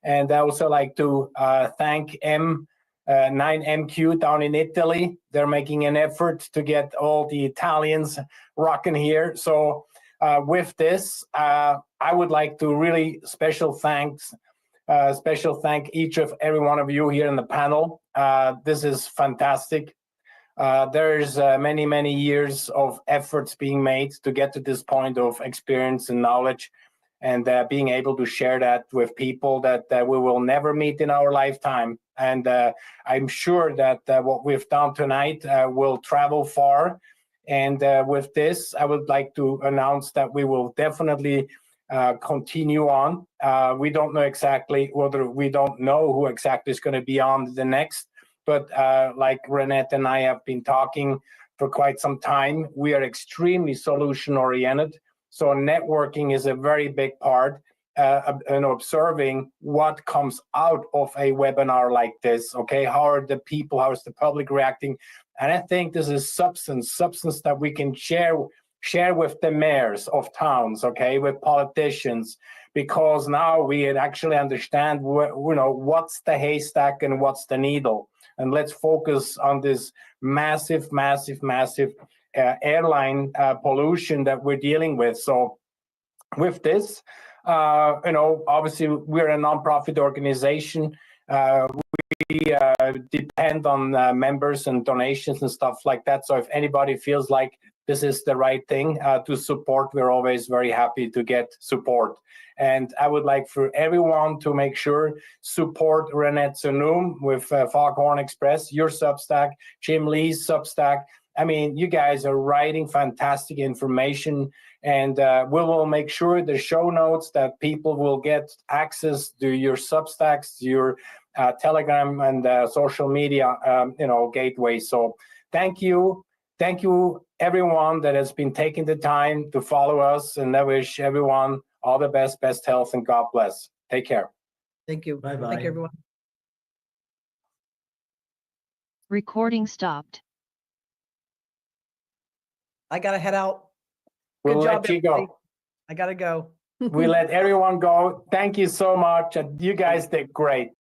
And I also like to thank 9MQ down in Italy. They're making an effort to get all the Italians rocking here. So with this, I would like to really special thank each of every one of you here in the panel. This is fantastic. There's many, many years of efforts being made to get to this point of experience and knowledge, and being able to share that with people that we will never meet in our lifetime. And I'm sure that what we've done tonight will travel far. And with this, I would like to announce that we will definitely continue on. We don't know exactly we don't know who exactly is going to be on the next, but like Renette and I have been talking for quite some time, we are extremely solution oriented. So networking is a very big part, and observing what comes out of a webinar like this. Okay, how are the people, how is the public reacting? And I think this is substance that we can share with the mayors of towns, okay, with politicians, because now we actually understand what's the haystack and what's the needle. And let's focus on this massive airline pollution that we're dealing with. So with this, obviously we're a nonprofit organization. We depend on members and donations and stuff like that. So if anybody feels like this is the right thing to support, we're always very happy to get support. And I would like for everyone to make sure support Renette Sunum with Foghorn Express, your Substack, Jim Lee's Substack. I mean, you guys are writing fantastic information, and we will make sure the show notes that people will get access to your Substacks, your Telegram and social media, gateway. So thank you everyone that has been taking the time to follow us, and I wish everyone all the best health, and God bless. Take care. Thank you. Bye-bye. Thank you, everyone. Recording stopped. I gotta head out. We'll Good job, let you everybody. go. I gotta go. We let everyone go. Thank you so much. You guys did great.